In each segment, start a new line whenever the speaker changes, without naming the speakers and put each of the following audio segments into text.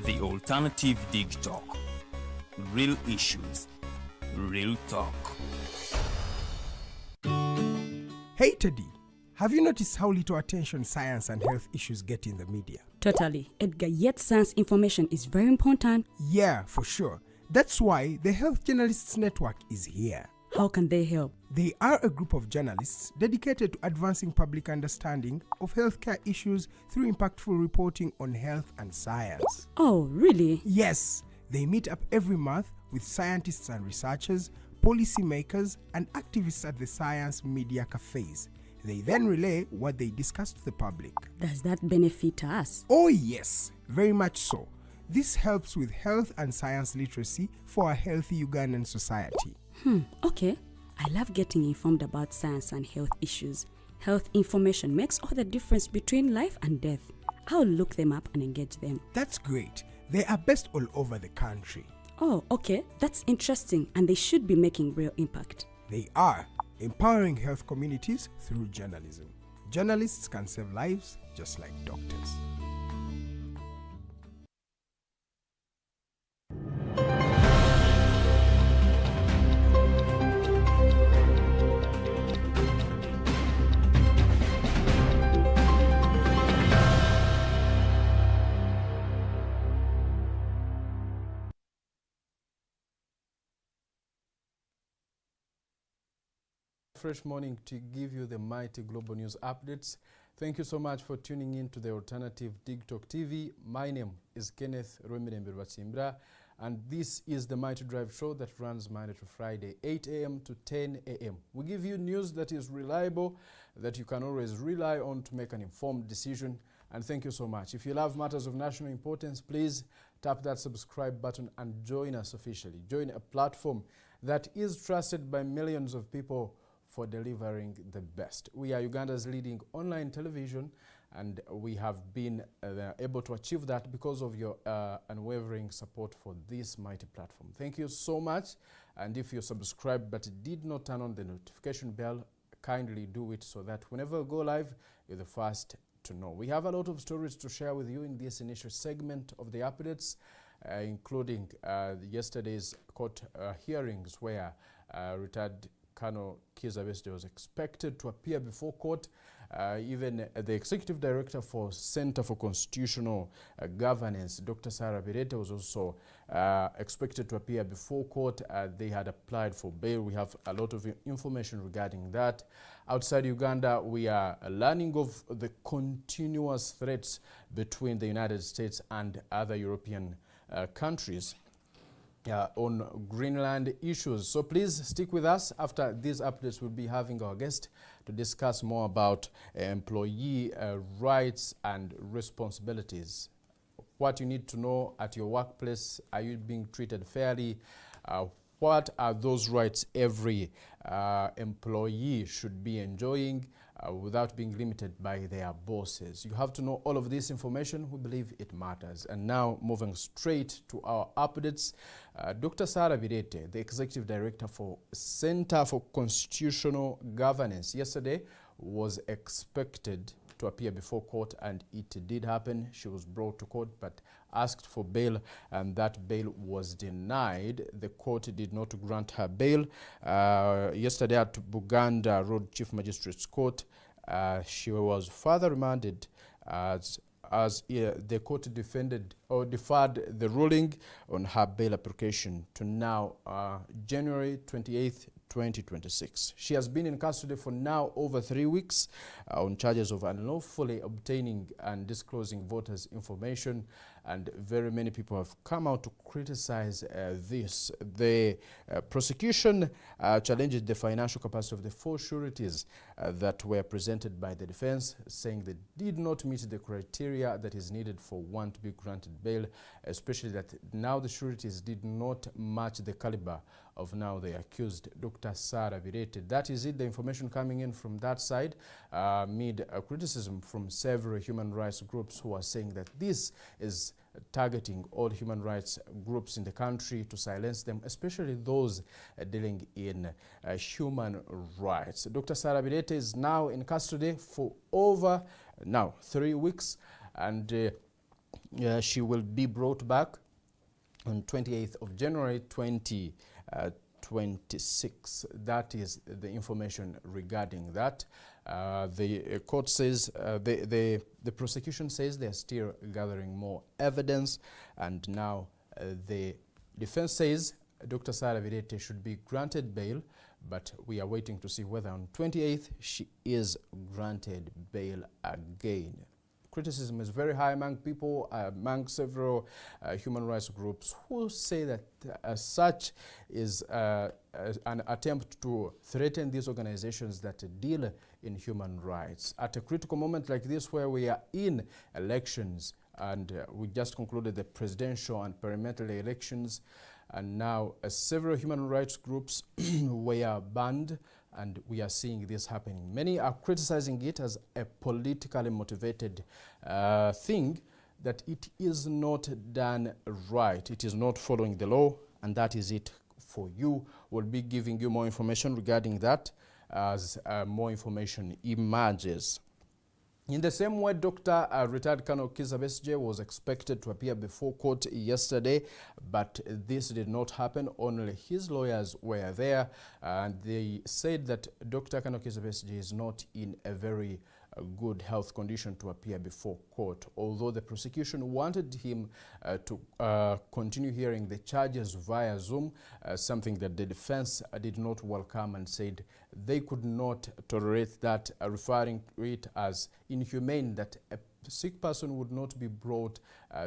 The Alternative Dig Talk. Real issues, real talk.
Hey Teddy, have you noticed how little attention science and health issues get in the media?
Totally, Edgar, yet science information is very important.
Yeah, for sure. That's why the Health Journalists Network is here.
How can they help?
They are a group of journalists dedicated to advancing public understanding of healthcare issues through impactful reporting on health and science.
Oh, really?
Yes, they meet up every month with scientists and researchers, policymakers, and activists at the science media cafes. They then relay what they discuss to the public.
Does that benefit us?
Oh yes, very much so. This helps with health and science literacy for a healthy Ugandan society.
Okay. I love getting informed about science and health issues. Health information makes all the difference between life and death. I'll look them up and engage them.
That's great. They are based all over the country.
Oh, okay. That's interesting, and they should be making real impact.
They are empowering health communities through journalism. Journalists can save lives just like doctors.
Fresh morning to give you the mighty global news updates. Thank you so much for tuning in to the Alternative Dig Talk TV. My name is Kenneth Rubatsimbira, and this is the Mighty Drive show that runs Monday to Friday, 8 a.m. to 10 a.m. We give you news that is reliable, that you can always rely on to make an informed decision. And thank you so much. If you love matters of national importance, please tap that subscribe button and join us officially. Join a platform that is trusted by millions of people for delivering the best. We are Uganda's leading online television, and we have been able to achieve that because of your unwavering support for this mighty platform. Thank you so much. And if you subscribed but did not turn on the notification bell, kindly do it so that whenever we go live, you're the first to know. We have a lot of stories to share with you in this initial segment of the updates, including yesterday's court hearings where retired Colonel Kizza Besigye was expected to appear before court. Even the Executive Director for Center for Constitutional Governance, Dr. Sarah Birete, was also expected to appear before court. They had applied for bail. We have a lot of information regarding that. Outside Uganda, we are learning of the continuous threats between the United States and other European countries on Greenland issues. So please stick with us. After these updates, we'll be having our guest to discuss more about employee rights and responsibilities. What you need to know at your workplace. Are you being treated fairly? What are those rights every employee should be enjoying without being limited by their bosses? You have to know all of this information. We believe it matters. And now, moving straight to our updates, Dr. Sarah Birete, the Executive Director for Center for Constitutional Governance, yesterday was expected to appear before court, and it did happen. She was brought to court but asked for bail, and that bail was denied. The court did not grant her bail. Yesterday at Buganda Road Chief Magistrates Court, she was further remanded as the court deferred the ruling on her bail application to now January 28th, 2026. She has been in custody for now over 3 weeks on charges of unlawfully obtaining and disclosing voters' information, and very many people have come out to criticize this. The prosecution challenged the financial capacity of the 4 sureties that were presented by the defense, saying they did not meet the criteria that is needed for one to be granted bail, especially that now the sureties did not match the caliber of now the accused, Dr. Sarah Birete. That is it, the information coming in from that side, amid criticism from several human rights groups who are saying that this is targeting all human rights groups in the country to silence them, especially those dealing in human rights. Dr. Sarah Birete is now in custody for over 3 weeks, and she will be brought back on 28th of January 2026. That is the information regarding that. The court says, the prosecution says they're still gathering more evidence, and now the defense says Dr. Sarah Virete should be granted bail, but we are waiting to see whether on 28th she is granted bail again. Criticism is very high among people, among several human rights groups who say that such is an attempt to threaten these organizations that deal in human rights. At a critical moment like this, where we are in elections, and we just concluded the presidential and parliamentary elections, and now several human rights groups were banned, and we are seeing this happening. Many are criticizing it as a politically motivated thing, that it is not done right. It is not following the law, and that is it for you. We'll be giving you more information regarding that as more information emerges. In the same way, Dr. Retired Colonel Kizza Besigye was expected to appear before court yesterday, but this did not happen. Only his lawyers were there, and they said that Dr. Colonel Kizza Besigye is not in a very good health condition to appear before court, although the prosecution wanted him to continue hearing the charges via Zoom, something that the defense did not welcome and said they could not tolerate that, referring to it as inhumane that a sick person would not be brought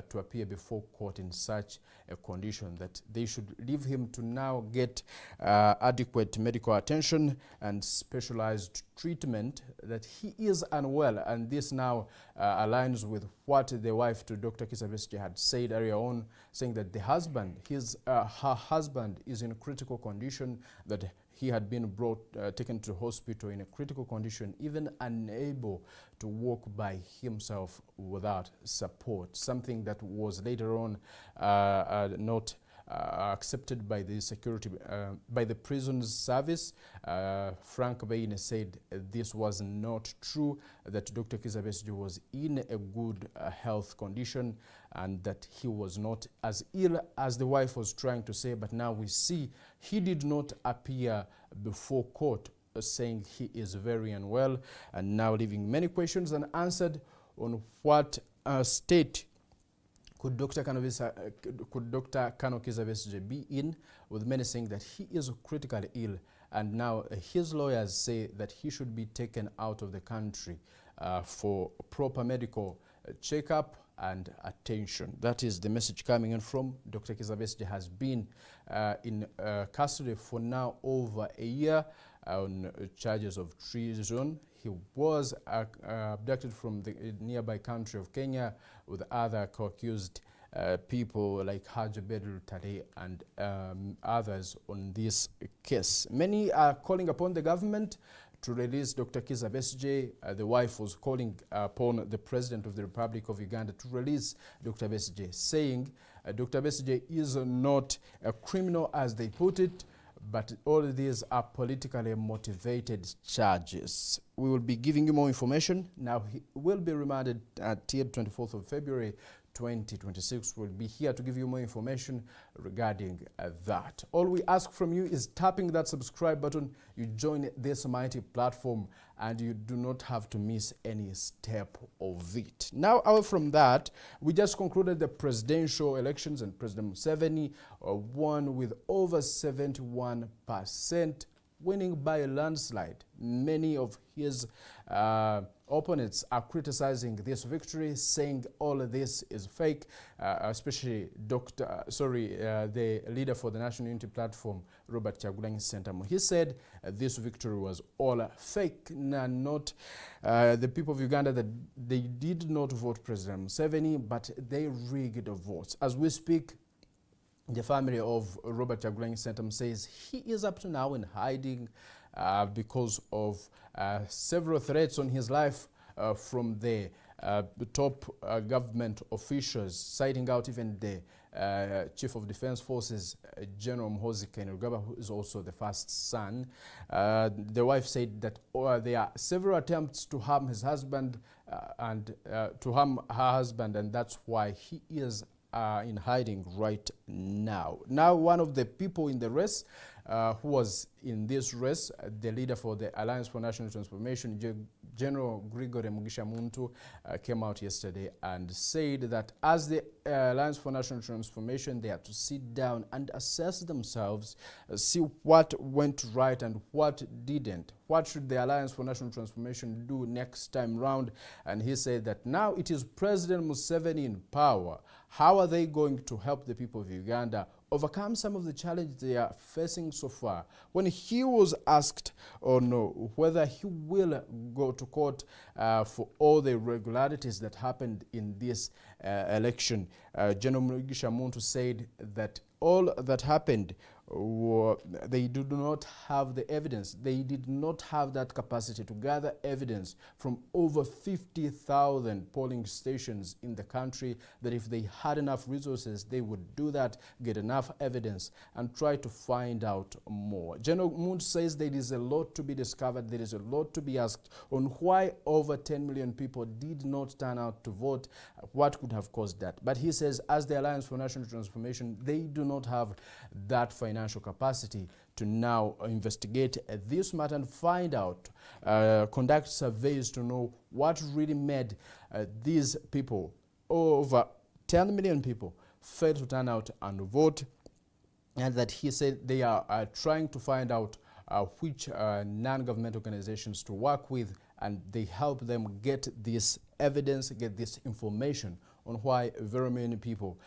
to appear before court in such a condition, that they should leave him to now get adequate medical attention and specialized treatment, that he is unwell. And this now aligns with what the wife to Dr. Kizza Besigye had said earlier on, saying that the husband, her husband is in a critical condition, that he had been taken to hospital in a critical condition, even unable to walk by himself without support, something that was later on not accepted by the security, by the prisons service. Frank Baine said this was not true, that Dr. Kizza Besigye was in a good health condition, and that he was not as ill as the wife was trying to say. But now we see he did not appear before court, saying he is very unwell, and now leaving many questions unanswered on what state could Dr. Colonel Kizza Besigye be in, with many saying that he is critically ill, and now his lawyers say that he should be taken out of the country for proper medical checkup and attention. That is the message coming in from Dr. Kizza Besigye. Has been in custody for now over a year on charges of treason. He was abducted from the nearby country of Kenya with other co-accused people like Haji Bedru Tade and others on this case. Many are calling upon the government to release Dr. Kizza Besigye. The wife was calling upon the President of the Republic of Uganda to release Dr. Besigye, saying Dr. Besigye is not a criminal, as they put it, but all of these are politically motivated charges. We will be giving you more information. Now, he will be remanded until 24th of February 2026. We'll be here to give you more information regarding that. All we ask from you is tapping that subscribe button. You join this mighty platform, and you do not have to miss any step of it. Now, away from that, we just concluded the presidential elections, and President Museveni won with over 71%, winning by a landslide. Many of his opponents are criticizing this victory, saying all of this is fake, especially the leader for the National Unity Platform, Rubatsimbira. He said this victory was all fake, and not the people of Uganda, that they did not vote President Museveni, but they rigged the votes. As we speak, the family of Rubatsimbira says he is up to now in hiding because of several threats on his life from the top government officials, citing out even the Chief of Defense Forces, General Muhoozi Kainerugaba, who is also the first son. The wife said that there are several attempts to harm his husband, to harm her husband, and that's why he is in hiding right now. Now, one of the people in the race who was in this race, the leader for the Alliance for National Transformation, General Gregory Mugisha Muntu, came out yesterday and said that as the Alliance for National Transformation, they have to sit down and assess themselves, see what went right and what didn't. What should the Alliance for National Transformation do next time round? And he said that now it is President Museveni in power. How are they going to help the people of Uganda overcome some of the challenges they are facing so far? When he was asked on whether he will go to court for all the irregularities that happened in this election, General Mugisha Muntu said that all that happened, they do not have the evidence. They did not have that capacity to gather evidence from over 50,000 polling stations in the country, that if they had enough resources, they would do that, get enough evidence, and try to find out more. General Muntu says there is a lot to be discovered, there is a lot to be asked on why over 10 million people did not turn out to vote, what could have caused that. But he says, as the Alliance for National Transformation, they do not have that financial capacity to now investigate this matter and find out, conduct surveys to know what really made these people, over 10 million people, fail to turn out and vote. And that he said they are trying to find out which non-government organizations to work with, and they help them get this evidence, get this information on why very many people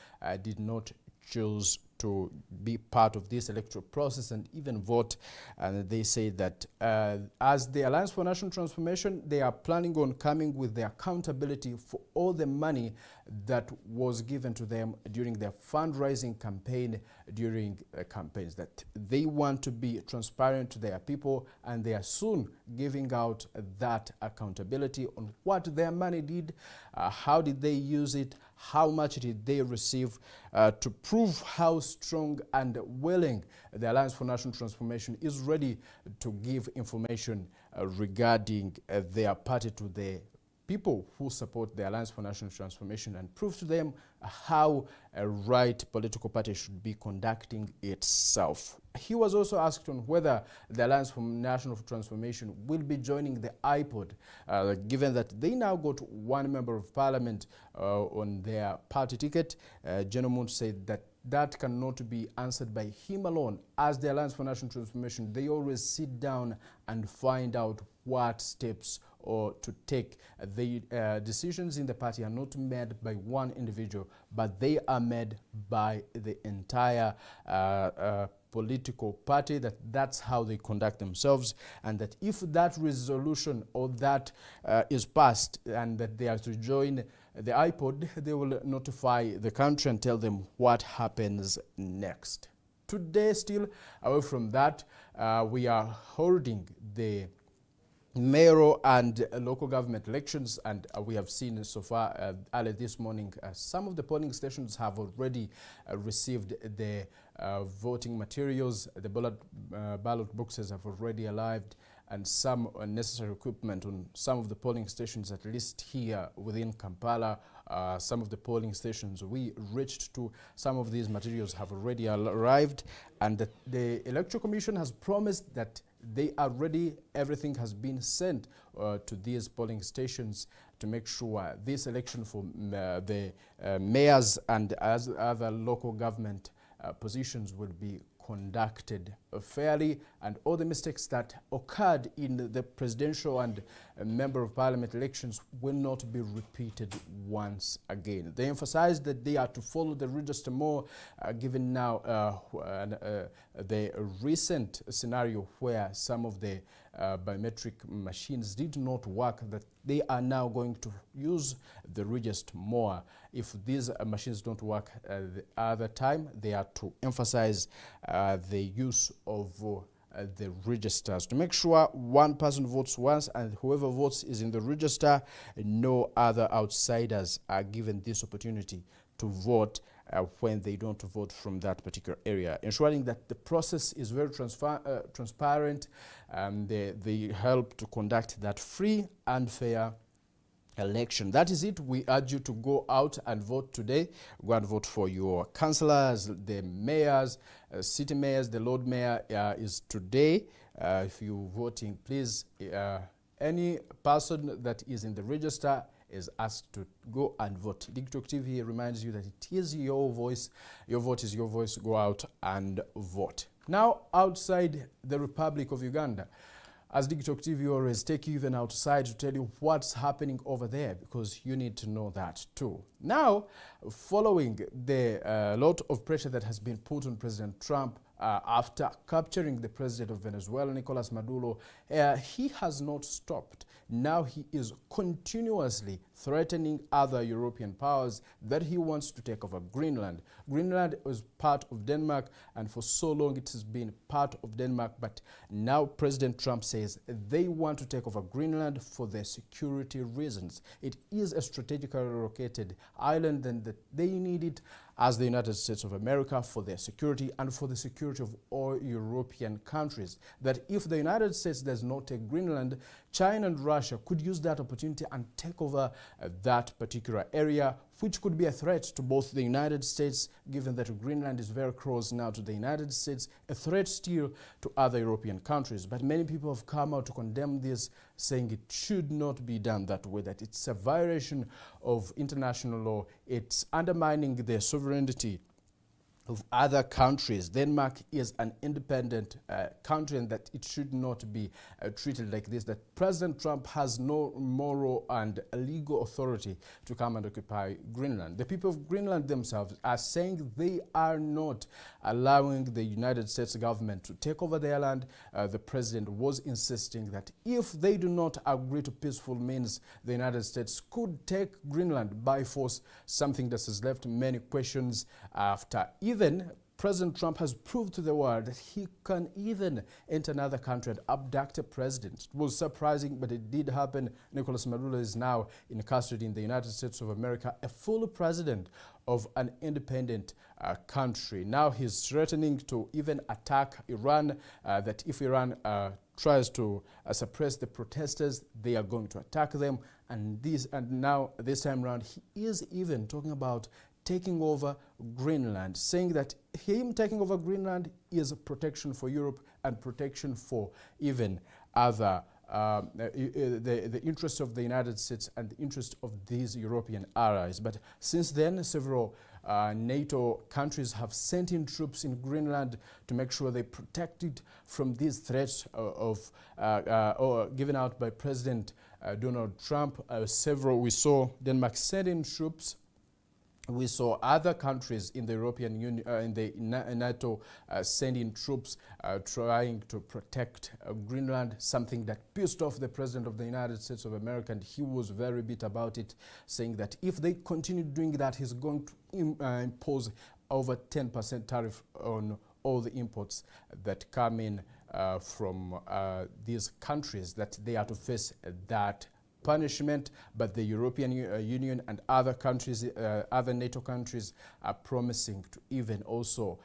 did not choose to be part of this electoral process and even vote. And they say that as the Alliance for National Transformation, they are planning on coming with the accountability for all the money that was given to them during their fundraising campaign, during campaigns, that they want to be transparent to their people, and they are soon giving out that accountability on what their money did, how did they use it, how much did they receive, to prove how strong and willing the Alliance for National Transformation is ready to give information regarding their party to the people who support the Alliance for National Transformation, and prove to them how a right political party should be conducting itself. He was also asked on whether the Alliance for National Transformation will be joining the iPod, given that they now got one member of parliament on their party ticket. General Muntu said that that cannot be answered by him alone. As the Alliance for National Transformation, they always sit down and find out what steps or to take. The decisions in the party are not made by one individual, but they are made by the entire political party. That's how they conduct themselves, and that if that resolution or that is passed and that they are to join the iPod, they will notify the country and tell them what happens next. Today, still away from that, we are holding the mayoral and local government elections, and we have seen so far early this morning some of the polling stations have already received the voting materials. The ballot boxes have already arrived, and some necessary equipment on some of the polling stations, at least here within Kampala. Some of the polling stations we reached to, some of these materials have already arrived, and the Electoral Commission has promised that they are ready. Everything has been sent to these polling stations to make sure this election for the mayors and as other local government positions will be conducted fairly, and all the mistakes that occurred in the presidential and member of parliament elections will not be repeated once again. They emphasized that they are to follow the register more, given now the recent scenario where some of the biometric machines did not work, that they are now going to use the register more. If these machines don't work the other time, they are to emphasize the use of the registers to make sure one person votes once, and whoever votes is in the register. No other outsiders are given this opportunity to vote when they don't vote from that particular area, ensuring that the process is very transparent, and they help to conduct that free and fair election. That is it. We urge you to go out and vote today. Go and vote for your councillors, the mayors, city mayors. The Lord Mayor is today. If you're voting, please, any person that is in the register is asked to go and vote. Digital TV reminds you that it is your voice. Your vote is your voice. Go out and vote. Now, outside the Republic of Uganda, as Digital TV always take you even outside to tell you what's happening over there, because you need to know that too. Now, following the lot of pressure that has been put on President Trump after capturing the president of Venezuela, Nicolas Maduro, he has not stopped. Now he is continuously threatening other European powers that he wants to take over Greenland. Greenland was part of Denmark, and for so long it has been part of Denmark, but now President Trump says they want to take over Greenland for their security reasons. It is a strategically located island, and that they need it as the United States of America for their security and for the security of all European countries. That if the United States does not take Greenland, China and Russia could use that opportunity and take over that particular area, which could be a threat to both the United States, given that Greenland is very close now to the United States, a threat still to other European countries. But many people have come out to condemn this, saying it should not be done that way, that it's a violation of international law, it's undermining the sovereignty of other countries. Denmark is an independent country, and that it should not be treated like this, that President Trump has no moral and legal authority to come and occupy Greenland. The people of Greenland themselves are saying they are not allowing the United States government to take over their land. The president was insisting that if they do not agree to peaceful means, the United States could take Greenland by force, something that has left many questions after even President Trump has proved to the world that he can even enter another country and abduct a president. It was surprising, but it did happen. Nicolas Maduro is now in custody in the United States of America, a full president of an independent country. Now he's threatening to even attack Iran, that if Iran tries to suppress the protesters, they are going to attack them. And now this time around, he is even talking about taking over Greenland, saying that him taking over Greenland is a protection for Europe and protection for even other the interests of the United States and the interest of these European allies. But since then, several NATO countries have sent in troops in Greenland to make sure they protect it from these threats given out by President Donald Trump. We saw Denmark send in troops. We saw other countries in the European Union, in the NATO, sending troops trying to protect Greenland, something that pissed off the President of the United States of America, and he was very bitter about it, saying that if they continue doing that, he's going to impose over 10% tariff on all the imports that come in from these countries, that they are to face that punishment. But the European Union and other countries, other NATO countries, are promising to even also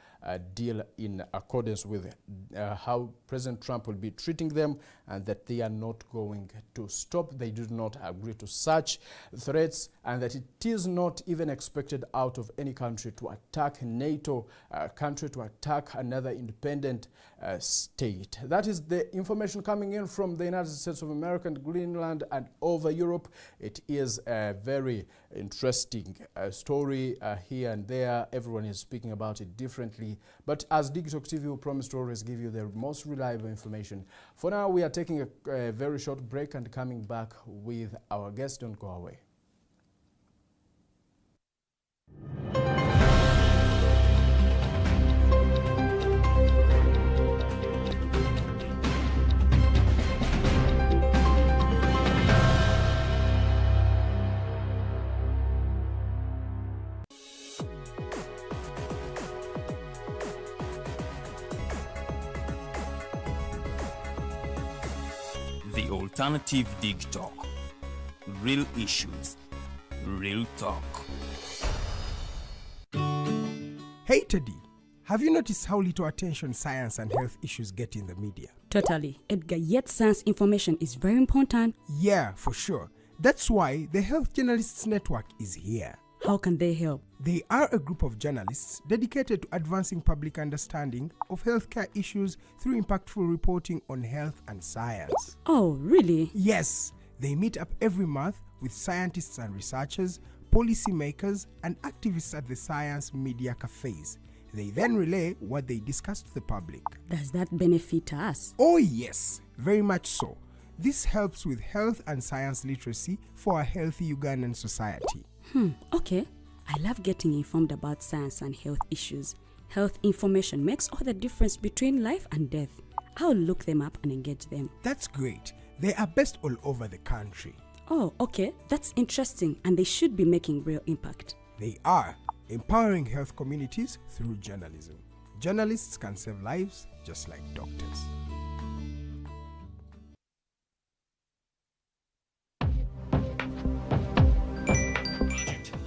deal in accordance with how President Trump will be treating them, and that they are not going to stop. They do not agree to such threats, and that it is not even expected out of any country to attack NATO country, to attack another independent state. That is the information coming in from the United States of America and Greenland and over Europe. It is a very interesting story here and there. Everyone is speaking about it differently. But as Digital TV, we promise to always give you the most reliable information. For now, we are taking a very short break and coming back with our guest. Don't go away.
The Alternative Dig Talk. Real issues, real talk.
Hey Teddy, have you noticed how little attention science and health issues get in the media?
Totally. Edgar, yet science information is very important.
Yeah, for sure. That's why the Health Journalists Network is here.
How can they help?
They are a group of journalists dedicated to advancing public understanding of healthcare issues through impactful reporting on health and science.
Oh, really?
Yes, they meet up every month with scientists and researchers, policymakers, and activists at the science media cafes. They then relay what they discuss to the public.
Does that benefit us?
Oh yes, very much so. This helps with health and science literacy for a healthy Ugandan society.
Okay. I love getting informed about science and health issues. Health information makes all the difference between life and death. I'll look them up and engage them.
That's great. They are based all over the country.
Oh, okay. That's interesting, and they should be making real impact.
They are empowering health communities through journalism. Journalists can save lives just like doctors.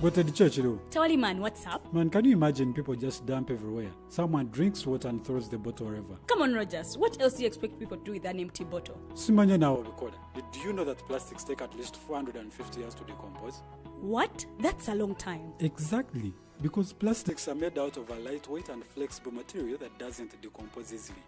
But at the church, though,
Tawali man, what's up?
man, can you imagine people just dump everywhere? Someone drinks water and throws the bottle wherever.
Come on, Rogers. What else do you expect people to do with an empty bottle?
Simanya now, Bikoda. Did you know that plastics take at least 450 years to decompose?
What? That's a long time.
Exactly. Because plastics are made out of a lightweight and flexible material that doesn't decompose easily.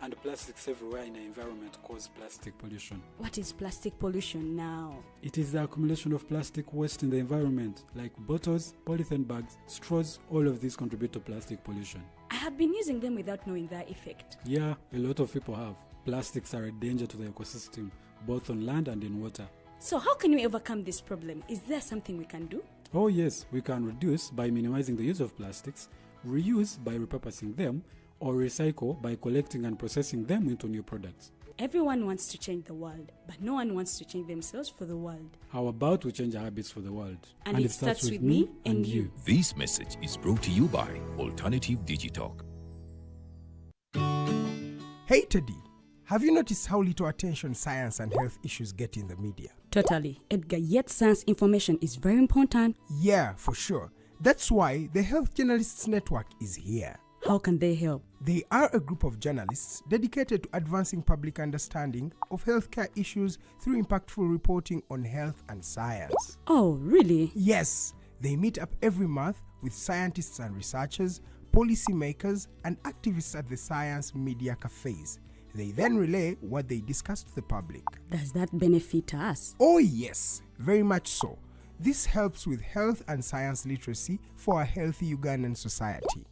And plastics everywhere in the environment cause plastic pollution.
What is plastic pollution now?
It is the accumulation of plastic waste in the environment, like bottles, polythene bags, straws. All of these contribute to plastic pollution.
I have been using them without knowing their effect.
Yeah, a lot of people have. Plastics are a danger to the ecosystem, both on land and in water.
So how can we overcome this problem? Is there something we can do?
Oh yes, we can reduce by minimizing the use of plastics, reuse by repurposing them, or recycle by collecting and processing them into new products.
Everyone wants to change the world, but no one wants to change themselves for the world.
How about we change our habits for the world?
And it starts with me and you.
This message is brought to you by Alternative Digitalk.
Hey Teddy, have you noticed how little attention science and health issues get in the media?
Totally. Edgar, yet science information is very important.
Yeah, for sure. That's why the Health Journalists Network is here.
How can they help?
They are a group of journalists dedicated to advancing public understanding of healthcare issues through impactful reporting on health and science.
Oh, really?
Yes, they meet up every month with scientists and researchers, policymakers, and activists at the science media cafes. They then relay what they discuss to the public.
Does that benefit us?
Oh yes, very much so. This helps with health and science literacy for a healthy Ugandan society.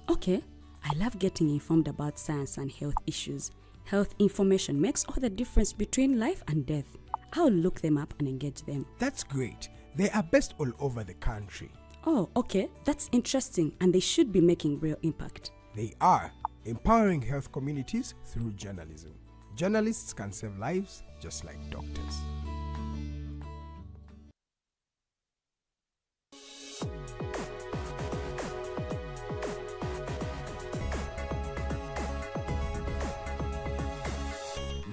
Okay. I love getting informed about science and health issues. Health information makes all the difference between life and death. I'll look them up and engage them.
That's great. They are based all over the country.
Oh, okay. That's interesting, and they should be making real impact.
They are empowering health communities through journalism. Journalists can save lives just like doctors.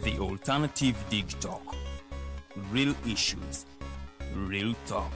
The Alternative Dig Talk. Real issues, real talk.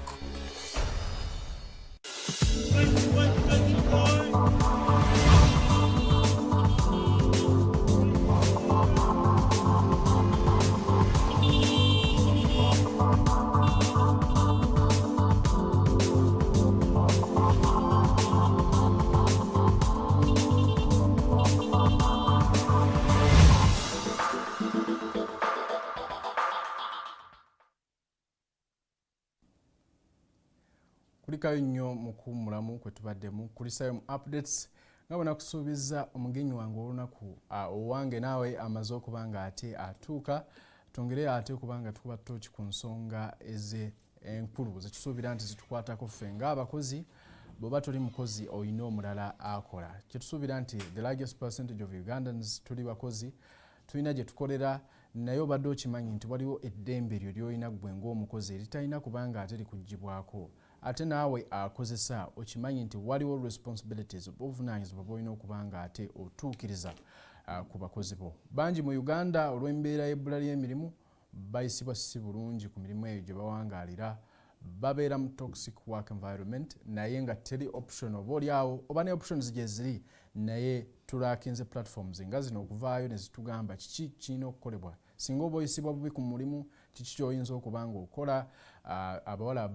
Kulikayo nnyo mu kuwummulamu kwe tubaddemu kulisayo mu updates nga bwe nakusuubiza omugenyi wange olunaku owange naawe amaze okuba nga ate atuuka twongere ate okuba nga tukuba ttooki ku nsonga enkulu zetusuubira nti zitukwatako ffe ng'abakozi bw'oba toli mukozi olina omulala akola kyetusuubira nti the largest percentage of Ugandans tuli bakozi tulina gye tukolera naye obadde okimanyi nti waliwo eddembe lyo ly'olina ggwe ng'omukozi eritalina kubanga ate likugibwako ate naawe akozesa okimanyi nti waliwo responsibilities obuvunaanyizibwa bw'olina okuba nga ate otuukiriza ku bakozi bo. Bangi mu Uganda olw'embeera y'ebbula ly'emirimu bayisibwa si bulungi ku mirimu eyo gye bawangaalira babeera mu toxic work environment naye nga teri option oba oliawo oba ne options gye ziri naye tulakinze platforms nga zino okuvaayo ne zitugamba kiki kirina okukolebwa singa oba oyisibwa bubi ku mulimu kiki kyoyinza okuba nga okola. Abawala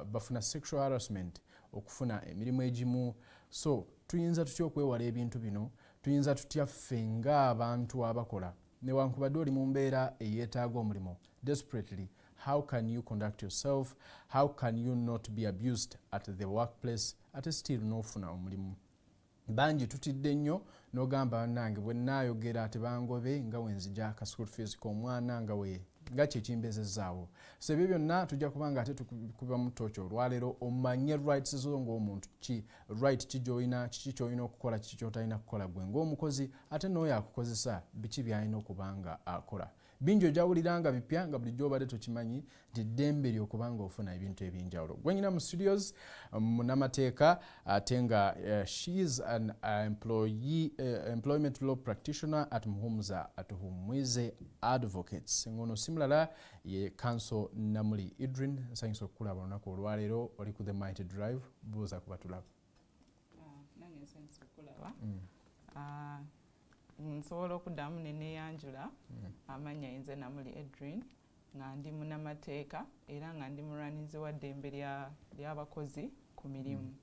bafuna sexual harassment okufuna emirimu egimu. So tuyinza tutya okwewala ebintu bino? Tuyinza tutya ffe ng'abantu abakola newankubadde oli mu mbeera eyeetaaga omulimo desperately? How can you conduct yourself? How can you not be abused at the workplace ate still n'ofuna omulimu? Bangi tutidde nnyo n'ogamba bannange bwe nnaayogera tebangobe nga wenzija ka school fees k'omwana nga kyekimbezezaawo. So ebyo byonna tujja kubanga ate tukuba mu tookyo olwaleero omanye rights zo ng'omuntu, right ki gy'olina, kiki ky'olina okukola, kiki ky'otalina kukola gwe ng'omukozi, ate n'oyo akukozesa biki by'alina okuba nga akola. Bingi ojawuliranga bipya nga bulijjo obadde tokimanyi nti ddembe ly'okuba nga ofuna ebintu ebyenjawulo. Gwe nyina mu studios munnamateeka ate nga she is an employment law practitioner at Muhumuza at Humwize Advocates. Ngono simulala ye counsel Nnamuli Edrine. Nsanyusa okukulaba olunaku olwaleero oli ku the Mighty Drive. Buuza ku batulaba.
Nange nsanyusa okukulaba. Nsobola okuddamu neneyanjula amanya nze Nnamuli Edrine nga ndi munnamateeka era nga ndi mulwanizi wa ddembe ly'abakozi ku mirimu.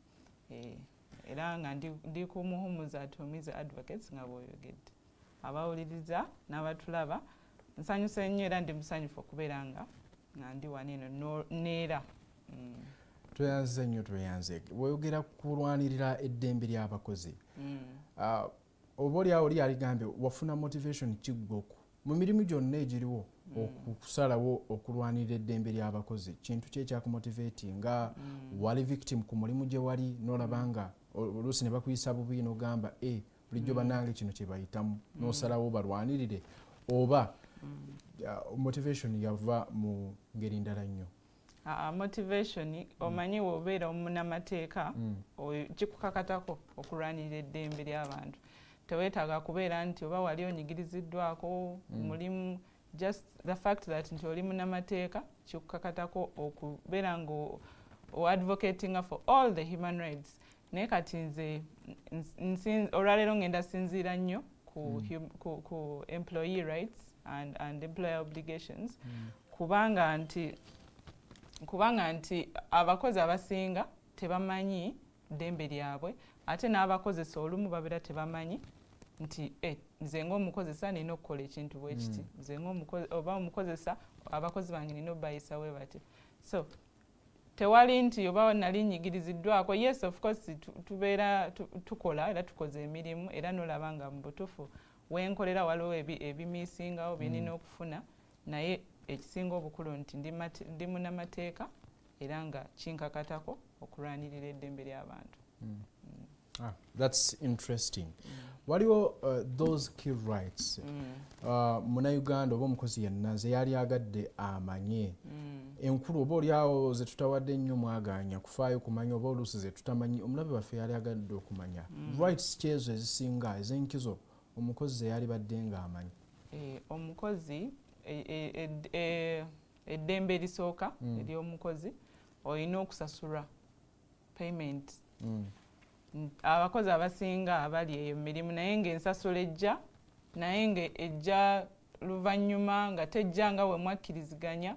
Era nga ndi ku Muhumuza at Humwize Advocates nga bw'oyogedde. Abawuliriza n'abatulaba nsanyusa nnyo era ndi musanyufu okubeera nga ndi wano eno neera.
Tweyanze nnyo tweyanze. Bw'oyogera kulwanirira eddembe ly'abakozi, oba oliawo oli aligambye wafuna motivation kiggwoku mu mirimu gyonna egiriwo okusalawo okulwanirira eddembe ly'abakozi? Kintu ki ekyakumotivati nga wali victim ku mulimu gye wali n'olaba nga oluusi ne bakuyisa bubi n'ogamba bulijjo bannange kino kye bayitamu n'osalawo balwanirire, oba motivation yava mu ngeri ndala nnyo?
Motivation omanyi wobeera omunnamateeka kikukakatako okulwanirira eddembe ly'abantu. Teweetaaga kubeera nti oba wali onyigiriziddwako mulimu, just the fact that nti oli munnamateeka kikukakatako okubeera nga advocating for all the human rights. Naye kati nze olwaleero ngenda sinziira nnyo ku employee rights and employer obligations kubanga nti abakozi abasinga tebamanyi ddembe lyabwe ate n'abakozesa olumu babeera tebamanyi nti nze ng'omukozesa nina okukola ekintu bwe kiti, nze oba omukozesa abakozi bange nina obbayisa bwe bati. So tewali nti oba nali nyigiriziddwako. Yes, of course tubeera tukola era tukoze emirimu era n'olaba nga mu butuufu wenkolera waliwo ebimiisingawo byenina okufuna, naye ekisinga obukulu nti ndi munnamateeka era nga kinkakatako okulwanirira eddembe ly'abantu.
That's interesting. Waliwo those key rights Munnayuganda oba omukozi yenna ze yali agadde amanye enkulu oba oliawo ze tutawadde nnyo mwaganya kufaayo kumanya oba oluusi ze tutamanyi omulabe waffe yali agadde okumanya rights ki ezo ezisinga ez'enkizo omukozi ze yali badde nga amanyi?
Omukozi eddembe erisooka ery'omukozi olina okusasulwa payment. Abakozi abasinga abali eyo mirimu naye ng'ensasula ejja naye ng'ejja luvannyuma nga tejja nga we mwakkiriziganya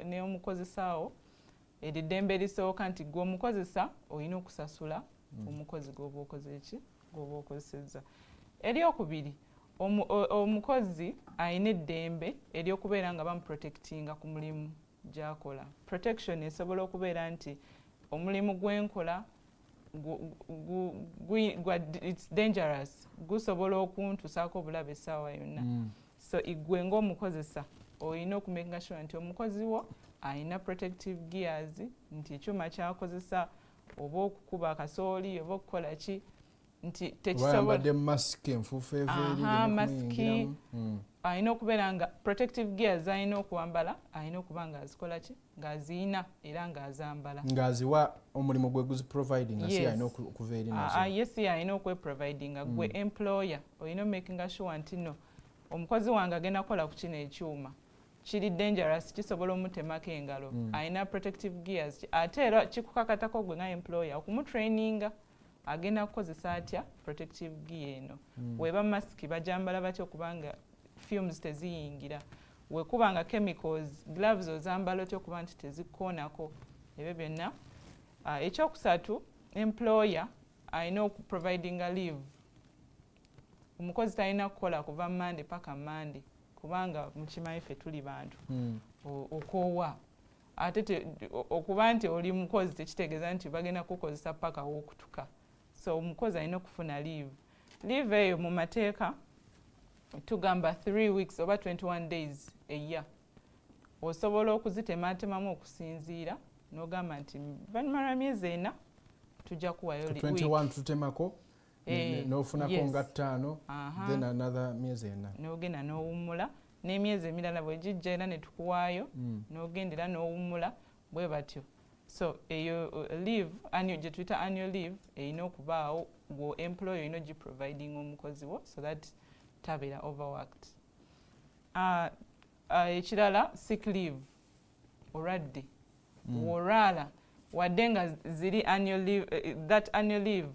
n'omukozesaawo eryo eddembe erisooka nti gwe omukozesa olina okusasula omukozi gw'oba okoze ki gw'oba okozesezza. Eryokubiri omukozi alina eddembe ery'okubeera nga bamuprotectinga ku mulimu gy'akola. Protection esobola okubeera nti omulimu gwenkola it's dangerous, gusobola okuntusaako obulabe essaawa yonna. So igwe ng'omukozesa olina okumakinga sure nti omukozi wo alina protective gears, nti ekyuma kyakozesa oba okukuba akasooli oba okukola ki nti tekisobola
mask enfuufu
maski alina okubeera nga protective gears alina okuwambala alina okuba nga azikola ki ng'aziyina era ng'azambala
ng'aziwa omulimu gwe guzi providing asi alina okuva eri nazo.
Yes, alina okweprovidinga gwe employer olina makinga sure nti no omukozi wange agenda kukola ku kino ekyuma kiri dangerous kisobola omutemako engalo alina protective gears ate era kikukakatako gwe nga employer okumutraininga agenda kukozesa atya protective gear eno. Weba mask bajambala batya okubanga fumes teziyingira. wekuba nga chemicals gloves ozambala otya okuba nti tezikoonako ebyo byonna. Ekyokusatu employer alina providinga leave. Omukozi talina kukola kuva Monday paka Monday kubanga mukimanyi ffe tuli bantu okoowa ate okuba nti oli mukozi tekitegeeza nti bagenda kukozesa paka w'okutuka. So omukozi alina okufuna leave. Leave eyo mu mateeka tugamba 3 weeks oba 21 days a year. Osobola okuzitematemamu okusinziira n'ogamba nti luvannyuma lwa myezi 4 tujja kuwayo
21 tutemako n'ofunako nga 5 then another myezi 4
n'ogenda n'owummula n'emyezi emirala bwe gijja era ne tukuwaayo n'ogendera n'owummula bwe batyo. So eyo leave gye tuyita annual leave erina okubaawo gwo employer olina ogiproviding omukozi wo so that tabeera overworked. Ekirala sick leave, olwadde w'olwala wadde nga ziri annual leave, that annual leave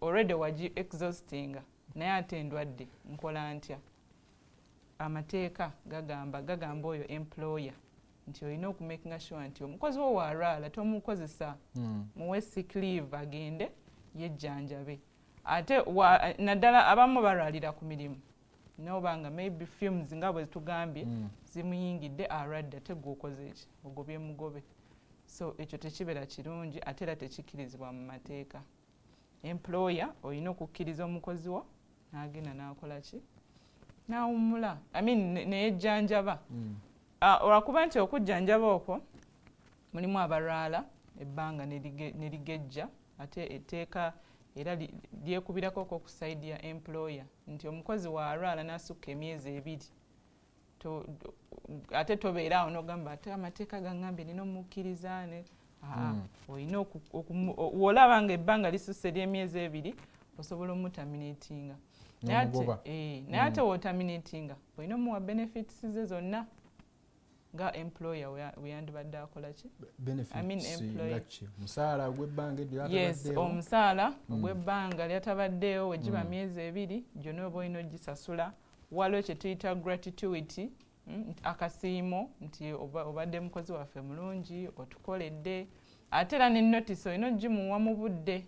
already wagi exhaustinga naye ate ndwadde nkola ntya? Amateeka gagamba oyo employer nti olina okumakinga sure nti omukozi wo w'alwala tomukozesa muwe sick leave agende yejjanjabe. Ate naddala abamu balwalira ku mirimu nobanga maybe fumes nga bwe tugambye zimuyingidde alwadde ate gwokoze eki ogobye mugobe. So ekyo tekibeera kirungi ate era tekikkirizibwa mu mateeka. Employer olina okukkiriza omukozi wo n'agenda n'akola ki? N'awummula neyejjanjaba. Olwakuba nti okujjanjaba okwo mulimu abalwala ebbanga ne ligejja ate etteeka era lyekubirako ku side ya employer nti omukozi w'alwala n'asukka emyezi 2 ate tobeera awo n'ogamba ate amateeka gangambye nina omukkiriza olina w'olaba nga ebbanga lisusse ly'emyezi 2 osobola omutaminatinga naye ate w'otaminatinga olina omuwa benefits ze zonna nga employer weyandibadde akola ki?
Omusaala ogw'ebbanga
ly'atabaddeewo. Omusaala ogw'ebbanga ly'atabaddeewo wegiba myezi 2 gyonna oba olina ogisasula. Waliwo kye tuyita gratuity, akasiimo nti obadde mukozi waffe mulungi otukoledde. Ate era ne notice olina ogimuwa mu budde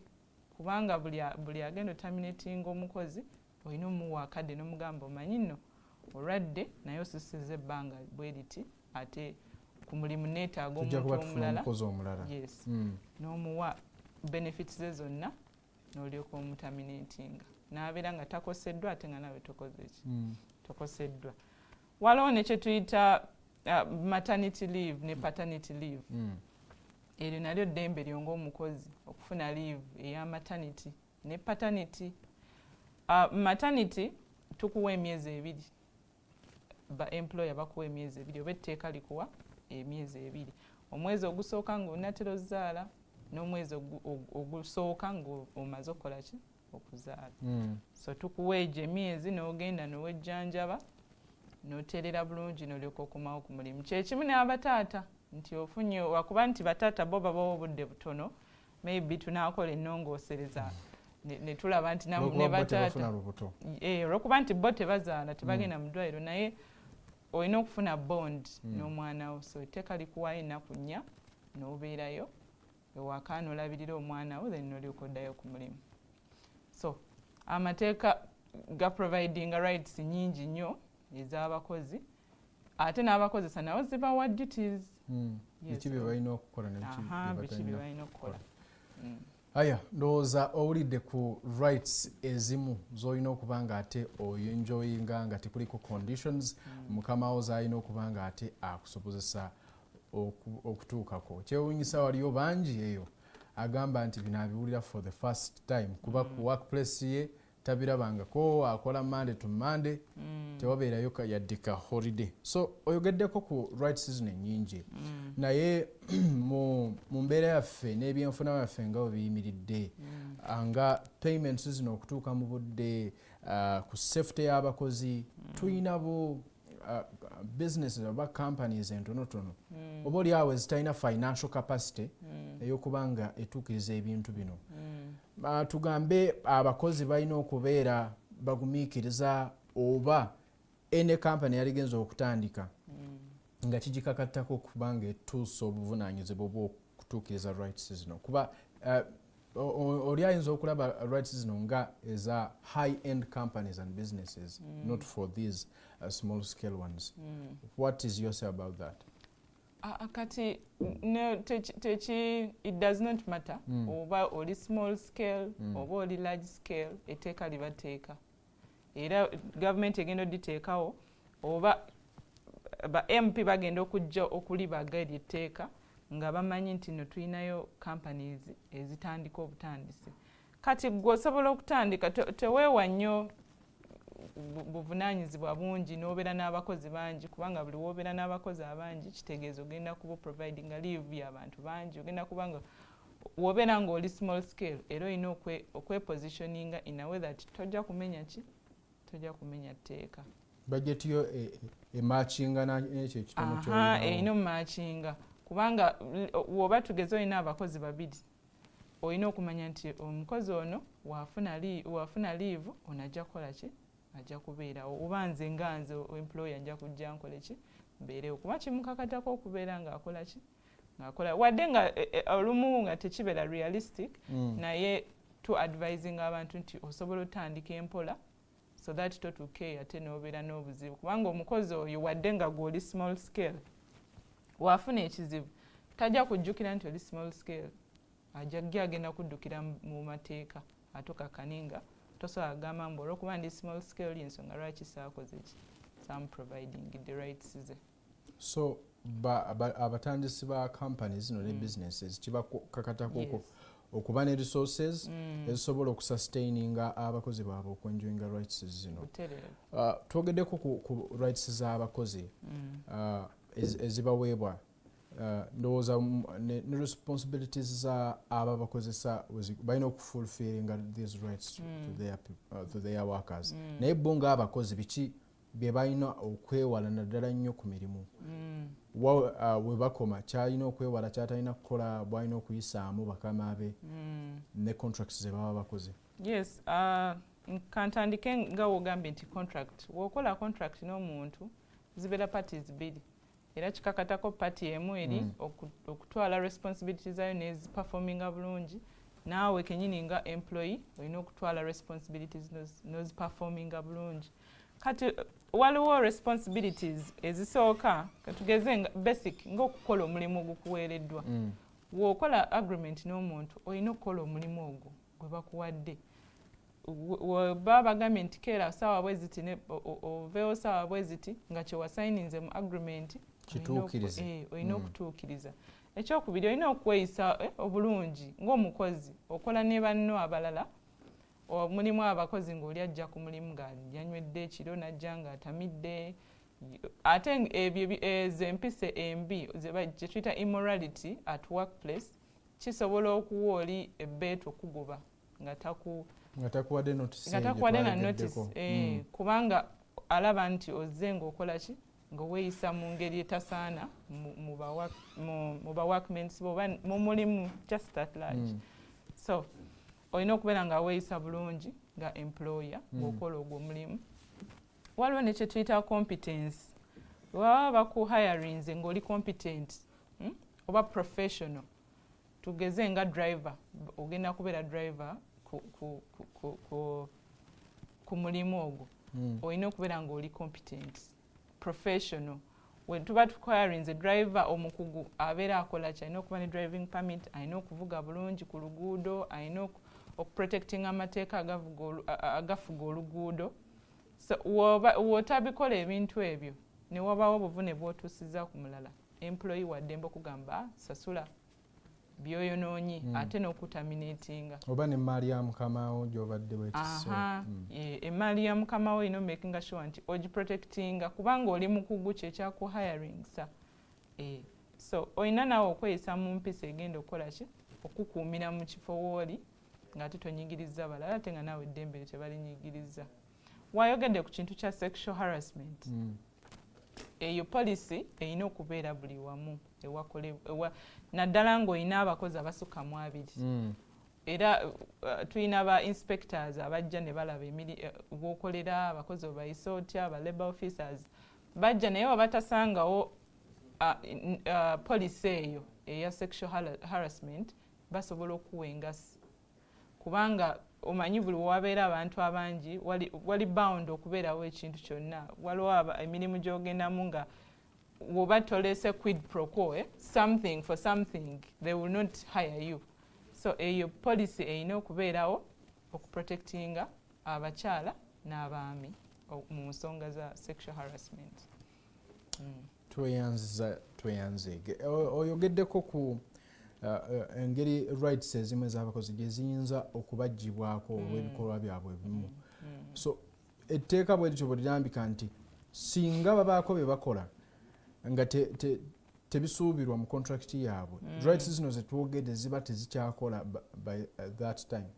kubanga buli agenda otaminatinga omukozi olina omuwa akadde n'omugamba omanyi nno olwadde naye osusizza ebbanga bwe liti ate ku mulimu neetaaga omuntu omulala n'omuwa benefits ze zonna n'olyoka omutaminatinga n'abeera nga takoseddwa ate nga nawe tokoseddwa. Waliwo ne kye tuyita maternity leave ne paternity leave. Eryo nalyo ddembe lyo ng'omukozi okufuna leave eya maternity ne paternity. Maternity tukuwa emyezi 2. Ba employer bakuwa emyezi 2 oba etteeka likuwa emyezi 2. Omwezi ogusooka ng'onatera ozaala n'omwezi ogusooka ng'omaze okukola ki? Okuzaala. So tukuwa egyo emyezi n'ogenda n'owejjanjaba n'oteerera bulungi n'olyoka okumawo ku mulimu. Kyekimu n'abataata nti ofunye wakuba nti bataata bo babawo obudde butono maybe tunaakola ennongoosereza ne tulaba nti ne bataata olwokuba nti bo tebazaala tebagenda mu ddwaliro naye olina okufuna bond n'omwana wo. So etteeka likuwayo ennaku 4 n'obeerayo ewaka n'olabirira omwana wo then n'olyoka oddayo ku mulimu. So amateeka ga providing rights nyingi nnyo ez'abakozi ate n'abakozesa nabo zibawa duties.
Biki bye balina okukola
biki bye balina okukola.
Aya ndowooza owulidde ku rights ezimu z'olina okuba nga ate oyenjoyinga nga tekuliko conditions mukama wo z'alina okuba nga ate akusobozesa okutuukako. Kyewuunyisa waliyo bangi eyo agamba nti bino abiwulira for the first time kuba ku workplace ye tabirabangako akola Monday to Monday tewabeerayo yaddika holiday. So oyogeddeko ku rights zino ennyingi naye mu mbeera yaffe n'ebyenfuna yaffe nga biyimiridde nga payments zino okutuuka mu budde ku safety y'abakozi tuyina businesses oba companies entonotono oba oli awo zitalina financial capacity ey'okuba nga etuukiriza ebintu bino. Tugambe abakozi balina okubeera bagumiikiriza oba ene company yaligenza okutandika nga kigikakattako kubanga etuusa obuvunaanyizibwa bw'okutuukiriza rights zino kuba oli ayinza okulaba rights zino nga eza high end companies and businesses not for these small scale ones. What is your say about that?
Kati no, it does not matter oba oli small scale oba oli large scale eteeka libateeka era government egenda oditeekawo oba ba MP bagenda okujja okulibaga eryetteeka nga bamanyi nti no tulinayo companies ezitandika obutandisi kati gwe osobola okutandika teweewa nnyo buvunaanyizibwa bungi n'obeera n'abakozi bangi kubanga buli w'obeera n'abakozi abangi kitegeeza ogenda kuba providing leave y'abantu bangi ogenda kubanga w'obeera ng'oli small scale era olina okwepositioninga in a way that tojja kumenya tteeka
budget yo ematchinga n'ekyo ekitono ky'olinawo
erina omumatchinga kubanga woba tugeze olina abakozi babiri olina okumanya nti omukozi ono wafuna leave ono ajja kukola ki ajja kubeerawo oba nze nga nze employer nja kujja nkole ki mbeerewo kuba kimukakatako okubeera ng'akola ki ng'akola wadde nga olumu nga tekibeera realistic naye to advising abantu nti osobola otandika empola so that totuuke ate n'obeera n'obuzibu kubanga omukozi oyo wadde nga gw'oli small scale wafuna ekizibu tajja kujjukira nti oli small scale agenda kuddukira mu mateeka ate okakkaninga tosobola kugamba mbu olw'okuba ndi small scale y'ensonga lwaki saakoze ki some providing the rights ze.
So abatandisi ba companies no ne businesses kibakakatako okuba ne resources ezisobola okusustaininga abakozi baabwe okwenjoyinga rights zino. Twogeddeko ku rights z'abakozi ezibaweebwa ndowooza ne responsibilities za abo abakozesa balina okufulfillinga these rights to their workers naye bo nga abakozi biki bye balina okwewala naddala nnyo ku mirimu we bakoma kyalina okwewala kyatalina kukola bwalina okuyisaamu bakama be ne contracts ze baba bakoze.
Yes, kantandike nga wogambye nti contract wokola contract n'omuntu zibeera parties bbiri era kikakatako party emu eri okutwala responsibilities zayo neziperforminga bulungi naawe kenyini nga employee olina okutwala responsibilities noziperforminga bulungi kati waliwo responsibilities ezisooka katugeze nga basic ng'okukola omulimu ogukuweereddwa wookola agreement n'omuntu olina okukola omulimu ogwo gwe bakuwadde baba bagambye nti keera saawa bwe ziti oveewo saawa bwe ziti nga kyewasayininze mu agreement olina okutuukiriza. Ekyokubiri olina okweyisa obulungi ng'omukozi okola ne banno abalala mulimu abakozi ng'oli ajja ku mulimu nga yanywedde ekiro n'ajja ng'atamidde ate ebyo ez'empisa embi gye tuyita immorality at workplace kisobola okuwa oli ebbeetu okugoba nga takuwadde na notice kubanga alaba nti ozze ng'okola ki nga weeyisa mu ngeri etasaana mu ba workmates oba mu mulimu just at large. So olina okubeera nga weeyisa bulungi nga employer ng'okola ogwo omulimu. Waliwo ne kye tuyita competence baba bakuhirinze ng'oli competent oba professional tugeze nga driver ogenda kubeera driver ku mulimu ogwo olina okubeera ng'oli competent professional. When tuba tuhirinze driver omukugu abeera akola ki alina okuba ne driving permit alina okuvuga bulungi ku luguudo alina okuprotectinga amateeka agafuga oluguudo. So w'otabikola ebintu ebyo ne wabaawo obuvune bw'otuusizza ku mulala employee waddembe okugamba sasula byoyonoonye ate n'okutaminatinga
oba n'emmaali ya mukamawo gy'obadde bwekise.
Emmaali ya mukamawo olina omakinga sure nti ogiprotectinga kubanga oli mukugu kyekyakuhiringisa. So olina naawe okweyisa mu mpisa egenda okukola ki okukuumira mu kifo w'oli ng'ate tonyigiriza balala ate nga naawe eddembe tebalinyigiriza. Wayogedde ku kintu kya sexual harassment eyo policy erina okubeera buli wamu naddala ng'olina abakozi abasukka mu 2 era tulina ba inspectors abajja ne balaba bw'okolera abakozi obayisa otya ba labor officers bajja naye wabatasangawo policy eyo eya sexual harassment basobola okuwenga kubanga omanyi buli wabeera abantu abangi wali bound okubeerawo ekintu kyonna waliwo emirimu gyogendamu nga woba tolese quid pro quo something for something they will not hire you so eyo policy erina okubeerawo okuprotectinga abakyala n'abaami mu nsonga za sexual harassment.
tweyanzege oyogeddeko ku engeri rights ezimu ez'abakozi gye ziyinza okubagibwako olw'ebikolwa byabwe ebimu so etteeka bwe lityo bwe lirambika nti singa babaako bye bakola nga tebisuubirwa mu contract yaabwe rights zino zetwogedde ziba tezikyakola by that time.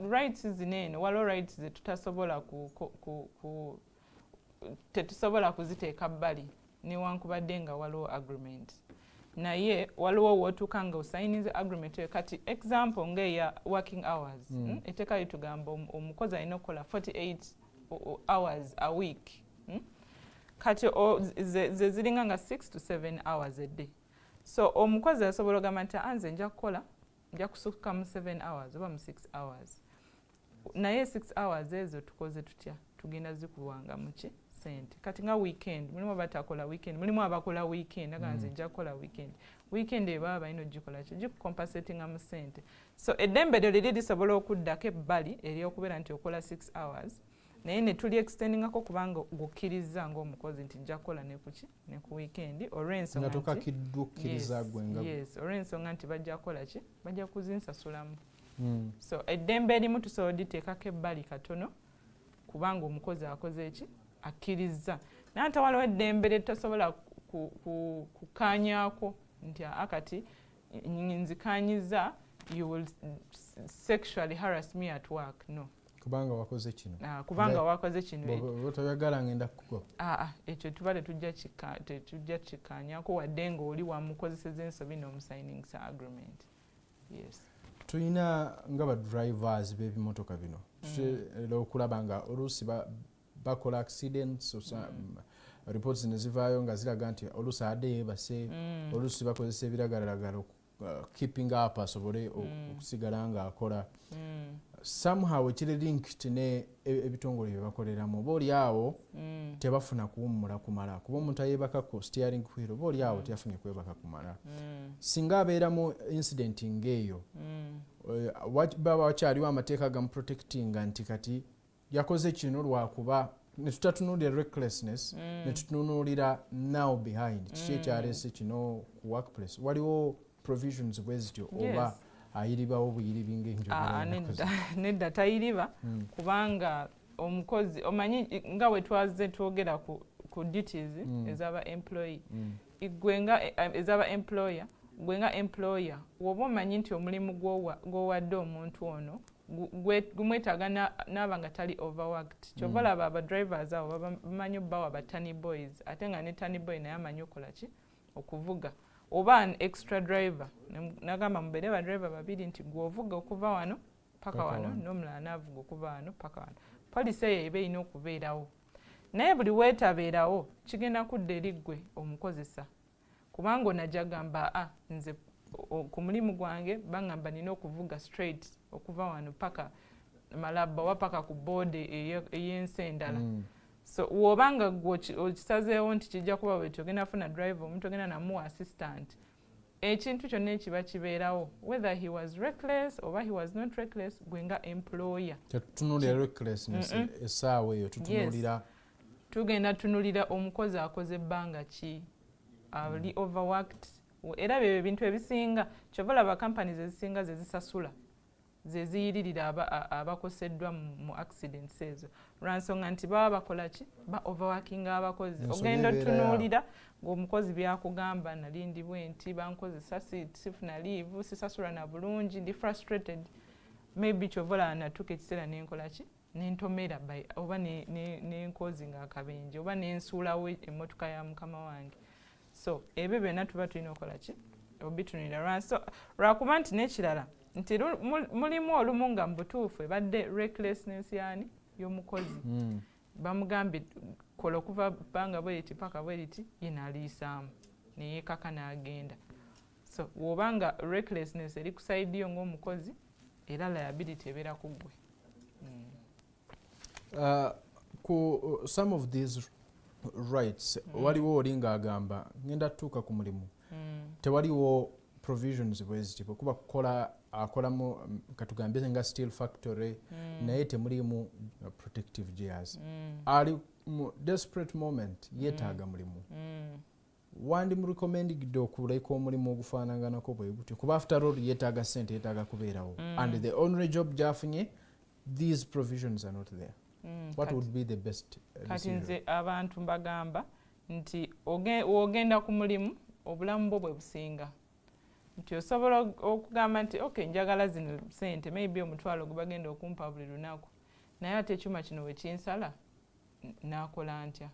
Rights zino eno waliwo rights zetutasobola tetusobola kuziteeka bbali newankubadde nga waliwo agreement naye waliwo wootuuka nga osayinize agreement eyo kati example ng'eya working hours etteeka litugamba omukozi alina okukola 48 hours a week kati ze ziringa nga 6 to 7 hours a day so omukozi asobola ogamba nti anze nja kusukka mu 7 hours oba mu 6 hours naye 6 hours ezo tukoze tutya tugenda zikuwanga muki sente kati nga weekend mulimu abatakola weekend mulimu abakola weekend aganze nja kukola weekend ebaba balina ogikola ki gikucompensatinga mu sente so eddembe lyo liri lisobola okuddako ebbali eryokubeera nti okola 6 hours naye ne tuli extendingako kubanga gukkiriza ng'omukozi nti nja kukola nekuki ne ku weekend olw'ensonga nti bajja kukola ki bajja kuzinsasulamu so eddembe erimu tusobola oditeekako ebbali katono kubanga omukozi akoze eki akkiriza naye ate waliwo eddembe lyetosobola kukaanyaako nti akati nzikanyiza you will sexually harass me at work no
kubanga wakoze kino
bw'otoyagala ngenda kukugoba ekyo tuba tetujja kikaanyaako wadde ng'oli wamukozeseza ensobi n'omusigning agreement. Yes.
Tulina nga badrivers b'ebimotoka bino tutera okulaba nga oluusi bakola accidents reports ne zivaayo nga ziraga nti oluusi adde yeebase oluusi bakozesa ebiragalalagala keeping up asobole okusigala ng'akola somehow ekiri linked ne ebitongole bye bakoleramu oba oli awo tebafuna kuwummula kumala kuba omuntu ayeebaka ku steering wheel oba oli awo teyafunye kwebaka kumala singa abeeramu incident ng'eyo baba wakyaliwo amateeka gamuprotectinga nti kati yakoze kino lwakuba netutatunuulira recklessness netutunuulira now behind kiki ekyaleese kino ku workplace waliwo provisions bwe zityo oba ayiribawo buyiribi
nedda tayiriba kubanga omukozi omanyi nga we twaze twogera ku duties ez'aba employee ez'aba employer gwe nga employer woba omanyi nti omulimu gw'owadde omuntu ono gumwetaaga n'aba nga tali overworked kyova laba abadrivers abo bamanyi obbawa batani boys ate nga ne tani boy naye amanyi okukola ki okuvuga oba an extra driver nagamba mubeere badriver babiri nti gweovuga okuva wano paka wano n'omulala n'avuga okuva wano paka wano policy eyo eba erina okubeerawo naye buli weetabeerawo kigenda kudda eri ggwe omukozesa kubanga onajagamba nze ku mulimu gwange baŋŋamba nina okuvuga straight okuva wano paka malaba oba paka ku board ey'ensi endala so wobanga okisazeewo nti kijja kuba bwetyo ogenda funa driver omuntu ogenda namuwa assistant ekintu kyonna ekiba kibeerawo whether he was reckless oba he was not reckless gwe nga employer
tetutunulira recklessness essaawa eyo tutunulira
tugenda tunulira omukozi akoze ebbanga ki ali overworked era byo ebintu ebisinga kyova laba companies ezisinga zezisasula zeziyiririra abakoseddwa mu accidents ezo lwansonga nti baba bakola ki ba overworking abakozi ogenda otunuulira ng'omukozi byakugamba nalindi bwenti bankozesa sifuna leave sisasula na bulungi ndi frustrated maybe kyovola natuka ekiseera nenkola ki nentomera oba nenkozi nga akabenje oba nensuulawo emmotoka ya mukama wange so ebyo byonna tuba tulina okukola ki obitunulira lwakuba nti n'ekirala nti mulimu olumu nga mu butuufu ebadde recklessness yani y'omukozi bamugambye kola okuva bbanga bweriti paka bweriti yenaliisaamu neyeekaka n'agenda. So wobanga recklessness eri kusaidi yo ng'omukozi era liability ebeera ku ggwe.
Ku some of these rights waliwo oli ng'agamba ngenda tuuka ku mulimu tewaliwo provisions bwezitibwe kuba akolamu katugambye nga steel factory naye temulimu protective gears. Ali mu desperate moment yeetaaga mulimu. Wandi mu recommended okuleka omulimu ogufaananganako bwe gutyo kuba after all yeetaaga ssente yeetaaga kubeerawo and the only job gyafunye these provisions are not there. What would be the best
kati nze abantu mbagamba nti ogenda ku mulimu obulamu bwo bwe businga nti osobola okugamba nti okay njagala zino ssente maybe omutwalo gubagenda okumpa buli lunaku naye ate ekyuma kino wekinsala nakola ntya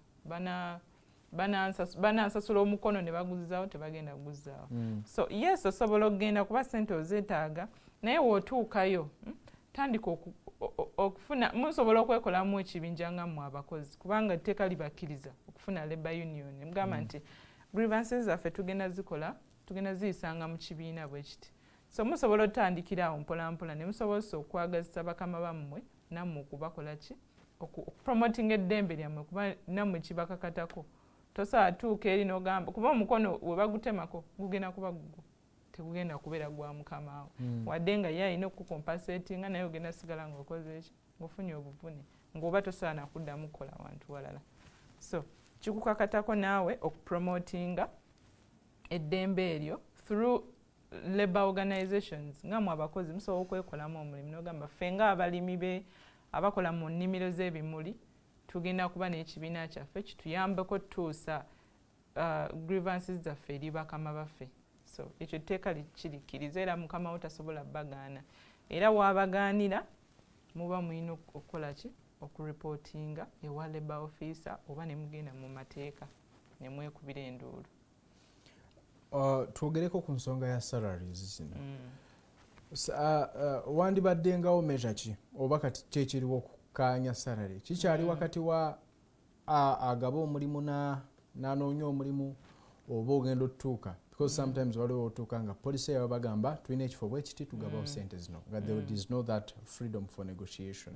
banansasula omukono ne baguzaawo tebagenda kuguzaawo. So yes osobola okugenda kuba ssente ozeetaaga naye wootuukayo tandika okufuna musobola okwekolamu ekibinja nga mmwe abakozi kubanga etteeka libakkiriza okufuna labour union mugamba nti grievances zaffe tugenda ziyisanga mu kibiina bwe kiti. So musobola otandikirawo mpolampola ne musobozesa okwagazisa bakama bammwe nammwe okubakola ki okupromoting eddembe lyammwe kuba nammwe kibakakatako. Tosobola tuuka eri n'ogamba kuba omukono we bagutemako gugenda kuba gugwo tegugenda kubeera gwa mukamaawo wadde nga ye alina okukompensatinga naye ogenda sigala ng'okoze eki ng'ofunye obuvune ng'oba tosobola nakuddamu kukola wantu walala. So kikukakatako naawe okupromotinga eddembe eryo through labour organizations nga mmwe abakozi musobola okwekolamu omulimu n'ogamba ffe nga abalimi abakola mu nnimiro z'ebimuli tugenda kuba n'ekibiina kyaffe kituyambeko tutuusa grievances zaffe eri bakama baffe. So ekyo tteeka kirikkiriza era mukama wo tasobola bagaana era wabagaanira muba mulina okukola ki okureportinga ewa labour officer oba ne mugenda mu mateeka ne mwekubira enduulu.
Twogereko ku nsonga ya salaries zino. Wandibaddengawo measure ki oba kati kyekiriwo okukaanya salary kikyali wakati wa agaba omulimu n'anoonya omulimu oba ogenda otutuuka because sometimes waliwo otuuka nga police yawe bagamba tulina ekifo bwe kiti tugabawo ssente zino nga there is no that freedom for negotiation.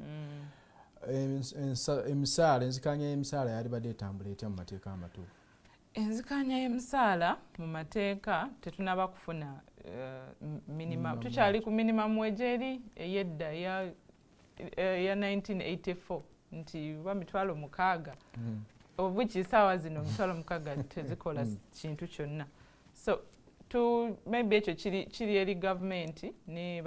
Emisaala enzikanya y'emisaala yalibadde etambula etya mu mateeka amatuufu?
Enzikanya y'emisaala mu mateeka tetunaba kufuna minimum tukyali ku minimum wage eri eyedda ya 1984 nti oba 6,000 of which isaawa zino 6,000 tezikola kintu kyonna. So maybe ekyo kiri eri gavumenti ne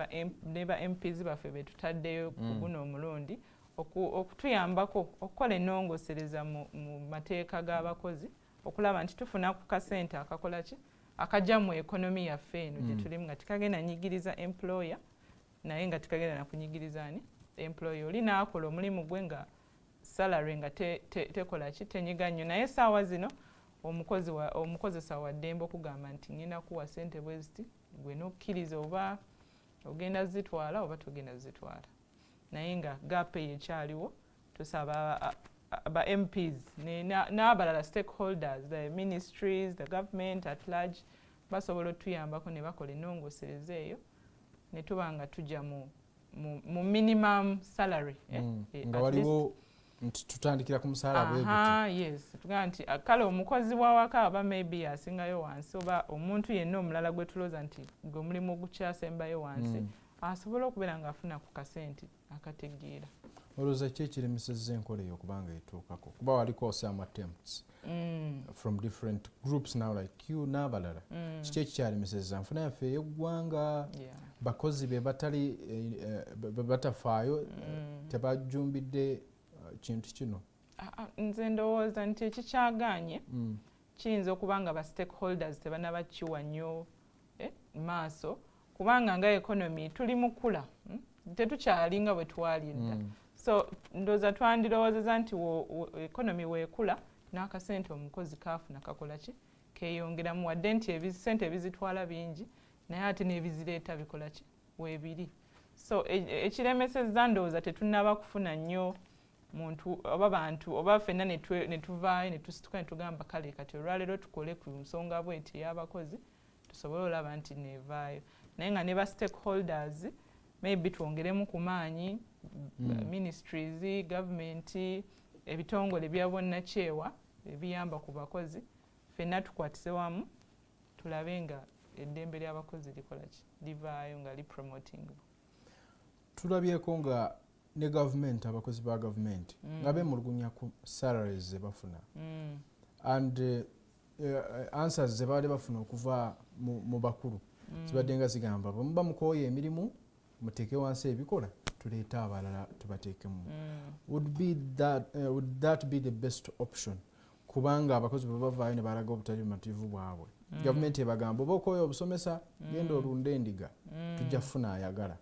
ba MPs baffe betutaddeyo ku guno omulundi okutuyambako okukola ennongosereza mu mateeka g'abakozi okulaba nti tufuna ku kasente akakola ki akajja mu ekonomi yaffe eno gye tulimu nga tikagenda nyigiriza employer naye nga tikagenda nakunyigiriza ani employer oli naakola omulimu gwe nga salary nga tekola ki tenyiga nnyo naye essaawa zino omukozesa wa ddembe okugamba nti ngenda kuwa ssente bwe ziti gwe n'okkiriza oba ogenda zitwala oba togenda zitwala naye nga gapa ekyaliwo tusaba ba MPs n'abalala stakeholders the ministries the government at large basobola otuyambako ne bakola ennongosereza eyo ne tuba nga tujja mu minimum salary
nga waliwo nti tutandikira ku musaala bwe
yes tugamba nti kale omukozi wawaka aba maybe asingayo wansi oba omuntu yenna omulala gwe tulooza nti gwe mulimu ogukyasembayo wansi asobola okubeera ng'afuna ku kasente akategeera.
Olowooza ki ekiremesezza enkola eyo okubanga etuukako kuba waliko some attempts from different groups now like you n'abalala kiki ekikyalemesezza nfuna yaffe ey'eggwanga bakozi be batafaayo tebajumbidde kintu kino?
Nze ndowooza nti ekikyagaanye kiyinza okuba nga ba stakeholders tebanabakiwa nnyo maaso kubanga nga economy tuli mu kula tetukyalinga bwe twali edda. So ndowooza twandirowoozeza nti economy weekula n'akasente omukozi kaafuna kakola ki keeyongeramu wadde nti ebisente ebizitwala bingi naye ate n'ebizireeta bikola ki weebiri. So ekiremesezza ndowooza tetunnaba kufuna nnyo muntu oba bantu oba ffenna ne tuvaayo ne tusituka ne tugamba kale kati olwaleero tukole ku nsonga bw'eti ey'abakozi tusobole olaba nti neevaayo naye nga ne ba stakeholders maybe twongeremu ku maanyi ministries gavumenti ebitongole bya bonnakyewa ebiyamba ku bakozi ffenna tukwatise wamu tulabe nga eddembe ly'abakozi likola ki livaayo nga lipromoting.
Tulabyeko nga ne gavumenti abakozi ba gavumenti nga beemulugunya ku salaries ze bafuna and answers ze baali bafuna okuva mu bakulu zibadde nga zigamba bwemuba mukooya emirimu muteeke wansi ebikola tuleete abalala tubateekemu. Would that be the best option? Kubanga abakozi bwe bavaayo ne balaga obutali bumativu bwabwe gavumenti ebagamba oba okooya obusomesa genda olunda endiga tujja kufuna ayagala.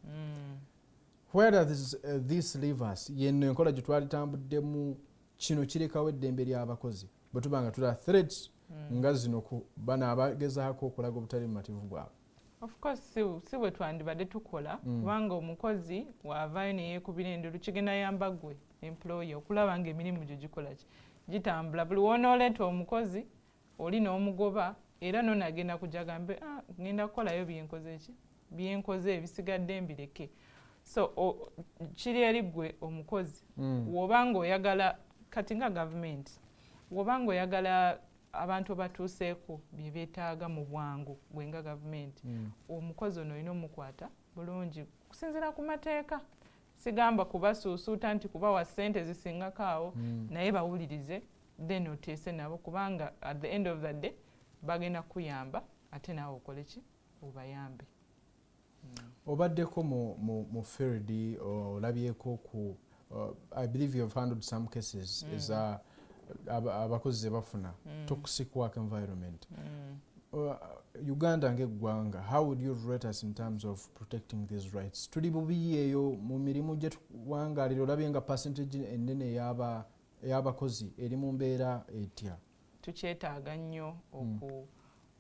Where does this leave us? Yenno enkola gye twalitambuddemu kino kirekawo eddembe ly'abakozi bwe tuba nga tula threats nga zino ku bano abagezaako okulaga obutali bumativu bwabwe.
Of course si bwe twandibadde tukola kubanga omukozi wavaayo ne yeekubira endulu kigenda yamba gwe employer okulaba nga emirimu gyo gikola ki gitambula. Buli wonooleeta omukozi oli n'omugoba era noonagenda kujja gambe ngenda kukolayo byenkoze ebisigadde mbireke. So kiri eri gwe omukozi w'obanga oyagala kati nga gavumenti w'obanga oyagala abantu batuuseeko bye beetaaga mu bwangu bwenga gavumenti omukozi ono olina omukwata bulungi kusinziira ku mateeka. Sigamba kubasuusuuta nti kubawa ssente zisingako awo naye bawulirize then oteese nabo kubanga at the end of the day bagenda kuyamba ate naawe okole ki obayambe.
Obaddeko mu field olabyeko ku I believe you have handled some cases eza abakozi ze bafuna toxic work environment. Uganda ng'eggwanga, how would you rate us in terms of protecting these rights? Tuli bubi eyo mu mirimu gye tuwangaalira olabye nga percentage ennene ey'abakozi eri mu mbeera etya?
Tukyetaaga nnyo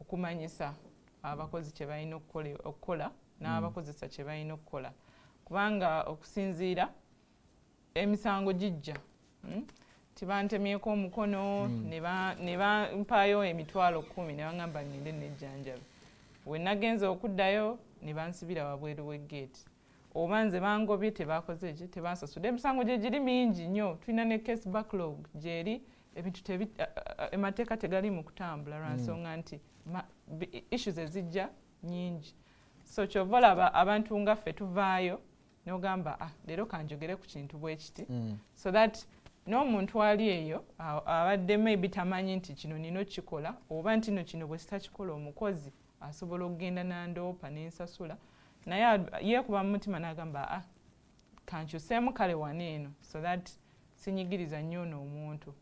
okumanyisa abakozi kye balina okukola n'abakozesa kye balina okukola kubanga okusinziira emisango gijja tibantemyeko omukono ne bampaayo emitwalo 10 ne baŋŋamba ngende nejjanjabe we nagenze okuddayo ne bansibira wabweru w'eggeeti oba nze bangobye tebakoze ki tebansasudde. Emisango gye giri mingi nnyo tulina ne case backlog gyeri ebintu emateeka tegali mu kutambula lwansonga nti issues ezijja nyingi. So kyova olaba abantu nga ffe tuvaayo n'ogamba leero kanjogere ku kintu bwe kiti so that n'omuntu ali eyo abadde maybe tamanyi nti kino nino kikola oba nti no kino bwe sitakikola omukozi asobola okugenda nandoopa n'ensasula naye yeekuba mu mutima n'agamba kankyuseemu kale wano eno so that sinyigiriza nnyo n'omuntu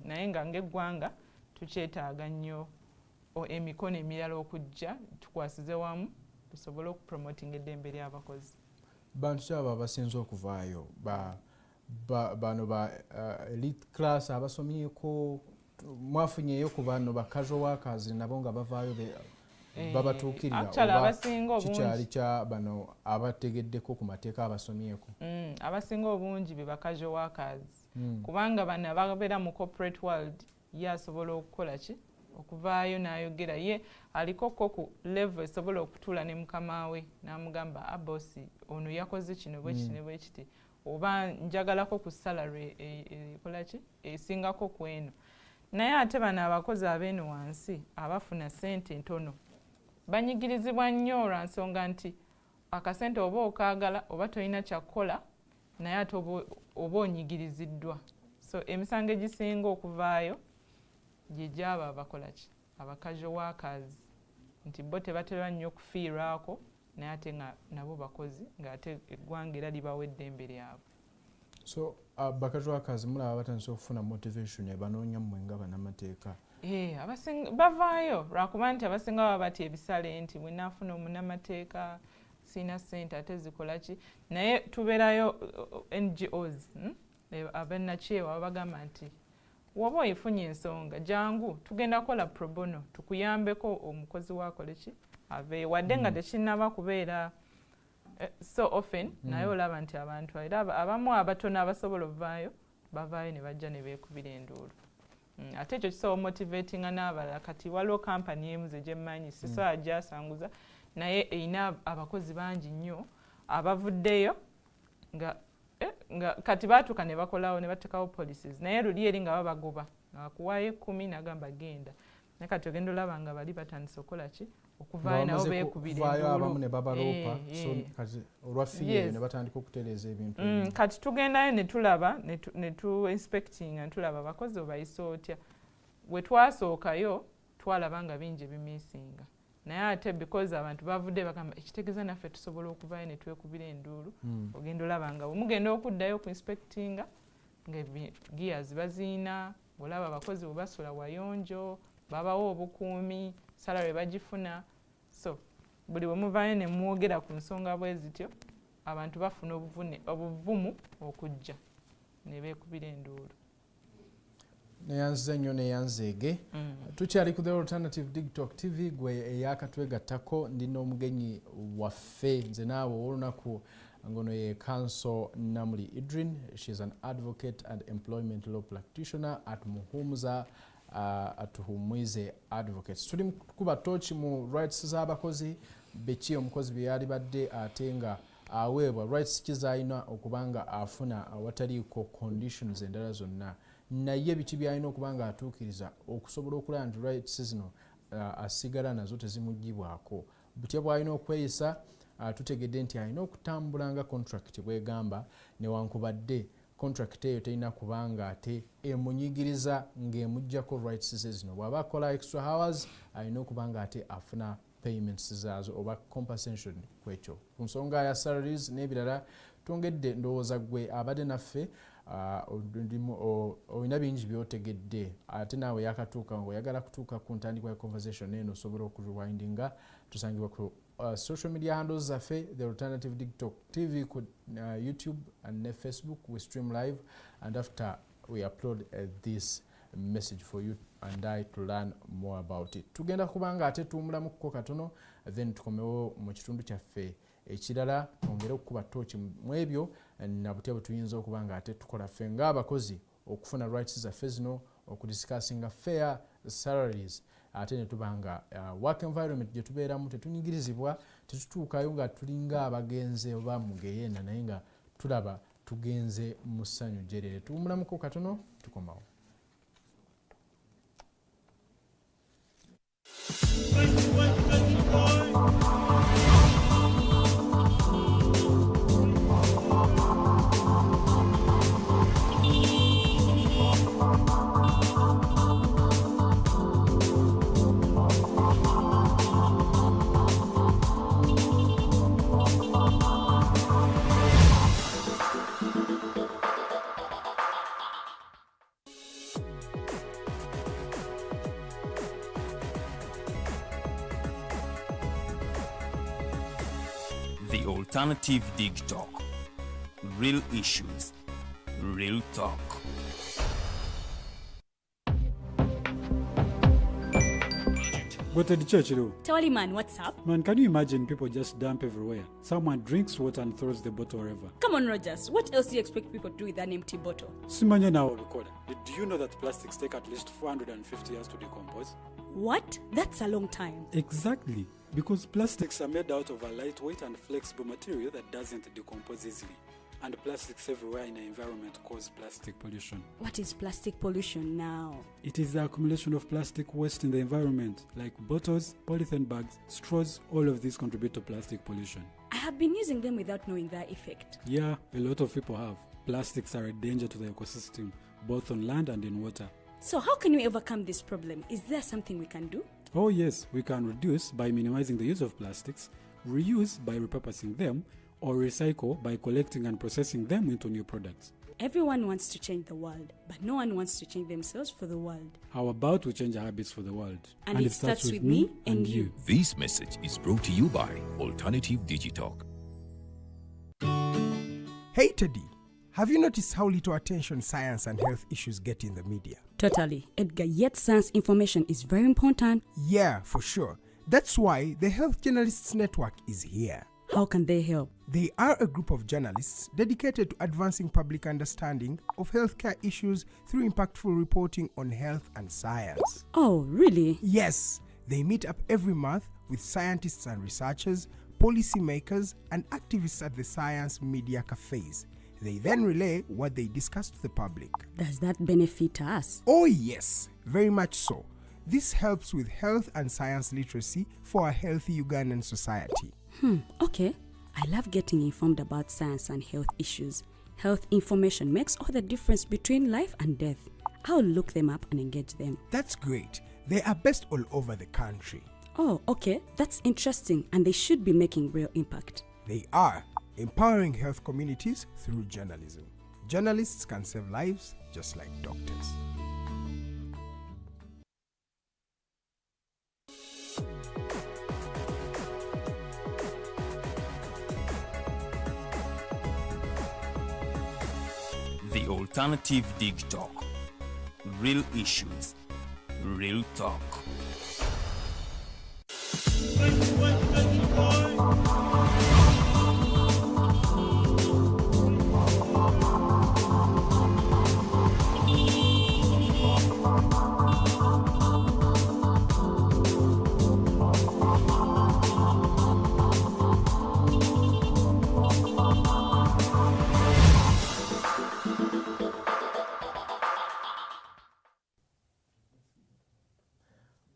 naye nga ng'eggwanga tukyetaaga nnyo emikono emirala okujja tukwasize wamu tusobole okupromotinga eddembe ly'abakozi.
Bantu kyabo abasinze okuvaayo bano ba elite class abasomyeko mwafunyeyo ku bano ba casual workers nabo nga bavaayo babatuukirira oba kikyali kya bano abategeddeko ku mateeka abasomyeko?
Abasinga obungi be ba casual workers kubanga bano ababeera mu corporate world ye asobola okukola ki okuvaayo n'ayogera ye alikoko ku level esobola okutuula ne mukama we n'amugamba bosi ono yakoze kino bwe kiti ne bwe kiti oba njagalako ku salary ekola ki esingako ku eno. Naye ate bano abakozi abeeno wansi abafuna ssente ntono banyigirizibwa nnyo olwansonga nti akasente oba okaagala oba tolina kyakukola naye ate oba onyigiriziddwa. So emisango egisinga okuvaayo gye gyaba abakola ki aba casual workers nti bo tebatera nnyo okufiirwako naye ate nga nabo bakozi ng'ate eggwanga era libawa eddembe lyabwe.
So ba casual workers mulaba batandise okufuna motivation ebanoonya mmwe nga bannamateeka?
Abasinga bavaayo lwakuba nti abasinga baba batya ebisale nti bwe naafuna omunnamateeka siina ssente ate zikola ki naye tubeerayo NGOs abannakyewa babagamba nti woba oyifunye ensonga jangu tugenda kukola pro bono tukuyambeko omukozi wakole ki aveeyo wadde nga tekinnaba kubeera so often naye olaba nti abantu era abamu abatono abasobola ovaayo bavaayo ne bajja ne beekubira enduulu. Ate ekyo kisobola motivatinga n'abalala. Kati waliwo kampani emu ze gye mmanyi sisobola gyasanguza naye erina abakozi bangi nnyo abavuddeyo nga kati baatuuka ne bakolawo ne bateekawo policies naye luli eri nga babagoba akuwaayo 10 n'agamba genda naye kati ogenda olaba nga bali batandise okukola ki okuvaayo nabo beekubira
abamu ne babaloopa kati olwafiye ne batandika okutereeza ebintu
kati tugendayo ne tulaba ne tu inspectinga ne tulaba abakozi obayise otya bwe twasookayo twalaba nga bingi ebimiisinga naye ate because abantu bavudde bagamba ekitegeeza naffe tusobola okuvaayo ne twekubira enduulu ogenda olaba nga bwemugenda okuddayo ku inspectinga nga gears baziina olaba abakozi bwe basula wayonjo babawo obukuumi salary bagifuna so buli bwe muvaayo ne mwogera ku nsonga bwe zityo abantu bafuna obuvumu okujja ne beekubira enduulu.
Neyanze nnyo neyanzeege tukyali ku The Alternative Digital TV gwe eyakatwegattako ndina omugenyi waffe nze naawe olunaku ngono ye Counsel Nnamuli Edrine. She is an advocate and employment law practitioner at Muhumuza at Humwize Advocates. Tuli kuba tochi mu rights z'abakozi beki omukozi bye yali badde ate nga aweebwa rights kizayina okubanga afuna awataliiko conditions endala zonna naye biki byalina okuba nga atuukiriza okusobola okulaba nti rights zino asigala nazo tezimugibwako. Butya bwalina okweyisa tutegedde nti alina okutambula nga contract bwegamba newankubadde contract eyo terina kubanga ate emunyigiriza ng'emuggyako rights ze zino. Bw'aba akola extra hours alina okuba nga ate afuna payments zaazo oba compensation kwekyo. Ku nsonga ya salaries n'ebirala twongedde ndowooza gwe abadde naffe olina bingi byotegedde ate naawe yakatuuka ng'oyagala kutuuka ku ntandikwa ya conversation eno osobola okurewindinga. Tusangibwa ku social media handles zaffe The Alternative Digital TV ku YouTube and Facebook. We stream live and after we upload this message for you and I to learn more about it. Tugenda kubanga ate tuwumulamuko katono then tukomewo mu kitundu kyaffe ekirala twongere okukuba tochi mu ebyo na butya butuyinza okubanga ate tukola ffe ng'abakozi okufuna rights zaffe zino okudiscussinga fair salaries ate ne tubanga work environment gye tubeeramu tetunyigirizibwa tetutuukayo nga tulinga abagenze oba mugeyeena naye nga tulaba tugenze mu ssanyu jerere. Tuwumulamuko katono tukomawo.
The Alternative Dig Talk. Real issues, real talk.
But at the church,
Tawali man, what's up?
man, can you imagine people just dump everywhere? Someone drinks water and throws the bottle wherever.
Come on, Rogers. What else do you expect people to do with an empty bottle?
Simanya now, recorder. Did you know that plastics take at least 450 years to decompose?
What? That's a long time.
Exactly. Because plastics are made out of a lightweight and flexible material that doesn't decompose easily. And plastics everywhere in the environment cause plastic pollution.
What is plastic pollution now?
It is the accumulation of plastic waste in the environment, like bottles, polythene bags, straws. All of these contribute to plastic pollution.
I have been using them without knowing their effect.
Yeah, a lot of people have. Plastics are a danger to the ecosystem, both on land and in water.
So how can we overcome this problem? Is there something we can do?
Oh yes, we can reduce by minimizing the use of plastics, reuse by repurposing them, or recycle by collecting and processing them into new products.
Everyone wants to change the world, but no one wants to change themselves for the world.
How about we change our habits for the world?
And it starts with me and you.
This message is brought to you by Alternative Digital.
Hey Teddy, have you noticed how little attention science and health issues get in the media?
Totally, Edgar, yet science information is very important.
Yeah, for sure. That's why the Health Journalists Network is here.
How can they help?
They are a group of journalists dedicated to advancing public understanding of healthcare issues through impactful reporting on health and science.
Oh, really?
Yes, they meet up every month with scientists and researchers, policymakers, and activists at the science media cafes. They then relay what they discuss to the public.
Does that benefit us?
Oh yes, very much so. This helps with health and science literacy for a healthy Ugandan society.
Okay. I love getting informed about science and health issues. Health information makes all the difference between life and death. I'll look them up and engage them.
That's great. They are based all over the country.
Oh, okay. That's interesting, and they should be making real impact.
They are empowering health communities through journalism. Journalists can save lives just like doctors.
The Alternative Dig Talk. Real issues, real talk.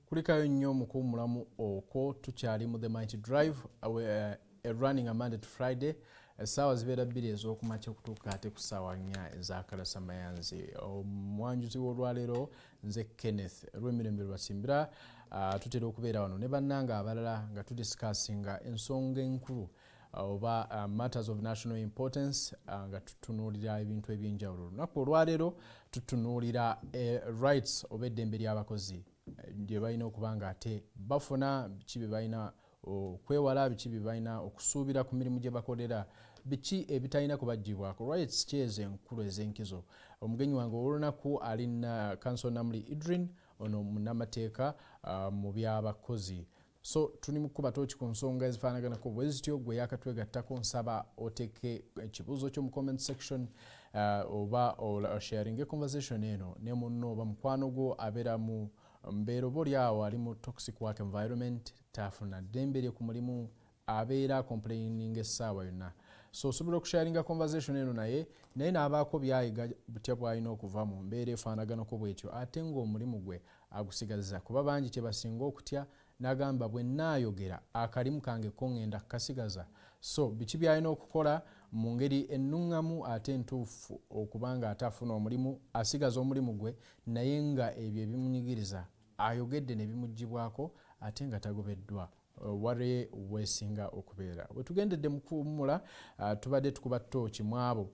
Kulikayo nnyo mukuumulamu okwo tukyali mu The Mighty Drive running a Monday to Friday essaawa zibeera 2 ez'okumakya okutuuka ate ku ssaawa 4 ez'akalasa mayanzi. Omwanjuzi w'olwaleero nze Kenneth Rubatsimbira tutera okubeera wano ne bannange abalala nga tudiscussinga ensonga enkulu oba matters of national importance nga tutunuulira ebintu ebyenjawulo. Olunaku olwaleero tutunuulira rights oba eddembe ly'abakozi gye balina okuba nga ate bafuna, biki bye balina okwewala, biki bye balina okusuubira ku mirimu gye bakolera, biki ebitalina kubaggyibwako. Rights ki ezo enkulu ez'enkizo. Omugenyi wange olunaku alina Council Nnamuli Edrine ono munnamateeka mu by'abakozi. So tuli mu kuba toki ku nsonga ezifaanaganako bwe zityo. Gwe yakatwegattako nsaba oteeke ekibuuzo kyo mu comment section oba sharing conversation eno ne munno oba mukwano gwo abeera mu mbeera oba oli awo ali mu toxic work environment, tafuna ddembe lye ku mulimu, abeera complaining essaawa yonna. So osobola okusharinga conversation eno naye n'abaako byayiga butya bw'alina okuva mu mbeera efaanaganako bwetyo ate ng'omulimu gwe agusigazza. Kuba bangi kye basinga okutya n'agamba bwe nnaayogera akalimu kange ko ngenda kukasigaza. So biki by'alina okukola mu ngeri ennuŋŋamu ate entuufu okuba nga ate afuna omulimu, asigaza omulimu gwe naye nga ebyo ebimunyigiriza ayogedde ne bimuggyibwako ate nga tagobeddwa. Wale weesinga okubeera. Bwe tugendedde mu kuwummula tubadde tukuba ttooki mu abo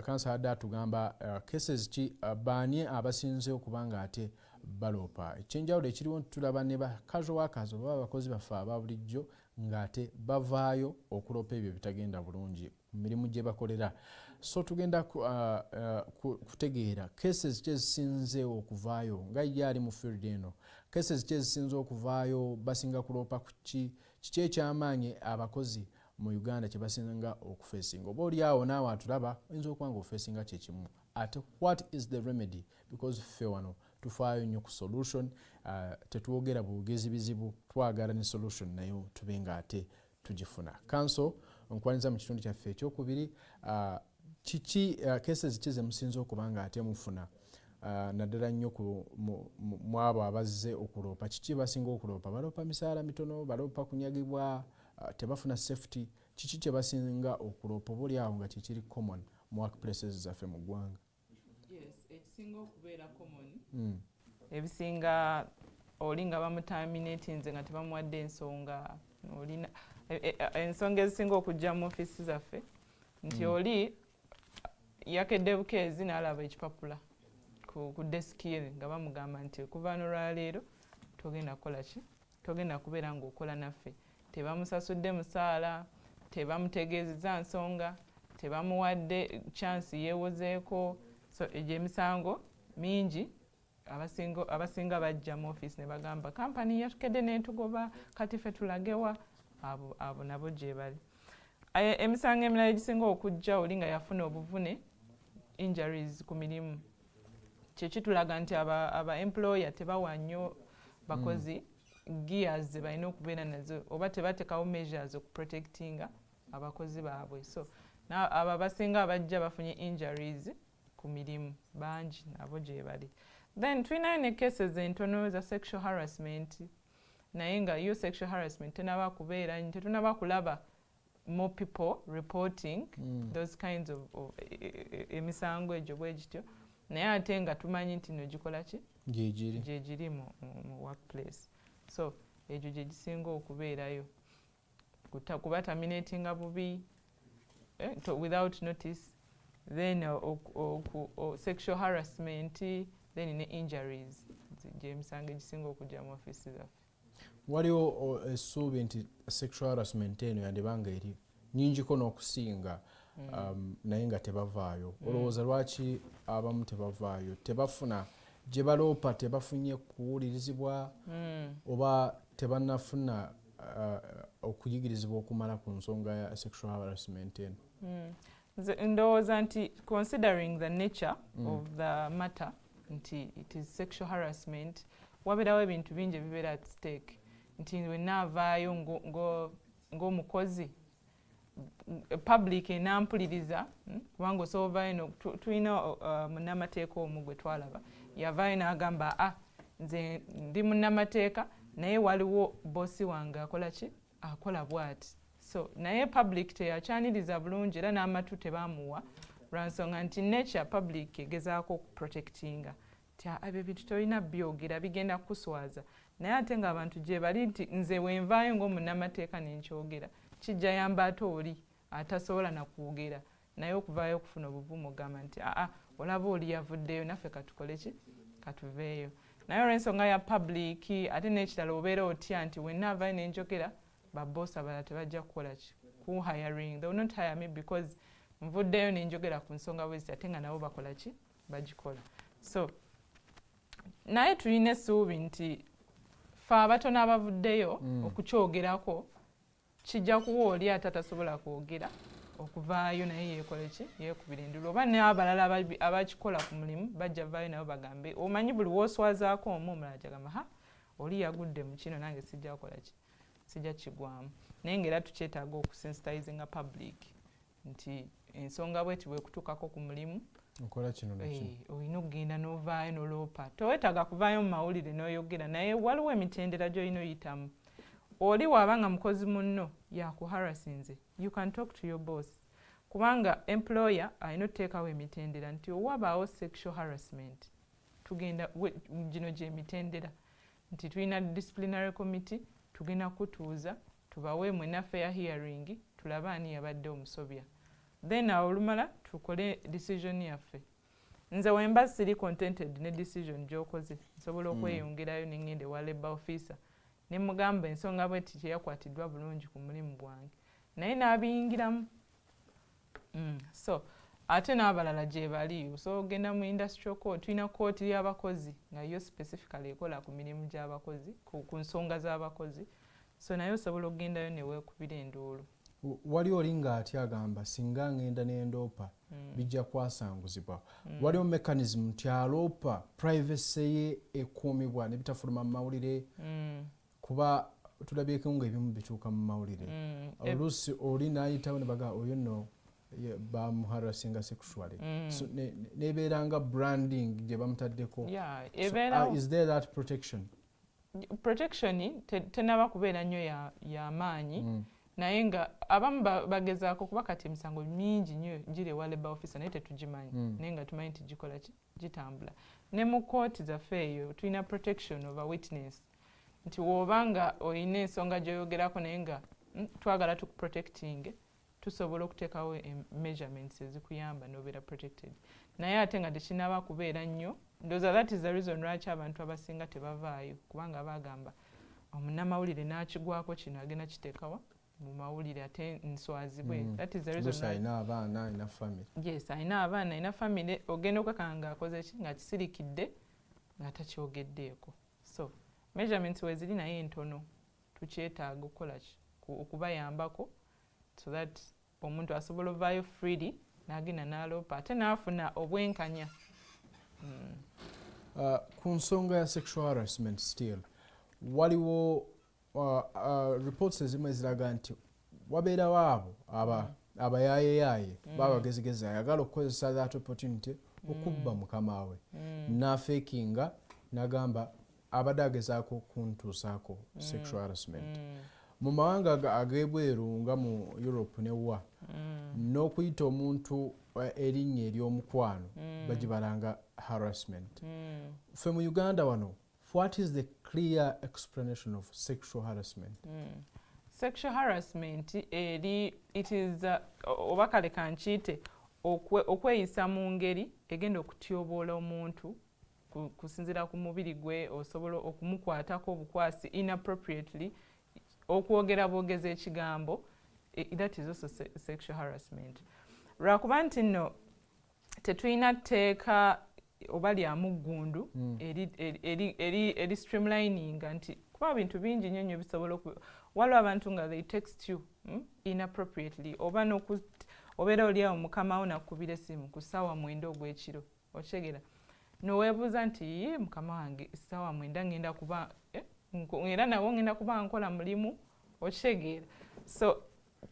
kansa adde atugamba cases ki baani abasinze okuba nga ate baloopa. Ekyenjawulo ekiriwo tulaba ne ba casual workers oba abakozi baffe aba bulijjo ng'ate bavaayo okuloopa ebyo bitagenda bulungi mu mirimu gye bakolera. So tugenda kutegeera cases ki ezisinze okuvaayo nga ye ali mu field eno. Cases ki ezisinze okuvaayo basinga kuloopa ku kiki ekyamaanyi abakozi mu Uganda kye basinga okufeesinga. Oba oli awo naawe atulaba oyinza okuba nga ofeesinga kye kimu. Ate what is the remedy? Because ffe wano tufaayo nnyo ku solution, tetwogera bwogezi bizibu, twagala ne solution nayo tube nga ate tugifuna. Council nkwaniza mu kitundu kyaffe ekyokubiri kiki cases ki ze musinza okuba nga ate mufuna naddala nnyo mu abo abazze okuloopa. Kiki basinga okuloopa? Baloopa misaala mitono, baloopa kunyagibwa, tebafuna safety. Kiki kye basinga okuloopa oba oli awo nga kikiri common mu workplaces zaffe mu ggwanga?
Yes, ekisinga okubeera common. Ebisinga oli nga bamuterminatinze nga tebamuwadde ensonga. Olina ensonga ezisinga okujja mu ofiisi zaffe nti oli yakedde bukeezi n'alaba ekipapula ku deski ye nga bamugamba nti okuva n'olwaleero togenda kukola ki, togenda kubeera ng'okola naffe. Tebamusasudde musaala, tebamutegeezezza nsonga, tebamuwadde chance yeewozeeko. So egyo emisango mingi abasinga bajja mu ofiisi ne bagamba kampani yatukedde n'etugoba kati ffe tulagewa. abo nabo gye bali. Emisango emirala egisinga okujja oli nga yafuna obuvune injuries ku mirimu kye kitulaga nti aba employer tebawa nnyo bakozi gears ze balina okubeera nazo oba tebateekawo measures okuprotectinga abakozi baabwe. So abo abasinga abajja bafunye injuries ku mirimu bangi nabo gye bali. Then tulinayo ne cases entono za sexual harassment naye nga yo sexual harassment tenaba kubeera tetunaba kulaba more people reporting those kinds of emisango egyo bwe gityo naye ate nga tumanyi nti no gikola ki gye giri mu workplace. So egyo gye gisinga okubeerayo kuba terminatinga bubi without notice, then sexual harassment, then injuries gye emisango egisinga okujja mu office zaffe.
Waliwo essuubi nti sexual harassment eno yandibanga eri nyingiko n'okusinga naye nga tebavaayo. Olowooza lwaki abamu tebavaayo? Tebafuna gye baloopa, tebafunye kuwulirizibwa oba tebannafuna okuyigirizibwa okumala ku nsonga ya sexual harassment eno?
Ndowooza nti considering the nature of the matter nti it is sexual harassment wabeerawo ebintu bingi ebibeera at stake nti wenna avaayo ng'omukozi public enampuliriza kubanga osobola eno tulina munnamateeka omu gwe twalaba yavaayo n'agamba nze ndi munnamateeka naye waliwo bossi wange akola ki akola bw'ati. So naye public teyakyaniriza bulungi era n'amatu tebaamuwa lwansonga nti nature public egezaako okuprotectinga ti ebyo bintu tolina byogera bigenda kukuswaza naye ate ng'abantu gye bali nti nze wenvaayo ng'omunnamateeka nenkyogera kijja yamba ate oli atasobola nakwogera naye okuvaayo okufuna obuvumu ogamba nti olaba oli yavuddeyo naffe katukole ki katuveeyo. Naye olw'ensonga ya public ate n'ekirala obeera otya nti wenna avaayo nenjogera babosi abalala tebajja kukola ki ku hiring, they will not hire me because nvuddeyo nenjogera ku nsonga bwezi ate nga nabo bakola ki bagikola. So naye tulina essuubi nti fe abatono abavuddeyo okukyogerako kijja kuwa oli ate atasobola kwogera okuvaayo naye yeekole ki yeekubira endulu oba n'abalala abakikola ku mulimu bajja vaayo nabo bagambe omanyi buli wooswazaako omu omulala jagamba oli yagudde mu kino nange sijja kukola ki sijja kigwamu. Naye ngaera tukyetaaga okusensitizinga public nti ensonga bweti bwekutuukako ku mulimu
okola kino nakino
olina okugenda n'ovaayo n'oloopa towetaaga kuvaayo mu mawulire n'oyogera naye waliwo emitendera gy'olina oyitamu. Oli waabanga mukozi munno yakuharasinze you can talk to your boss kubanga employer alina okuteekawo emitendera nti owabaawo sexual harassment tugenda gino gy'emitendera nti tulina disciplinary committee tugenda kutuuza tubawe mwena fair hearing tulabe ani yabadde omusobya then olumala tukole decision yaffe. Nze wemba siri contented ne decision gy'okoze nsobola okweyongerayo n'engende wa labor officer ne mugamba ensonga bweti teyakwatiddwa bulungi ku mulimu gwange naye n'abiyingiramu. So ate n'abalala gye bali osobola okugenda mu industrial court tulina kooti y'abakozi nga yo specifically ekola ku mirimu gy'abakozi ku nsonga z'abakozi so naye osobola okugendayo ne weekubira enduulu.
Wali oli ng'atya agamba singa ngenda n'endoopa bijja kwasanguzibwa. Waliwo mechanism nti aloopa privacy ye ekuumibwa ne bitafuluma mu mawulire kuba tulabyeko ng'ebimu bituuka mu mawulire oluusi oli n'ayitawo ne baga oyo nno bamuharasinga sexually nebeeranga branding gye bamutaddeko. Is there that protection?
Protection tenaba kubeera nnyo y'amaanyi naye nga abamu bagezaako kuba kati emisango mingi nnyo giri ewa labor officer naye tetugimanyi naye nga tumanyi nti gikola ki gitambula. Ne mu kooti zaffe eyo tulina protection of a witness nti woobanga olina ensonga gy'oyogerako naye nga twagala tukuprotecting tusobola okuteekawo measurements ezikuyamba n'obeera protected naye ate nga tekinaba kubeera nnyo ndowooza that is the reason lwaki abantu abasinga tebavaayo kubanga bagamba omunnamawulire n'akigwako kino agenda kiteekawa mu mawulire ate nswazibwe. That is the reason
alina abaana alina family.
Yes, alina abaana alina family ogenda okukanga ng'akoze ki nga kisirikidde nga takyogeddeeko. So measurements weziri naye ntono tukyetaaga okukola ki okubayambako so that omuntu asobola ovaayo freely n'agenda n'aloopa ate n'afuna obwenkanya.
Ku nsonga ya sexual harassment still waliwo reports ezimu eziraga nti wabeerawo abo abayaayeyaye babagezigezi ayagala okukozesa that opportunity okubba mukama we n'afeekinga n'agamba abadde agezaako kuntuusaako sexual harassment. Mu mawanga ag'ebweru nga mu Europe ne wa n'okuyita omuntu erinnya ery'omukwano bagibalanga harassment. Ffe mu Uganda wano, what is the clear explanation of sexual harassment?
Sexual harassment it is oba kale kankiyite okweyisa mu ngeri egenda okutyoboola omuntu kusinziira ku mubiri gwe, osobola okumukwatako obukwasi inappropriately, okwogera bwogeza ekigambo, that is also sexual harassment. Lwakuba nti nno tetulina tteeka oba lya muggundu eri streamlininga nti kuba bintu bingi nnyo nnyo bisobola waliwo abantu nga they text you inappropriately oba obeera oli awo mukama wo nakukubira essimu ku ssaawa 9 ogw'ekiro okitegeera noweebuuza nti mukama wange ssaawa 9 ngenda kuba era nawo ngenda kuba nkola mulimu okitegeera. So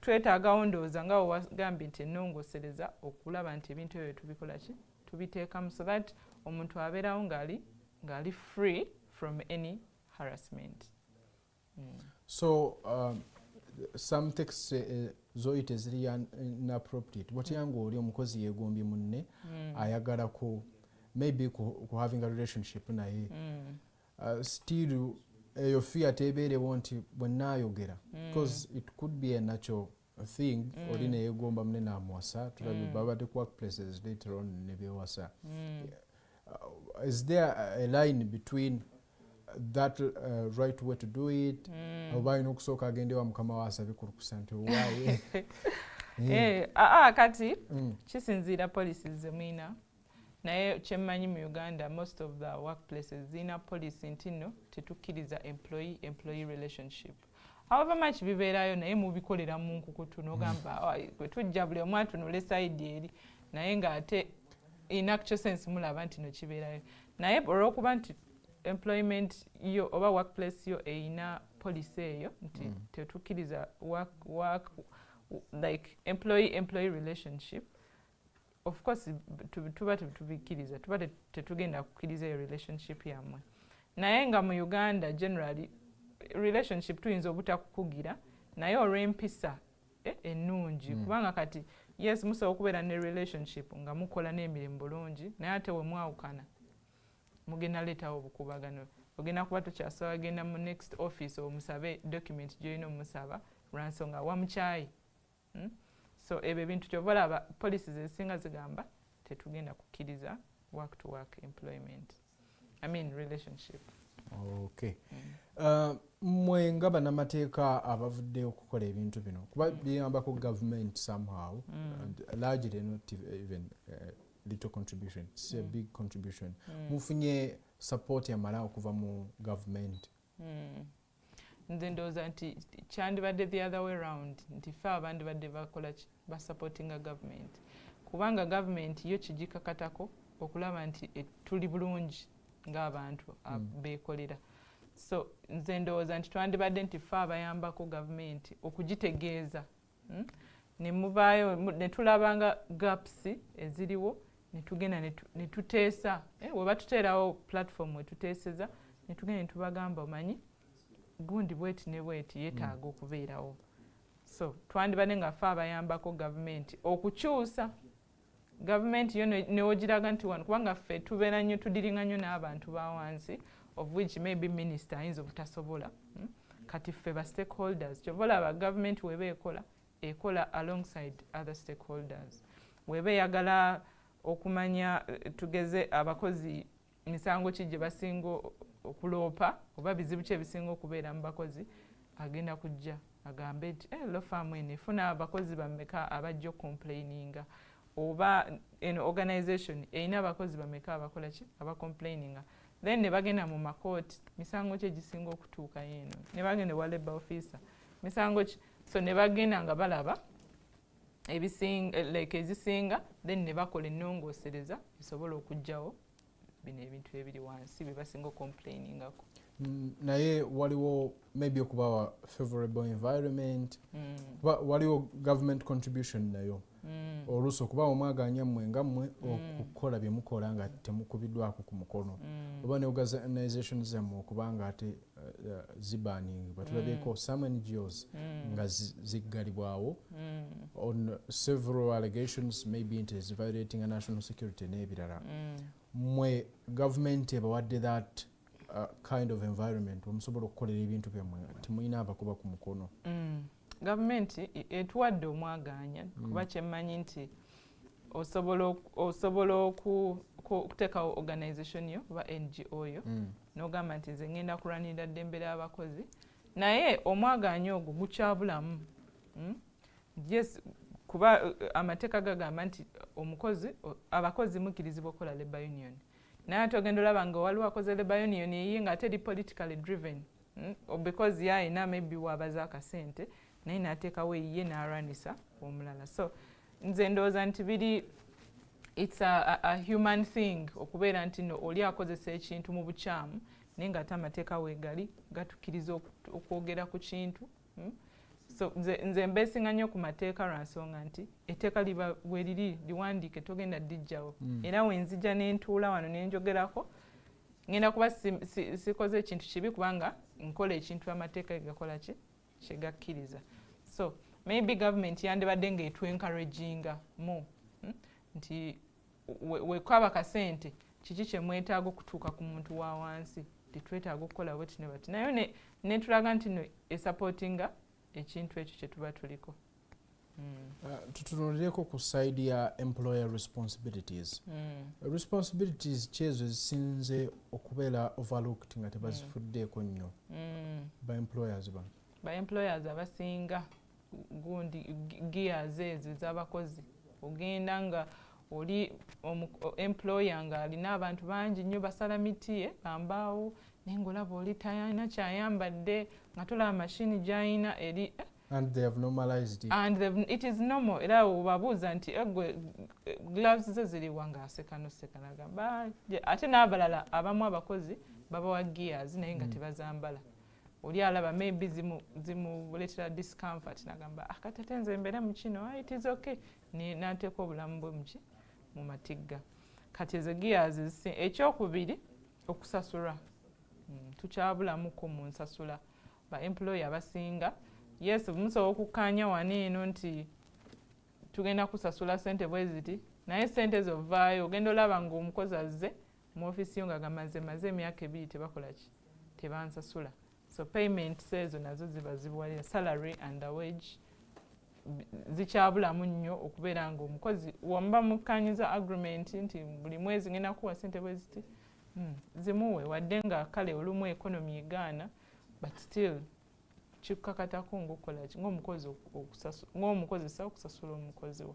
twetaagawo ndowooza nga wagambye nti ennongosereza okulaba nti ebintu ebyo tubikola ki tubiteekamu so that omuntu abeerawo ng'ali free from any harassment.
So some texts zoyite ziri inappropriate bwotiyanga oli omukozi yeegombye munne ayagala ku maybe ku having a relationship naye still eyo fear tebeerewo nti bwenaayogera because it could be a natural thing oli neyeegomba munne n'amuwasa tulabye babadde ku workplaces later on ne beewasa. Is there a line between that right way to do it oba alina okusooka agende wa mukama waasabe kulukusa nti owaaye
kati kisinziira policies zemwina naye kyemmanyi mu Uganda most of the workplaces zina policy nti nno tetukkiriza employee relationship. However much bibeerayo naye mubikolera mu nkukutu n'ogamba gwe tujja buli omu atunule sayidi eri naye ng'ate in actual sense mulaba nti no kibeerayo naye olw'okuba nti employment yo oba workplace yo eyina policy eyo nti tetukkiriza work like employee relationship, of course tuba tetubikkiriza tuba tetugenda kukkiriza eyo relationship yammwe naye nga mu Uganda generally relationship tuyinza obutakukugira naye olw'empisa ennungi kubanga kati yes musobola okubeera ne relationship nga mukola n'emirimu bulungi naye ate we mwawukana mugenda leetawo obukubagano ogenda kuba tokyasobola genda mu next office omusabe document gy'olina omusaba lwansonga wamukyayi. So ebyo ebintu kyova olaba policies ezisinga zigamba tetugenda kukkiriza work to work employment relationship.
Okay. Mmwe nga bannamateeka abavudde okukola ebintu bino kuba biyambako government somehow largely not even little contribution, it's a big contribution. Mufunye support yamala okuva mu government.
Nze ndowooza nti kyandibadde the other way round nti ffe abandi badde bakola basupportinga government kubanga government yo kigikakatako okulaba nti tuli bulungi ng'abantu beekolera. So nze ndowooza nti twandibadde nti ffe abayambako government okugitegeeza ne muvaayo ne tulabanga gaps eziriwo ne tugenda ne tuteesa we batuteerawo platform we tuteeseza ne tugenda ne tubagamba omanyi gundi bweti ne bweti yeetaaga okubeerawo. So twandibadde nga ffe abayambako government okukyusa government yo neogiraga nti wano kubanga ffe tubeera nnyo tudiringa nnyo n'abantu ba wansi of which maybe minister ayinza obutasobola kati ffe ba stakeholders kyova olaba government weba ekola alongside other stakeholders weba eyagala okumanya tugeze abakozi misango ki gye basinga okuloopa oba bizibu ki ebisinga okubeera mu bakozi agenda kujja agambe nti law firm eno efuna abakozi bameka abajja okomplaininga oba organization erina abakozi bameka abakola ki abacomplaininga then ne bagenda mu makooti misango ki egisinga okutuuka eno ne bagenda wa labour officer misango ki so ne bagenda nga balaba ezisinga then ne bakola ennongoosereza esobola okugyawo bino ebintu ebiri wansi bye basinga okomplainingako.
Naye waliwo maybe okubawa favorable environment waliwo government contribution nayo oluusi okubawa omwaganya mmwe nga mmwe okukola bye mukola nga temukubiddwako ku mukono oba ne organizations zammwe okuba nga ate zibaning batulabyeko some NGOs nga ziggalibwawo on several allegations maybe nti is violating a national security n'ebirala. Mmwe government ebawadde that kind of environment omusobola okukolera ebintu byammwe temulina abakuba ku mukono.
Gavumenti etuwadde omwaganya kuba kyemmanyi nti osobola okuteekawo organization yo oba NGO yo n'ogamba nti nze ngenda kulwanirira ddembe ly'abakozi naye omwaganya ogwo gukyabulamu. Yes, kuba amateeka gagamba nti abakozi mukkirizibwa okukola labour union naye ate ogenda olaba nga waliwo akoze labour union eyiye nga teri politically driven because yayina maybe waabaza akasente naye n'ateekawo eyiye n'alwanisa omulala. So nze ndowooza nti biri it's a human thing okubeera nti no oli akozesa ekintu mu bukyamu naye nga ate amateeka weegali gatukkiriza okwogera ku kintu. So nze mbeesinga nnyo ku mateeka lwa nsonga nti etteeka liba bwe liri liwandiike togenda ddijjawo era wenzija n'entuula wano n'enjogerako ngenda kuba sikoze ekintu kibi kubanga nkola ekintu amateeka gegakola ki kyegakkiriza. So maybe government yandibadde ng'etwencouraginga mu nti wekwaba kasente kiki kye mwetaaga okutuuka ku muntu wa wansi tetwetaaga okukola bweti ne bati naye netulaga nti no esupportinga ekintu ekyo kye tuba tuliko.
Tutunuulireko ku side ya employer responsibilities. Responsibilities kyezo zisinze okubeera overlooked nga tebazifuddeeko nnyo ba employers bano.
Ba employers abasinga gundi gears ezo ez'abakozi ogenda nga oli employer nga alina abantu bangi nnyo basala miti bambaawo naye ng'olaba oli tayina kyayambadde nga tolaba mashini gy'ayina eri
and they have normalized it.
And it is normal. Era obabuuza nti gloves zo ziriwa ng'aseka n'oseka n'agamba ate n'abalala abamu abakozi babawa gears naye nga tebazambala. Oli alaba maybe zimuleetera discomfort n'agamba kati ate nze mbeera mu kino it is okay n'ateeka obulamu bwe mu matigga. Kati ezo gears ekyokubiri okusasulwa tukyabulamuko mu nsasula. Ba employer abasinga yes musobola okukkaanya wano eno nti tugenda kusasula ssente bwe ziti naye ssente zovaayo ogenda olaba ng'omukozi azze mu ofiisi yo nga maze emyaka 2 tebakola ki tebansasula. So payment ezo nazo ziba zibuwalira salary and wage zikyabulamu nnyo okubeera ng'omukozi wamba mukkaanyiza agreement nti buli mwezi ngenda kuwa ssente bwe ziti zimuwe wadde nga kale olumu economy egaana but still kikakatako ng'okola ki ng'omukozesa okusasula omukozi we.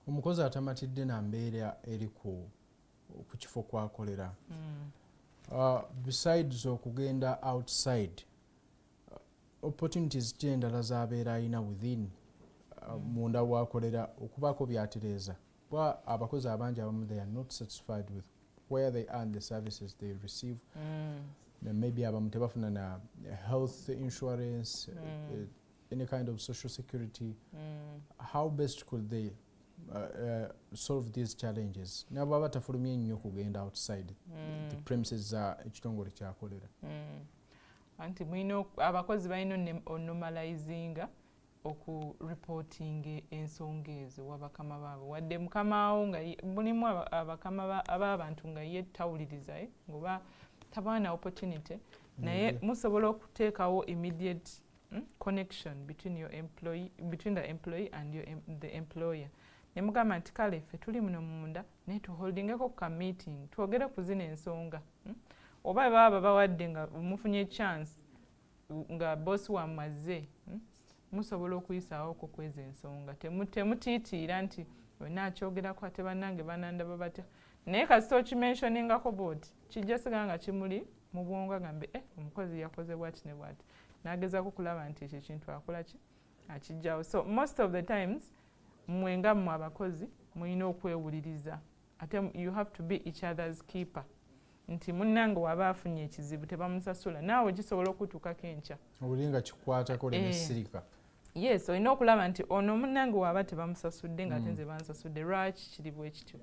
Omukozi atamatidde na mbeera eri ku kifo kwakolera besides okugenda outside opportunities kyendala z'abeera alina within munda wakolera okubaako byatereeza kuba abakozi abangi abamu they are not satisfied with where they earn the services they receive. Maybe abamu tebafuna na health insurance any kind of social security. How best could they solve these challenges nabo abatafulumye nnyo kugenda outside the premises za ekitongole kyakolera?
Anti abakozi balina onomalizinga okureporting ensonga ezo wabakama baabwe wadde mukamawo nga mulimu abakama ab'abantu nga ye tawuliriza ngoba tabaana opportunity naye musobola okuteekawo immediate connection between the employee and the employer. Ne mugamba nti kale ffe tuli muno munda naye tuholdingeko ku meeting twogere ku zino ensonga oba baba bawadde nga mufunye chance nga boss wamazze musobola okuyisaawo ku ezo ensonga temutiitiira nti wena akyogerako ate bannange banandaba batya naye kasita okimentioningako booti kijja sigala nga kimuli mu bwongo agambe omukozi yakoze bwati ne bwati n'agezaako kulaba nti ekyo ekintu akola ki akijjawo. So most of the times mmwe nga mmwe abakozi mulina okwewuliriza ate you have to be each other's keeper. Nti munnange waba afunye ekizibu tebamusasula naawe gisobola okutuukako enkya
obulinga kikwatako lenesirika.
Yes, olina okulaba nti ono munnange waba tebamusasudde nga ate nze bansasudde lwaki kiri bwe kityo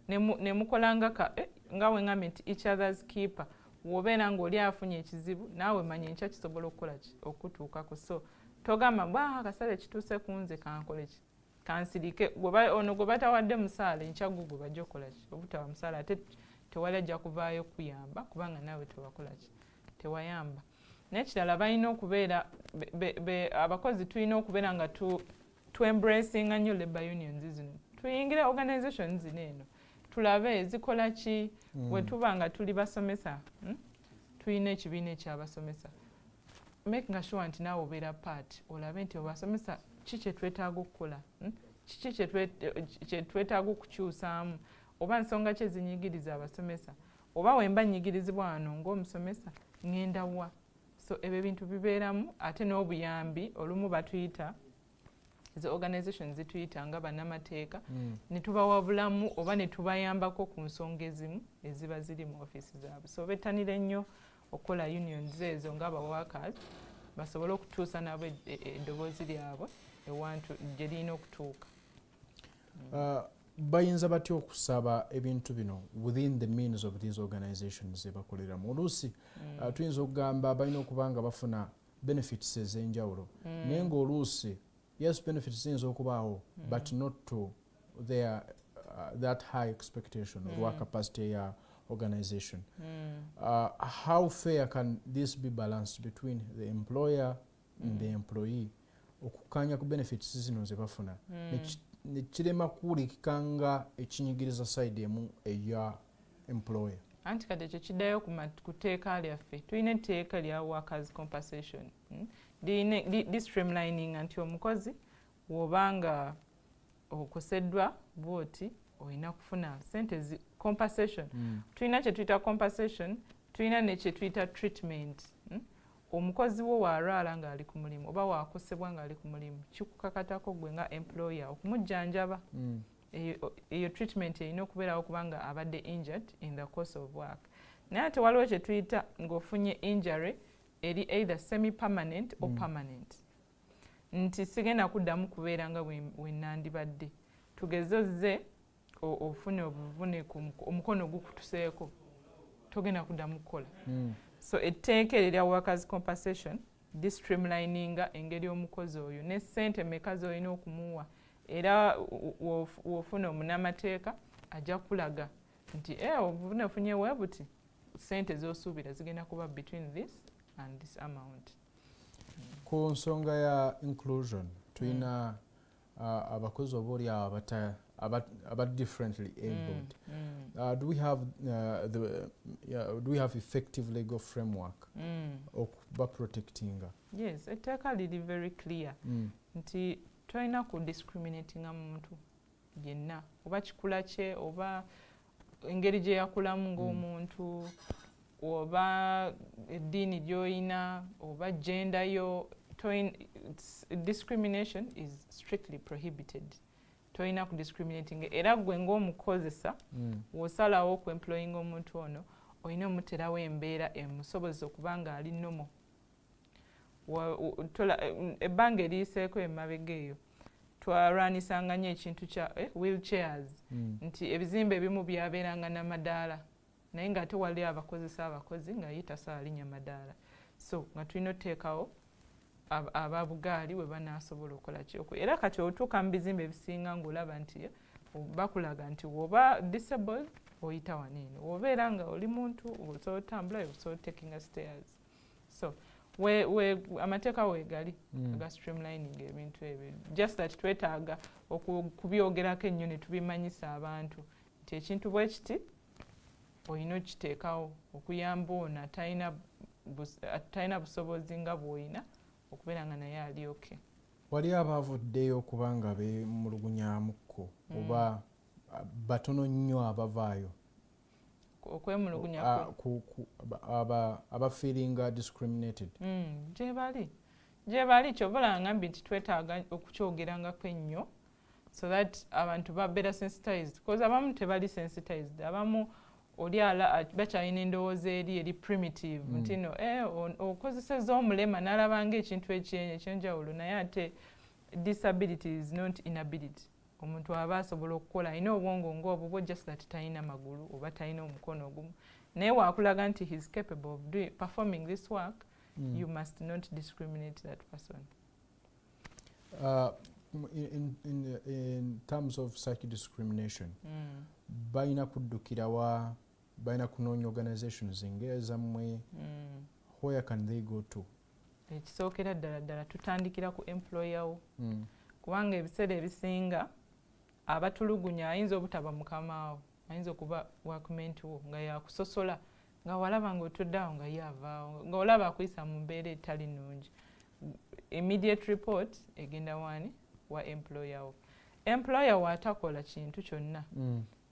ne mukola nga bwe ngambye nti each other's keeper. Wobeera ng'oli afunye ekizibu naawe manya enkya kisobola okukola okutuukako. So togamba bwa akasale kituuse ku nze kankole ki kansirike ono gwe batawadde musaala enkya gwe bajja okukola ki obutawa musaala ate tewali ajja kuvaayo kuyamba kubanga naawe tewakola ki tewayamba. N'ekirala balina okubeera abakozi tulina okubeera nga tu embracinga nnyo labour unions zino, tuyingire organizations zino eno tulabe zikola ki. Bwe tuba nga tuli basomesa tulina ekibiina ekyabasomesa, making sure nti naawe obeera part olabe nti obasomesa ki kye twetaaga okukola, kiki kye twetaaga okukyusaamu, oba nsonga ki ezinyigiriza abasomesa, oba wemba nyigirizibwa wano ng'omusomesa ngenda wa. So ebyo bintu bibeeramu ate n'obuyambi olumu batuyita ezo organizations zituyita nga bannamateeka ne tubawabulamu oba ne tubayambako ku nsonga ezimu eziba ziri mu ofiisi zaabwe. So bettanire nnyo okukola unions ezo ng'abaworkers basobole okutuusa nabo eddoboozi lyabwe ewantu gye lirina okutuuka.
Bayinza batya okusaba ebintu bino within the means of these organizations ze bakoleramu? Oluusi tuyinza okugamba balina okuba nga bafuna benefits ez'enjawulo naye ng'oluusi yes benefits ziyinza okubaawo but not to their that high expectation olwa capacity ya organization. How fair can this be balanced between the employer and the employee okukanya ku benefits zino ze bafuna nekirema kuwulikika nga ekinyigiriza side emu eya employer?
Anti kati ekyo kiddayo ku tteeka lyaffe, tulina etteeka lya workers compensation li streamlining nti omukozi w'obanga okoseddwa bwoti olina kufuna sente compensation. Tulina kye tuyita compensation, tulina ne kye tuyita treatment. Omukozi wo waalwala ng'ali ku mulimu oba waakosebwa ng'ali ku mulimu kikukakatako gwe nga employer okumujjanjaba. Eyo treatment erina okubeerawo kubanga abadde injured in the course of work. Naye ate waliwo kye tuyita ng'ofunye injury eri either semi permanent or permanent. Nti sigenda kuddamu kubeera nga we nandibadde, tugezozze ofune obuvune omukono gukutuseeko togenda kuddamu kukola. So etteeka erya workers compensation streamlininga engeri omukozi oyo ne ssente meka z'olina okumuwa, era w'ofuna omunnamateeka ajja kulaga nti obuvune ofunye weebuti ssente z'osuubira zigenda kuba between this and this amount.
Ku nsonga ya inclusion tulina abakozi obaoli awo aba differently abled. Do we have effective legal framework okuba protecting?
Yes, etteeka liri very clear nti tolina ku discriminatinga muntu yenna oba kikula kye oba engeri gye yakulamu ng'omuntu oba eddiini gy'olina oba gender yo. Discrimination is strictly prohibited. Tolina ku discriminating era gwe ng'omukozesa w'osalawo ku employing omuntu ono olina omuterawo embeera emusobozesa okuba nga ali nomo. Ebbanga eriyiseeko emabega eyo twarwanisanga nnyo ekintu kya wheelchairs nti ebizimbe ebimu byabeeranga n'amadaala naye ng'ate wali abakozesa abakozi nga ye tasaala linnya madaala. So nga tulina oteekawo ababugaali we banaasobola okukola kyokwo. Era kati otuuka mu bizimbe ebisinga ng'olaba nti bakulaga nti woba disabled oyita waniino, wobeera nga oli muntu osobola otambula osobola taking stairs. So amateeka weegali aga streamlining ebintu ebyo, just that twetaaga okubyogerako ennyo ne tubimanyisa abantu nti ekintu bwe kiti olina okiteekawo okuyamba ono atalina busobozi nga bw'olina okubeera nga naye ali oke.
Wali abaavuddeyo okuba nga bemulugunyaamuko oba batono nnyo abavaayo?
okwemulugunya
aba feeling discriminated.
gye bali kyobala ngambye nti twetaaga okukyogerangako ennyo so that abantu ba better sensitized because abamu tebali sensitized abamu oli bakyalina endowooza eri primitive nti no okozeseza omulema n'alaba ng'ekintu ekyenjawulo naye ate disability is not inability. Omuntu aba asobola okukola alina obwongo ng'obwo just that talina magulu oba talina omukono ogumu naye waakulaga nti he is capable of performing this work. You must not discriminate that person.
In terms of such discrimination, baina kuddukirawa, baina kunoonya organizations ng'ezammwe, where can they go to?
Ekisookera ddala tutandikira ku employer wo. Kubanga ebiseera ebisinga abatulugunya ayinza obutaba mukamaawo, ayinza okuba workmate wo nga yakusosola nga walaba ng'otuddeawo nga yaavaawo nga olaba akuyisa mu mbeera etali nnungi. Immediate report egenda wani wa employer wo. Employer watakola kintu kyonna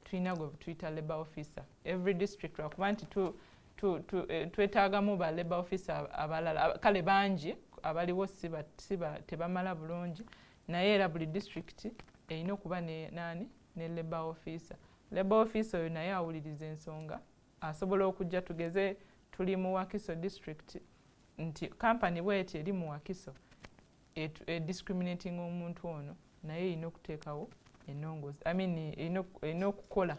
tulina gwe tuyita labor officer every district lwakuba nti twetaagamu ba labor officer abalala kale bangi abaliwo tebamala bulungi naye era buli district erina okuba ne labor officer. Labor officer oyo naye awuliriza ensonga asobola okujja tugeze tuli mu Wakiso district nti company bweti eri mu Wakiso discriminating omuntu ono naye erina okuteekawo ennongoozi erina okukola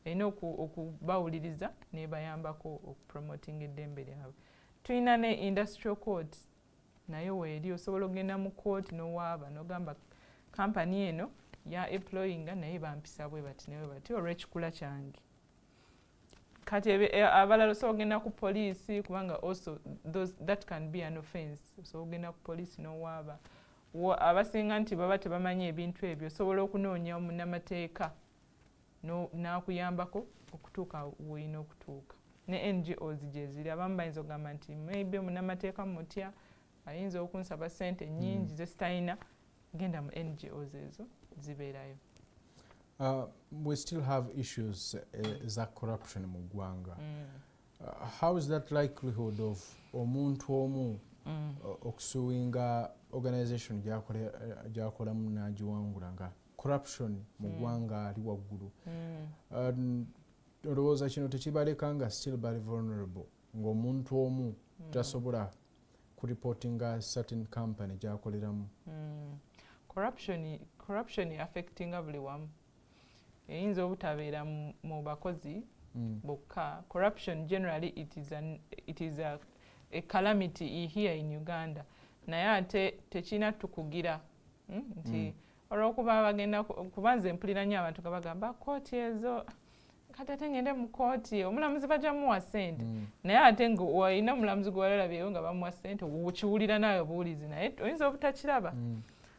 erina okubawuliriza nebayambako okupromoting eddembe lyabwe. Tulina ne industrial court naye weeri osobola okugenda mu court n'owaaba n'ogamba company eno ya employinga naye bampisa bwe bati newe bati olw'ekikula kyange. Kati abalala osobola okugenda ku poliisi kubanga also that can be an offense. Osobola okugenda ku poliisi n'owaaba. Abasinga nti baba tebamanyi ebintu ebyo osobola okunoonya omunnamateeka n'akuyambako okutuuka w'olina okutuuka. Ne NGOs gye ziri abamu bayinza okugamba nti maybe omunnamateeka mutya ayinza okunsaba ssente nnyingi ze sitalina genda mu NGOs ezo zibeerayo.
We still have issues za corruption mu ggwanga. How is that likelihood of omuntu omu okusuwinga organization gyakolamu n'agiwangula nga corruption mu ggwanga ali waggulu? Olowooza kino tekibaleka nga still bali vulnerable ng'omuntu omu tasobola kureportinga certain company gyakoleramu?
Corruption affectinga buli wamu. Eyinza obutabeera mu bakozi bokka. Corruption generally it is a calamity here in Uganda. Naye ate tekina tukugira nti olw'okuba bagenda kuba nze mpulira nnyo abantu nga bagamba kooti ezo kati ate ngende mu kooti omulamuzi bajja muwa ssente naye ate ng'olina omulamuzi gwe walalabyeyo nga bamuwa ssente okiwulira nawe buwulizi naye oyinza obutakiraba.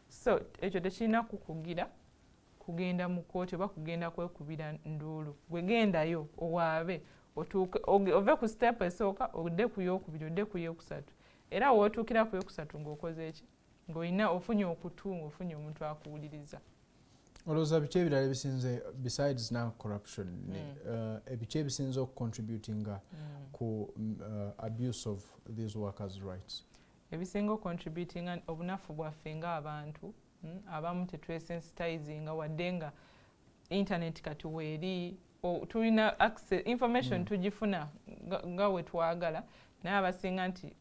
So ekyo tekirina kukugira kugenda mu kooti oba kugenda kwekubira nduulu. Gwe gendayo owaabe otuuke ove ku step esooka odde ku yookubiri odde ku yokusatu era wootuukira ku yokusatu ng'okoze eki ng'olina ofunye okutu ofunye omuntu akuwuliriza.
Olowooza biki ebirala ebisinze besides now corruption ebiki ebisinze okucontributinga ku abuse of these workers' rights?
Ebisinga okucontributinga obunafu bwaffe ng'abantu abamu tetwesensitizinga wadde nga internet kati weeri tulina access information tugifuna nga we twagala naye abasinga nti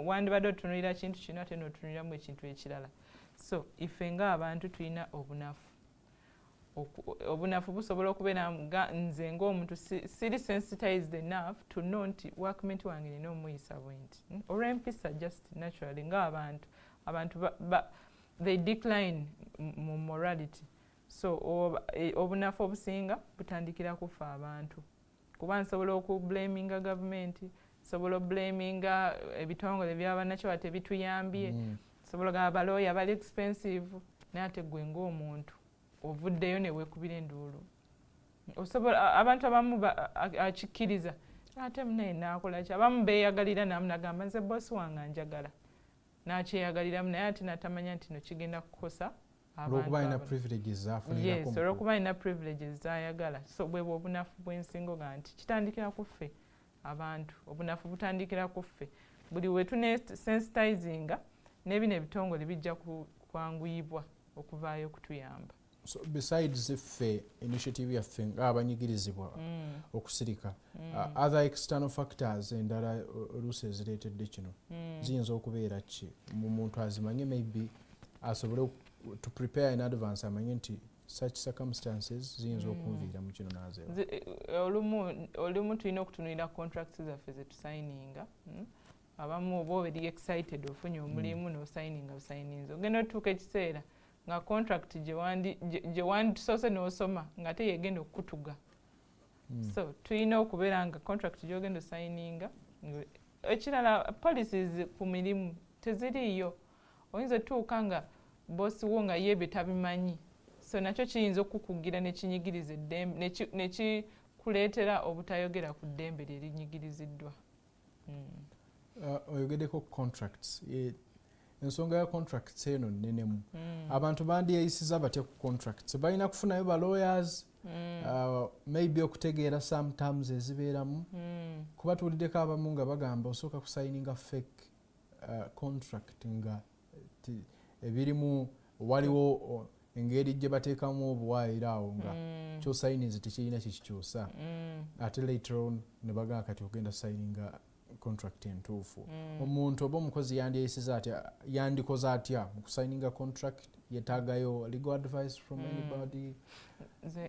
wandibadde otunulira kintu kino ate n'otunuliramu ekintu ekirala. So ife ng'abantu tulina obunafu busobola okubeera nga nze ng'omuntu siri sensitized enough to know nti workmate wange nina omuyisa bwenti olw'empisa just naturally ng'abantu they decline mu morality. So obunafu obusinga butandikira kufa abantu kuba nsobola okublaminga gavumenti, nsobola okublaminga ebitongole by'abannakyewa tebituyambye, nsobola gaba balooya bali expensive naye ate gwe ng'omuntu ovuddeyo ne weekubira enduulu. Abantu abamu akikkiriza ate munaye naakola ki? Abamu beeyagalira namu nagamba nze boosi wange anjagala n'akyeyagaliramu naye ate natamanya nti no kigenda kukosa
olwokuba alina privileges zaafunirako.
Yes, olwokuba alina privileges zaayagala. So bwe obunafu bw'ensingo ga nti kitandikira ku ffe abantu, obunafu butandikira ku ffe. Buli we tunesensitizinga n'ebino ebitongole bijja kwanguyibwa okuvaayo okutuyamba.
So besides ffe initiative yaffe ng'abanyigirizibwa okusirika, other external factors endala oluusi ezireetedde kino ziyinza okubeera ki mu muntu azimanye maybe asobole to prepare in advance amanye nti such circumstances ziyinza okunviiramu kino n'azeewo.
Olumu tulina okutunuulira contracts zaffe ze tusayininga. Abamu oba oberi excited ofunye omulimu n'osayininga busayiniza. Ogenda otuuka ekiseera nga contract gye wandisoose n'osoma nga teyegenda okukutuga. So tulina okubeera nga contract gy'ogenda osayininga. Ekirala policies ku mirimu teziriiyo. Oyinza otuuka nga bossi wo nga ye bitabimanyi. So nakyo kiyinza okukugira nekinyigiriza eddembe nekikuleetera obutayogera ku ddembe lye linyigiriziddwa.
Oyogeddeko contracts. Ensonga ya contracts eno nnenemu. Abantu bandyeyisiza batya ku contracts. Balina kufunayo ba lawyers, maybe okutegeera some terms ezibeeramu. Kuba tuwuliddeko abamu nga bagamba osooka kusayininga fake contract nga ebirimu waliwo engeri gye bateekamu obuwaayiro awo nga kyosayinize tekirina kikikyusa. Ate later on ne bagamba kati ogenda sayininga contract entuufu. Omuntu oba omukozi yandyeyisiza atya, yandikoze atya mu kusayininga contract, yetaagayo legal advice from anybody?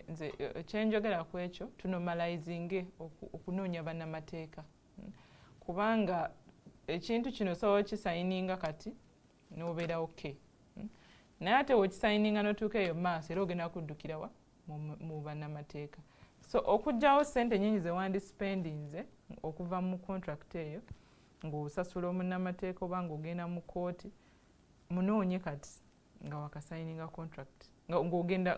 Nze kyenjogera ku ekyo tunomalizinge okunoonya bannamateeka. Kubanga ekintu kino sobola kisayininga kati n'obeera okay. Naye ate wekisayininga n'otuuka eyo maaso era ogenda kuddukirawa mu bannamateeka. So okugyawo ssente nnyingi ze wandispendinze okuva mu contract eyo ng'osasula omunnamateeka oba ng'ogenda mu kooti, munoonye kati nga wakasayininga contract ng'ogenda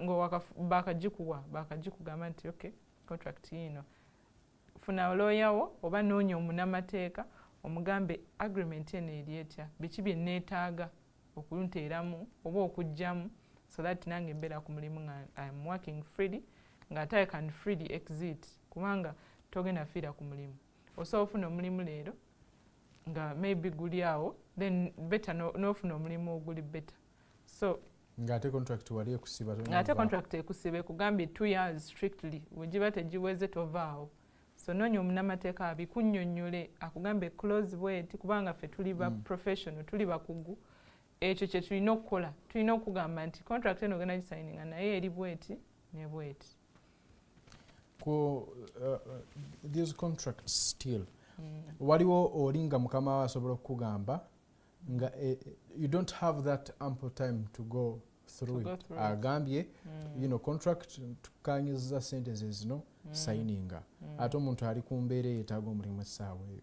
bakagikugamba nti okay contract yino funa looyawo oba noonya omunnamateeka omugambe agreement eno eri etya, biki bye neetaaga okunteeramu oba okugyamu so that nange mbeera ku mulimu nga I'm working freely nga ate I can freely exit kubanga togenda fiira ku mulimu. Osobola ofuna omulimu leero nga maybe guli awo then better n'ofuna omulimu oguli better. So
ng'ate contract wali ekusiba.
Ng'ate contract ekusiba ekugambye 2 years strictly wegiba tegiweze tovaawo. So noonya omunnamateeka abikunnyonnyole akugambe close bweti kubanga ffe tuli ba professional tuli bakugu. Ekyo kye tulina okukola. Tulina okugamba nti contract eno ogenda gisayininga naye eri bweti ne bweti.
These contracts still waliwo olinga mukama wa asobola okugamba nga you don't have that ample time to go through it. Agambye contract tukanyiza sentence zino sayininga ate omuntu ali ku mbeera yeetaaga omulimu essaawa eyo.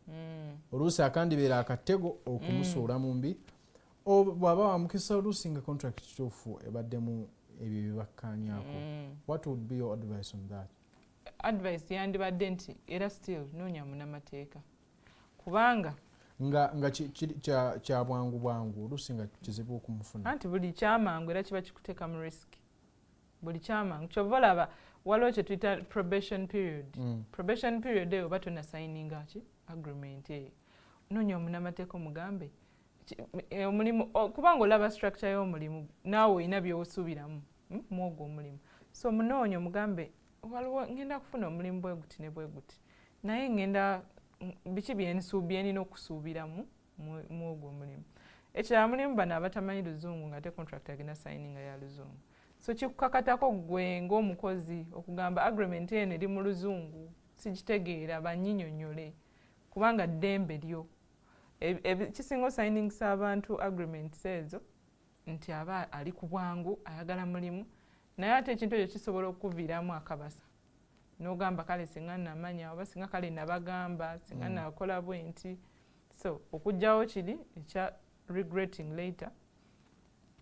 Oluusi akandibeera akatego okumusuula mu mbi bw'aba wamukisa oluusi nga contract kituufu ebaddemu ebyo bibakkaanyaako. What would be your advice on that?
Advice yandibadde nti era still noonya munnamateeka kubanga
nga kya bwangu oluusi nga kizibu okumufuna.
Anti buli kyamangu era kiba kikuteeka mu risk. Buli kyamangu kyova olaba waliwo kye tuyita probation period. Probation period eyo oba tonasayininga ki agreement eyo. Noonya omunnamateeka omugambe omulimu kubanga olaba structure y'omulimu naawe olina by'osuubiramu mu ogwo omulimu. So munoonya omugambe waliwo ngenda kufuna omulimu bwe guti ne bwe guti naye ngenda biki byenina okusuubiramu mu ogwo omulimu. Ekirala mulimu bano abatamanyi luzungu nga te contract agenda sayininga ya luzungu. So kikukakatako gwe ng'omukozi okugamba agreement eno eri mu luzungu sigitegeera bannyinyonnyole kubanga ddembe lyo. Kisinga osayiningisa abantu agreements ezo nti aba ali ku bwangu ayagala mulimu naye ate ekintu ekyo kisobola okuviiramu akabasa n'ogamba kale singa namanya oba singa kale nabagamba singa nakola bwe nti. So okugyawo kiri ekya regretting later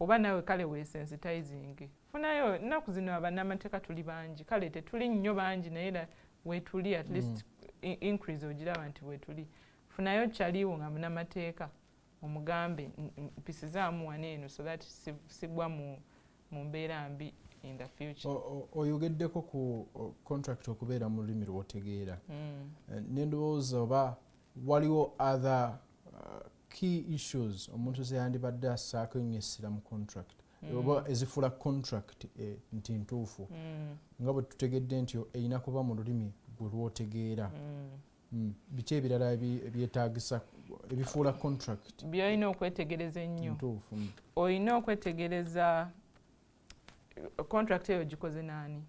oba nawe kale weesensitizing. Funayo nnaku zino abannamateeka tuli bangi kale tetuli nnyo bangi naye weetuli at least increase ogiraba nti weetuli. Funayo kyaliwo nga munnamateeka omugambe mpisizaamu wano eno so that sigwa mu mu mbeera mbi in the future.
Oyogeddeko ku contract okubeera mu lulimi lw'otegeera. Nendowooza oba waliwo other key issues omuntu ze yandibadde assaako ennyo essira mu contract oba ezifuula contract nti ntuufu nga bwe tutegedde nti erina kuba mu lulimi gwe lw'otegeera. Biki ebirala ebyetaagisa ebifuula contract
by'olina okwetegereza ennyo
ntuufu?
Olina okwetegereza contract eyo gikoze naani,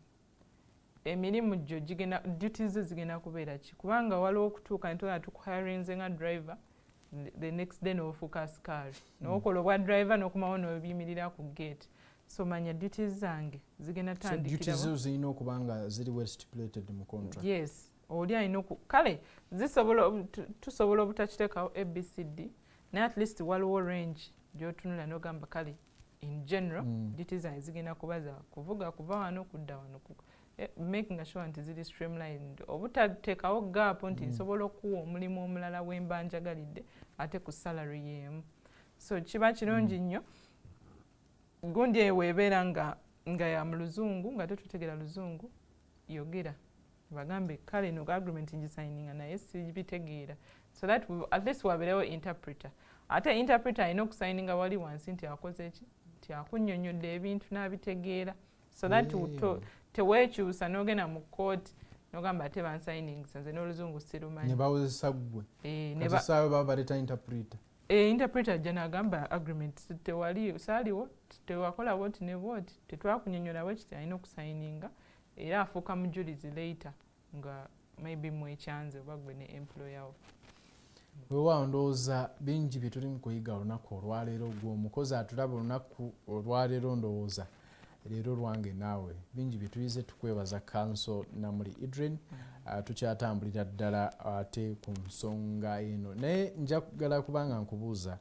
emirimu gyo duties zigenda kubeera ki, kubanga waliwo okutuuka nitugenda tukuhirinze nga driver the next day n'ofuuka asikaali n'okola obwa driver n'okumawo n'obiyimirira ku gate. So manya duties zange zigenda tandikirawo.
So duties zirina okuba nga ziri well stipulated mu contract.
Yes, oli alina kale tusobola obutakiteekawo ABCD naye at least waliwo range gy'otunula n'ogamba kale in general duties zange zigenda kuba za kuvuga kuva wano kudda wano, making sure nti ziri streamlined, obutateekawo gap nti nsobola okuwa omulimu omulala wemba njagalidde ate ku salary yeemu. So kiba kirungi nnyo gundi eyo weebeera nga ya mu luzungu nga tetutegeera luzungu yogera bagambe kale no agreement ngisayininga naye sibitegeera, so that at least wabeerewo interpreter. Ate interpreter alina okusayininga wali wansi nti akoze ki, nti akunnyonnyodde ebintu n'abitegeera, so that teweekyusa n'ogenda mu kooti n'ogamba ate bansayiningisa nze n'oluzungu sirumanyi.
Ne bawozesa ggwe kati saawe baba baleeta interpreter.
Interpreter ajja n'agamba agreement tewali saaliwo tewakola bwoti ne bwoti tetwakunnyonnyola bwe kiti alina okusayininga era afuuka mujulizi later nga maybe mwekyanze oba gwe ne employer wo.
Weewaawo ndowooza bingi bye tuli mu kuyiga olunaku olwaleero gwe omukozi atulaba olunaku olwaleero ndowooza leero lwange naawe bingi bye tuyize tukwebaza Council Nnamuli Edrine. Tukyatambulira ddala ate ku nsonga eno naye nja kugala kubanga nkubuuza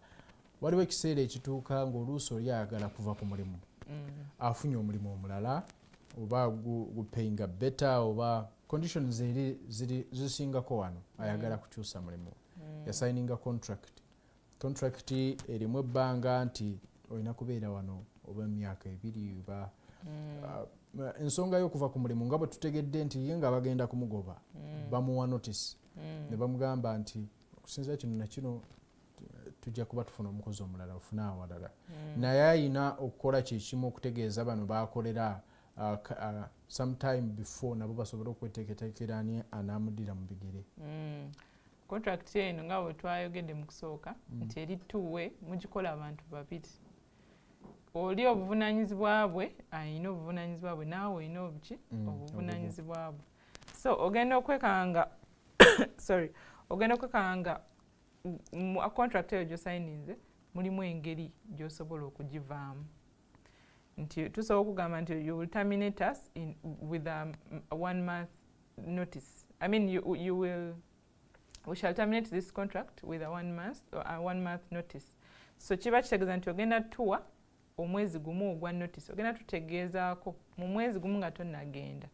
waliwo ekiseera ekituuka ng'oluusi oli ayagala kuva ku mulimu afunye omulimu omulala oba gupayinga better oba conditions zisingako wano ayagala kukyusa mulimu yasayininga contract erimu ebbanga nti olina kubeera wano oba emyaka 2 oba ensonga y'okuva ku mulimu nga bwe tutegedde nti ye nga bagenda kumugoba bamuwa notice ne bamugamba nti okusinziira kino na kino tujja kuba tufuna omukozi omulala ofune awalala naye ayina okukola kyekimu okutegeeza bano bakolera sometime before nabo basobole okweteeketeekera ani anaamuddira mu bigere.
Contract eno nga bwe twayogedde mu kusooka nti eri two-way mugikola abantu babiri. Oli obuvunaanyizibwa bwe ayina obuvunaanyizibwa bwe naawe olina obuki obuvunaanyizibwa bwe. So ogenda okwekanga ogenda okwekanga mu contract eyo gy'osayininze mulimu engeri gy'osobola okugivaamu. Nti tusobola okugamba nti you will terminate us with a 1 month notice. I mean we shall terminate this contract with a 1 month notice. So kiba kitegeeza nti ogenda tuwa omwezi gumu ogwa notice, ogenda tutegeezaako mu mwezi gumu nga tonnagenda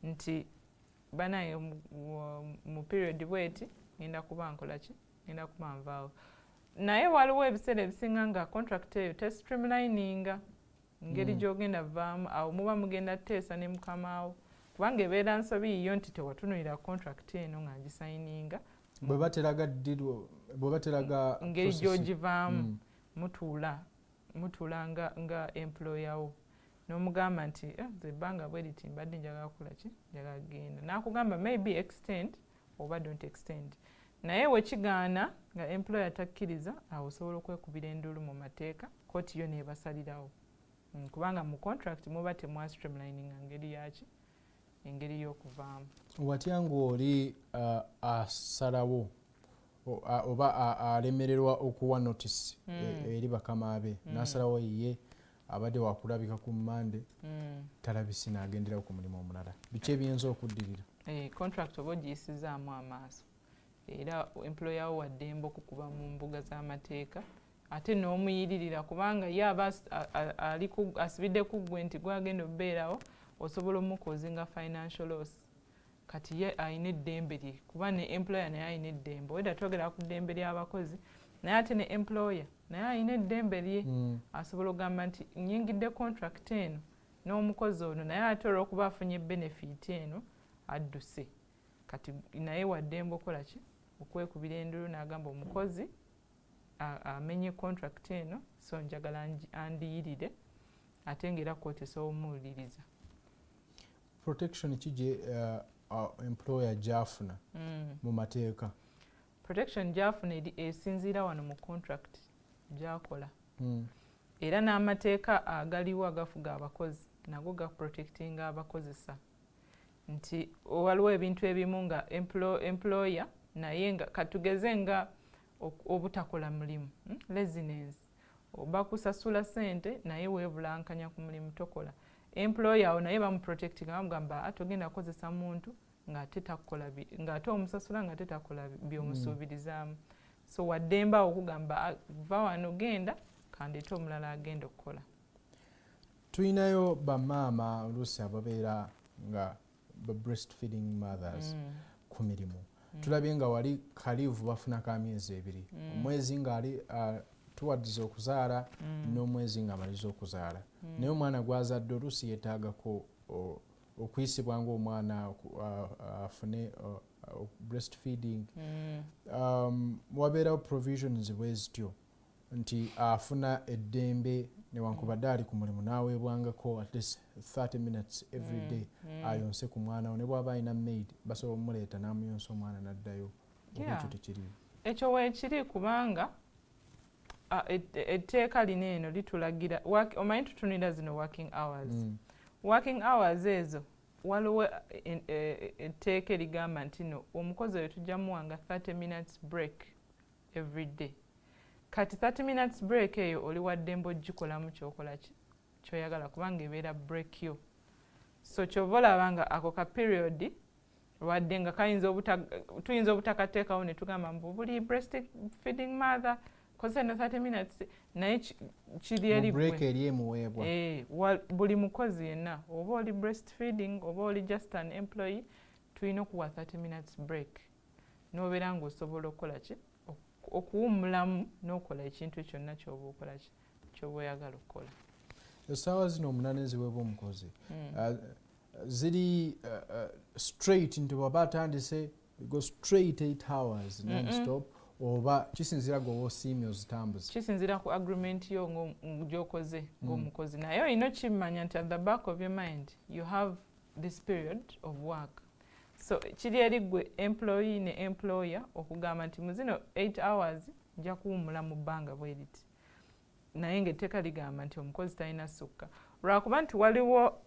nti banaye mu period bweti ngenda kuba nkola ki, ngenda kuba nvaawo. Naye waliwo ebiseera ebisinga nga contract eyo testreamlininga ngeri gy'ogenda vaamu awo muba mugenda teesa ne mukamaawo kubanga ebeera nsobi yiyo nti tewatunulira contract eno nga ngisayininga
bwe bateraga
ngeri gy'ogivaamu mutuula nga employer wo n'omugamba nti ze ebbanga bwe liti mbadde njagala kukola ki, njagala genda n'akugamba maybe extend oba don't extend. Naye wekigaana nga employer takkiriza awo osobola okwekubira enduulu mu mateeka kooti yo neebasalirawo kubanga mu contract muba temwa streamlininga ngeri yaki, engeri y'okuvaamu.
Watya ng'oli asalawo oba alemererwa okuwa notice eri bakama be n'asalawo ye abadde wakulabika ku Monday talabisi n'agenderawo ku mulimu omulala, biki ebiyinza okuddirira?
Contract oba ogiyisizaamu amaaso era employer wo waddembe okukuba mu mbuga z'amateeka ate n'omuyiririra kubanga ye aba asibidde ku ggwe nti gwagenda okubeerawo osobola omukozinga financial loss. Kati ye ayina eddembe lye kuba ne employer naye ayina eddembe. Weda twogera ku ddembe ly'abakozi naye ate ne employer naye alina eddembe lye asobola okugamba nti nyingidde contract eno n'omukozi ono naye ate olw'okuba afunye benefit eno adduse kati naye waddembe okola ki okwekubira endulu n'agamba omukozi amenye contract eno so njagala andiyirire ate ng'era kooti esobola omuwuliriza.
Protection kije employer gyafuna mu mateeka?
Protection gyafuna esinziira wano mu contract gyakola era n'amateeka agaliwo agafuga abakozi nago gaprotectinga abakozesa nti waliwo ebintu ebimu nga employer naye nga katugeze nga obutakola mulimu laziness oba kusasula sente naye weebulankanya ku mulimu tokola employer awo naye bamuprotectinga bamugamba atogenda kukozesa muntu ng'ate takola ng'ate omusasula ng'ate takola by'omusuubirizaamu so waddemba okugamba va wano genda kandeete omulala agenda okukola.
Tuyinayo bamaama oluusi ababeera nga breastfeeding mothers ku mirimu tulabye nga wali kalivu bafuna ka myezi 2 omwezi ng'ali towards okuzaala n'omwezi ng'amaliza okuzaala naye omwana gwazadde oluusi yeetaagako okuyisibwa ng'omwana afune breastfeeding wabeerawo provisions bwe zityo nti afuna eddembe newankubadde ali ku mulimu n'aweebwangako at least 30 minutes every day ayonse ku mwana we ne bw'aba alina maid basobola omuleeta n'amuyonsa omwana n'addayo ekyo tekiriwo
ekyo weekiri kubanga etteeka lino eno litulagira omanyi tutunira zino working hours working hours ezo waliwo etteeka erigamba nti no omukozi oyo tujja muwanga 30 minutes break every day kati 30 minutes break eyo oli waddembe ogikolamu kyokola ki kyoyagala kubanga ebeera break yo so kyova olaba nga ako ka period wadde nga tuyinza obutakateekawo ne tugamba mbu buli breastfeeding mother kozesa no 30 minutes naye kiri eri
break eri emuweebwa
buli mukozi yenna oba oli breastfeeding oba oli just an employee tulina okuwa 30 minutes break n'obeera ng'osobola okukola ki okuwummulamu n'okola ekintu kyonna ky'oba okola ki ky'oba oyagala okukola.
Essaawa zino 8 eziweebwa omukozi ziri straight nti bw'aba atandise go straight 8 hours non-stop oba kisinziira gwe osiimye ozitambuza?
Kisinziira ku agreement yo gy'okoze ng'omukozi naye olina okimmanya nti at the back of your mind you have this period of work so kiri eri gwe employee ne employer okugamba nti mu zino 8 hours nja kuwummula mu bbanga bwe riti naye ng'etteeka ligamba nti omukozi talina sukka lwakuba nti waliwo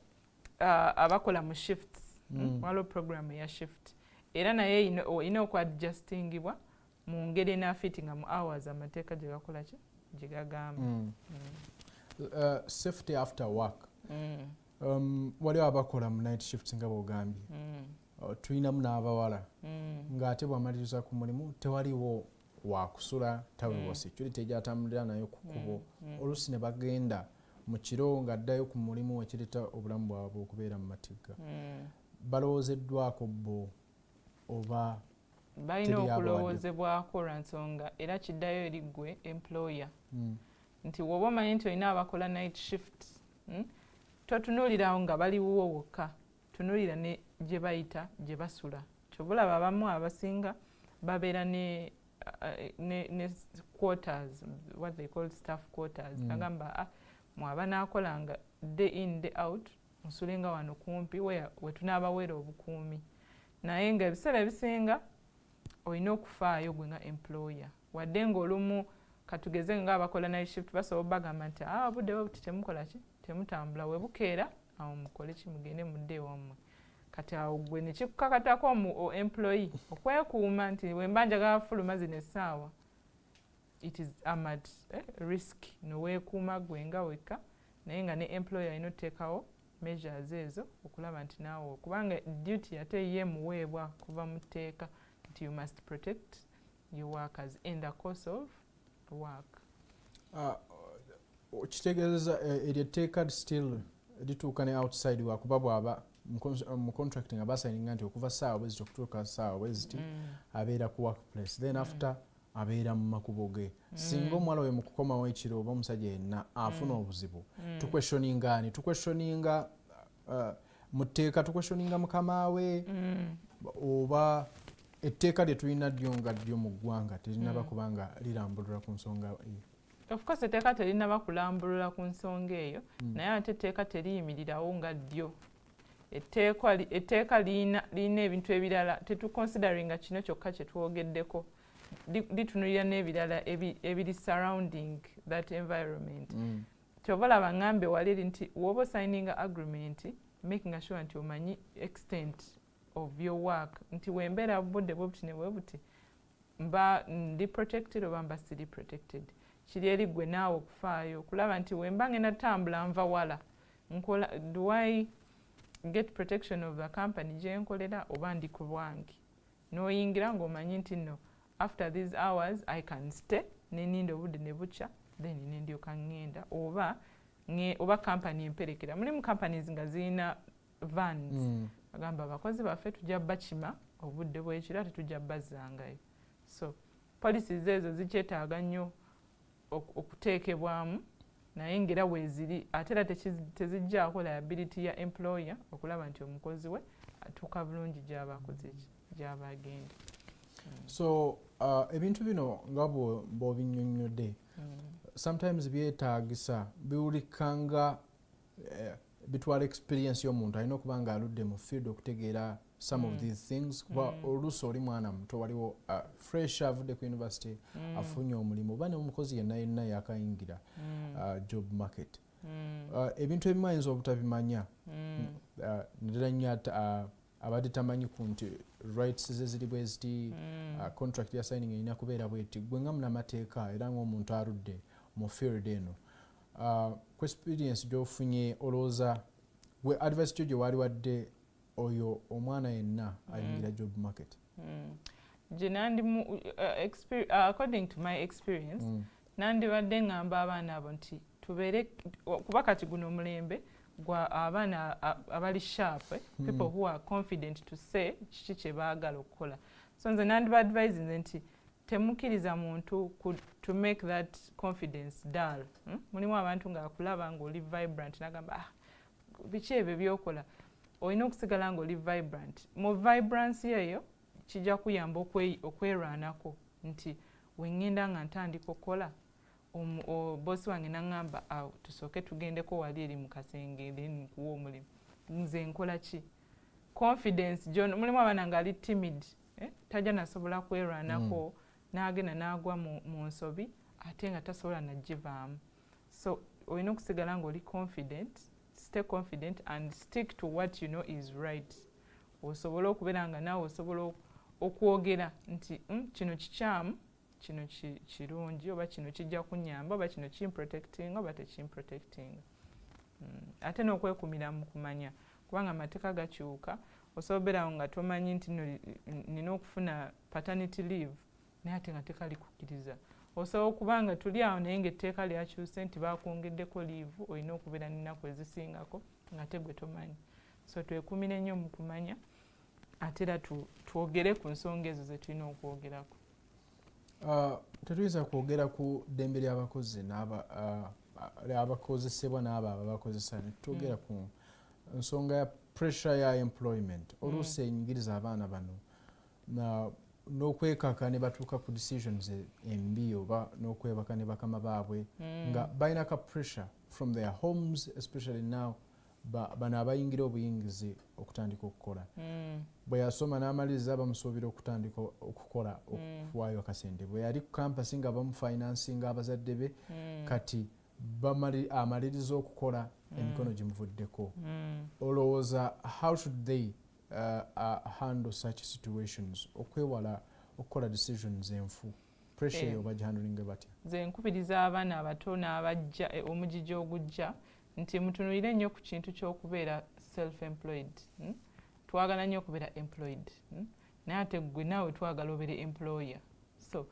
abakola mu shifts waliwo programu ya shift era naye olina okuadjustingibwa mu ngeri enaafitinga mu hours amateeka gye gakola ki gye gagamba.
Safety after work waliwo abakola mu night shifts nga bw'ogambye tulinamu n'abawala ng'ate bw'amaliriza ku mulimu tewaliwo wakusula tawaliwo security gy'atambulira nayo ku kkubo oluusi ne bagenda mu kiro ng'addayo ku mulimu wekireeta obulamu bwabwe okubeera mu matigga balowoozeddwako bo oba
balina okulowoozebwako lwa nsonga era kiddayo eri ggwe employer nti woba omanyi nti olina abakola night shift totunuulirawo nga baliwo wokka tunuulira ne gye bayita gye basula kyobulaba abamu abasinga babeera ne quarters what they call staff quarters agamba mwaba naakolanga day in day out nsulenga wano kumpi we tunaabaweera obukuumi naye nga ebiseera ebisinga olina okufaayo gwe nga employer wadde ng'olumu katugeze nga abakola night shift basobola bagamba nti obudde bwe buti temukola ki temutambula we bukeera awo mukole ki mugende mudde ewammwe kati awo gwe ne kikukakatako mu employee okwekuuma nti we mba njagala fuluma zino essaawa it is amad risk noweekuuma gwe nga wekka naye nga ne employer alina oteekawo measures ezo okulaba nti naawe kubanga duty ate ye muweebwa kuva mu tteeka nti you must protect your workers in the course of work.
Kitegeeza eryo etteeka still lituuka ne outside wakuba bw'aba mu contracting abasayininga nti okuva saawa bwe ziti okutuuka saawa bwe ziti abeera ku workplace then after abeera mu makubo ge singa omuwala we mu kukomawo ekiro oba omusajja yenna afuna obuzibu tukwestioninga muteeka tukwestioninga mukama we oba etteeka lye tulina ddyo nga ddyo mu ggwanga terinaba kubanga lirambulula ku nsonga eyo.
Of course etteeka terinaba kulambulula ku nsonga eyo naye ate etteeka teriyimirirawo nga ddyo. Etteeka lirina ebintu ebirala tetuconsideringa kino kyokka kye twogeddeko litunulira n'ebirala ebiri surrounding that environment. Kyova laba ngambe wali nti woba signinga agreement making sure nti omanyi extent of your work nti wembeera budde bwebuti ne bwebuti mba ndi protected oba mba siri protected. Kiri eri gwe naawe okufaayo okulaba nti wemba ngenda tambula nva wala nkola do I get protection of the company gye nkolera oba ndi ku lwange n'oyingira ng'omanyi nti no after these hours I can stay neninda obudde ne bukya then nendyoka ngenda oba company emperekera. Mulimu companies nga zirina vans agamba abakozi baffe tujja bakima obudde bw'ekiro ate tujja bazzangayo. So policies ezo zikyetaaga nnyo okuteekebwamu naye ngera weeziri ate era tezijjaako liability ya employer okulaba nti omukozi we atuuka bulungi gy'aba agenda.
So ebintu bino nga bw'obinnyonnyodde sometimes byetaagisa biwulikanga bitwala experience y'omuntu alina okuba nga aludde mu field okutegeera some of these things kuba oluusi oli mwana muto waliwo fresh avudde ku university afunye omulimu oba n'omukozi yenna yenna yakayingira job market. Ebintu ebimu ayinza obutabimanya naddala nnyo abadde tamanyi ku nti rights ze ziri bwe ziti contract ya signing erina kubeera bweti gwe nga munamateeka era ng'omuntu aludde mu field eno ku experience gy'ofunye olowooza gwe advice gyo gye wali wadde oyo omwana yenna ayingira job market?
According to my experience nandibadde ngamba abaana abo nti tubeere kuba kati guno omulembe gwa abaana abali sharp people who are confident to say kiki kye baagala okukola. So nze nandibadvise nti temukkiriza muntu to make that confidence dull. Mulimu abantu nga akulaba ng'oli vibrant nagamba biki ebyo byokola olina okusigala ng'oli vibrant. Mu vibrancy eyo kijja kuyamba okwerwanako nti wengenda nga ntandika okukola bosi wange naŋŋamba tusooke tugendeko wali eri mu kasenge then nkuwa omulimu nze nkola ki confidence John mulimu abaana ngaali timid tajja nasobola kwerwanako n'agenda n'agwa mu nsobi ate nga tasobola nagivaamu. So olina okusigala ng'oli confident, stay confident and stick to what you know is right. Osobola okubeera nga naawe osobola okwogera nti kino kikyamu kino kirungi oba kino kijja kunyamba oba kino kimprotecting oba tekimprotecting. Ate n'okwekumira mu kumanya kubanga amateeka gakyuka osobola nga tomanyi nti nina okufuna paternity leave naye ate nga teeka likukkiriza. Osobola okuba nga tuli awo naye ng'etteeka lyakyuse nti baakwongeddeko leave olina okubeera n'ennaku ezisingako nga te gwe tomanyi. So twekumire nnyo mu kumanya ate era twogere ku nsonga ezo ze tulina okwogerako.
Tetuyinza kwogera ku ddembe ly'abakozi abakozesebwa n'abo ababakozesa netwogera ku nsonga ya pressure ya employment oluusi enyigiriza abaana bano n'okwekaka ne batuuka ku decisions embi oba n'okwebaka ne bakama baabwe nga balina ka pressure from their homes especially now bano abayingira obuyingizi okutandika okukola. Bwe yasoma n'amaliriza bamusuubira okutandika okukola okuwaayo akasente. Bwe yali ku kampasi nga bamufinansinga abazadde be kati amaliriza okukola emikono gimuvuddeko. Olowooza how should they handle such situations okwewala okukola decisions enfu pressure eyo bagihandlinga batya?
Nze nkubiriza abaana abato n'abajja omugigi ogujja nti mutunulire nnyo ku kintu ky'okubeera self-employed. Twagala nnyo okubeera employed naye ate gwe naawe twagala obeere employer. So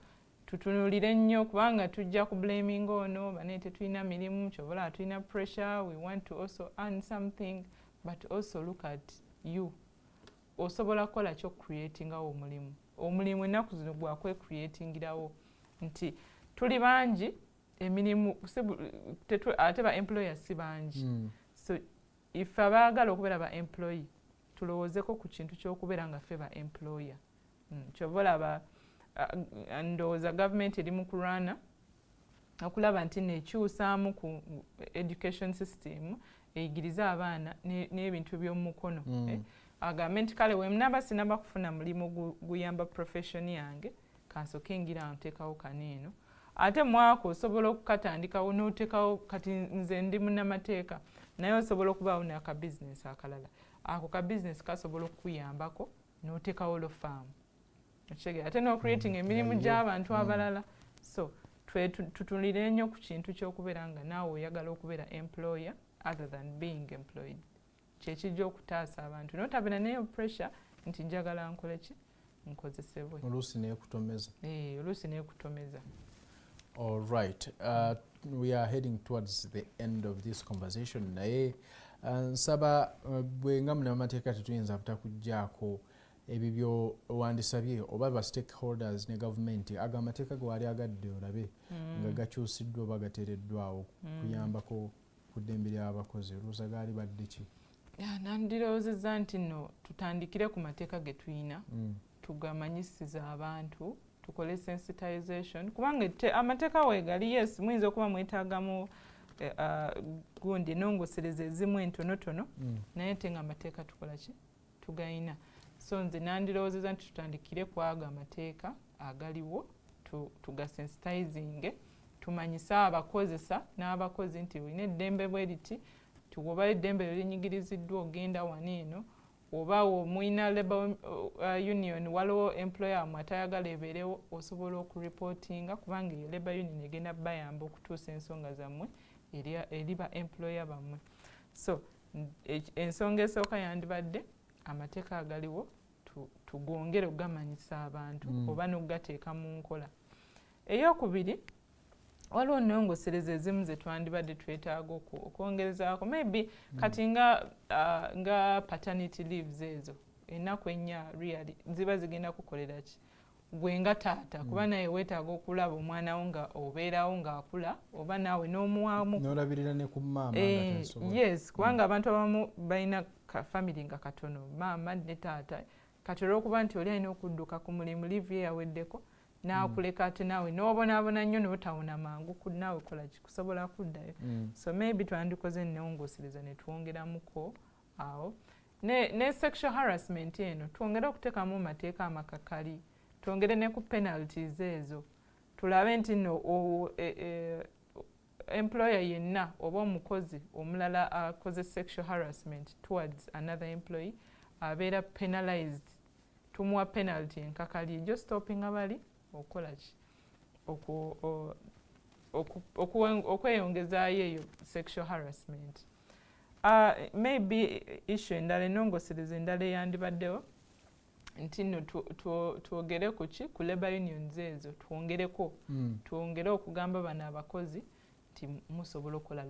tutunulire nnyo kubanga tujja ku blaming ono bane tetulina mirimu kyobola tulina pressure we want to also earn something but also look at you. Osobola kukola kyo creatingawo omulimu ennaku zino gwakwe creatingirawo nti tuli bangi emirimu ate ba employers si bangi so ife abaagala okubeera ba employee tulowoozeko ku kintu ky'okubeera nga ffe ba employer kyova olaba ndowooza gavumenti eri mu kulwana okulaba nti nekyusaamu ku education system eyigiriza abaana n'ebintu by'omukono agambe nti kale wemunaba sinaba kufuna mulimu guyamba profession yange kansoke ngira nteekawo kaneeno ate mwaka osobola okukatandikawo n'oteekawo kati nze ndi munnamateeka naye osobola okubaawo n'aka bizinesi akalala ako ka bizinesi kasobola okukuyambako n'oteekawo lo faamu ate n'ocreating emirimu gy'abantu abalala so tutulire nnyo ku kintu ky'okubeera nga naawe oyagala okubeera employer other than being employed kyekijja okutaasa abantu notabeera neyo pressure nti njagala nkole ki nkozesebwe
oluusi neekutomeza
oluusi neekutomeza.
All right. We are heading towards the end of this conversation. Naye nsaba bwe nga munnamateeka tetuyinza butakugjaako ebyo wandisabye oba ba stakeholders ne gavumenti ago amateeka ge wali agadde olabe nga gakyusiddwa oba gateereddwawo kuyambako ku ddembe ly'abakozi oluusa gaali badde ki?
Nandirowoozezza nti nno tutandikire ku mateeka ge tuyina tugamanyisiza abantu tukole sensitization kubanga amateeka weegali yes muyinza okuba mwetaagamu gundi enongosereza ezimu entonotono naye te nga amateeka tukola ki tugayina so nze nandirowoozeza nti tutandikire ku ago amateeka agaliwo tugasensitizinge tumanyise abakozesa n'abakozi nti olina eddembe bwe riti tuwoba eddembe linyigiriziddwa ogenda waneeno oba omwina labor union waliwo employer amwe atayagala ebeerewo osobola okureportinga kubanga eyo labor union egenda bayamba okutuusa ensonga zammwe eri ba employer bammwe so ensonga esooka yandibadde amateeka agaliwo tugongere okugamanyisa abantu oba n'okugateeka mu nkola. Eyokubiri waliwo nnongosereza ezimu ze twandibadde twetaaga okwongerezaako maybe kati nga paternity leaves ezo ennaku ennya really ziba zigenda kukolera ki gwe nga taata kuba naye weetaaga okulaba omwana wo nga obeerawo ng'akula oba naawe n'omuwaamu
n'olabirira ne ku maama
yes kubanga abantu abamu balina family nga katono maama ne taata kati olw'okuba nti oli alina okudduka ku mulimu liivu ye yaweddeko n'akuleka ate naawe n'obonaabona nnyo n'otawona mangu naawe kola ki kusobola kuddayo so maybe twandikoze ennongosereza ne twongeramuko awo ne sexual harassment eno twongere okuteekamu mu mateeka amakakali twongere ne ku penalties ezo tulabe nti nno employer yenna oba omukozi omulala akoze sexual harassment towards another employee abeera penalized tumuwa penalty enkakali ejjo stoppinga bali okukola ki okweyongezaayo eyo sexual harassment. Maybe issue endala ennongosereza endala eyandibaddewo nti nno twogere ku ki ku labor unions ezo twongereko twongere okugamba bano abakozi nti musobola okukola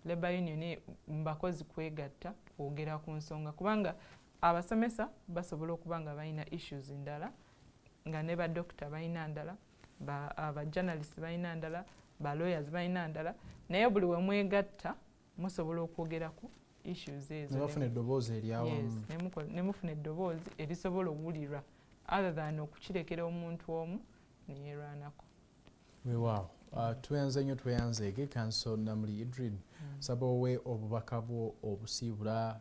labor union mu bakozi kwegatta kwogera ku nsonga kubanga abasomesa basobola okuba nga balina issues ndala nga ne badokita balina ndala abajournalist balina ndala ba lawyers balina ndala naye buli we mwegatta musobola okwogera ku issues ezo
nebafuna eddoboozi eryawamu
nemufuna eddoboozi erisobola okuwulirwa other than okukirekera omuntu omu neyerwanako.
Weewaawo tweyanze nnyo tweyanzeege Council Nnamuli Edrine saba owe obubaka bwo obusiibula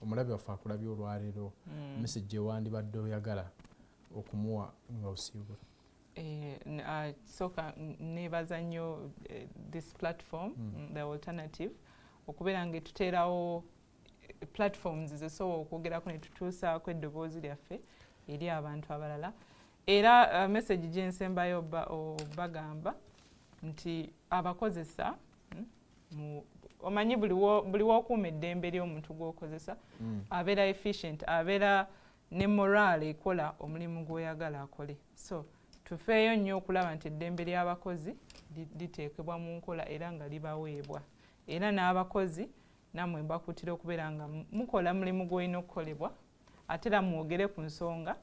omulabe waffe akulabye olwaleero message gye wandibadde oyagala okumuwa nga osiibula.
Soka nebaza nnyo this platform the alternative okubeera nga tuteerawo platforms zesobola okwogerako ne tutuusaako eddoboozi lyaffe eri abantu abalala era message gyensembayo bagamba nti abakozesa omanyi buli wokuuma eddembe ly'omuntu gw'okozesa abeera efficient abeera ne moral ekola omulimu gw'oyagala akole so tufeeyo nnyo okulaba nti eddembe ly'abakozi liteekebwa mu nkola era nga libaweebwa era n'abakozi nammwe mbakuutira okubeera nga mukola mulimu gw'olina okukolebwa ate era mwogere ku nsonga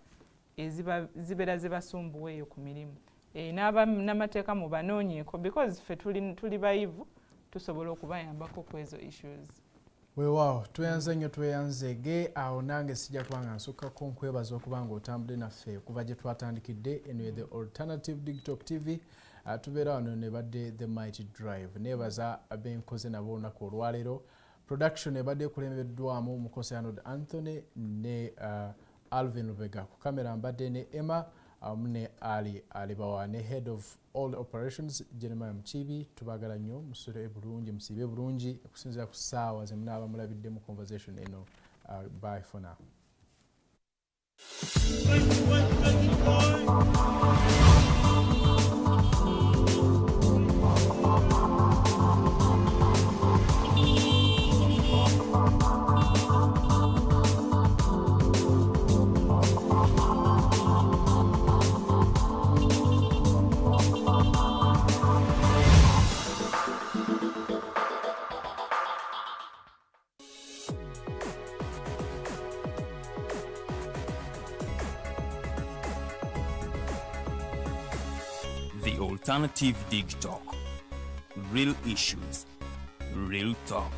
zibeera zibasumbuwa eyo ku mirimu n'amateeka mu banoonyeeko because ffe tuli bayivu tusobola okubayambako ku ezo issues.
Weewaawo tweyanze nnyo tweyanzege awo nange sijja kubanga nsukkako nkwebaza okuba nga otambudde naffe kuva gye twatandikidde eno the Alternative Digital TV. Tubeera wano ne badde The Mighty Drive. Neebaza abenkoze nabo olunaku olwaleero. Production ebadde ekulembeddwamu omukozi Arnold Anthony ne Alvin Lubega. Ku kamera mbadde ne Emma ne Ali Alibawa ne Head of All Operations Jeremiah Mchibi. Tubagala nnyo musule bulungi musiibe bulungi okusinziira ku ssaawa ze munaaba mulabidde mu conversation eno. Bye for now.
The Alternative Dig Talk. Real issues, real talk.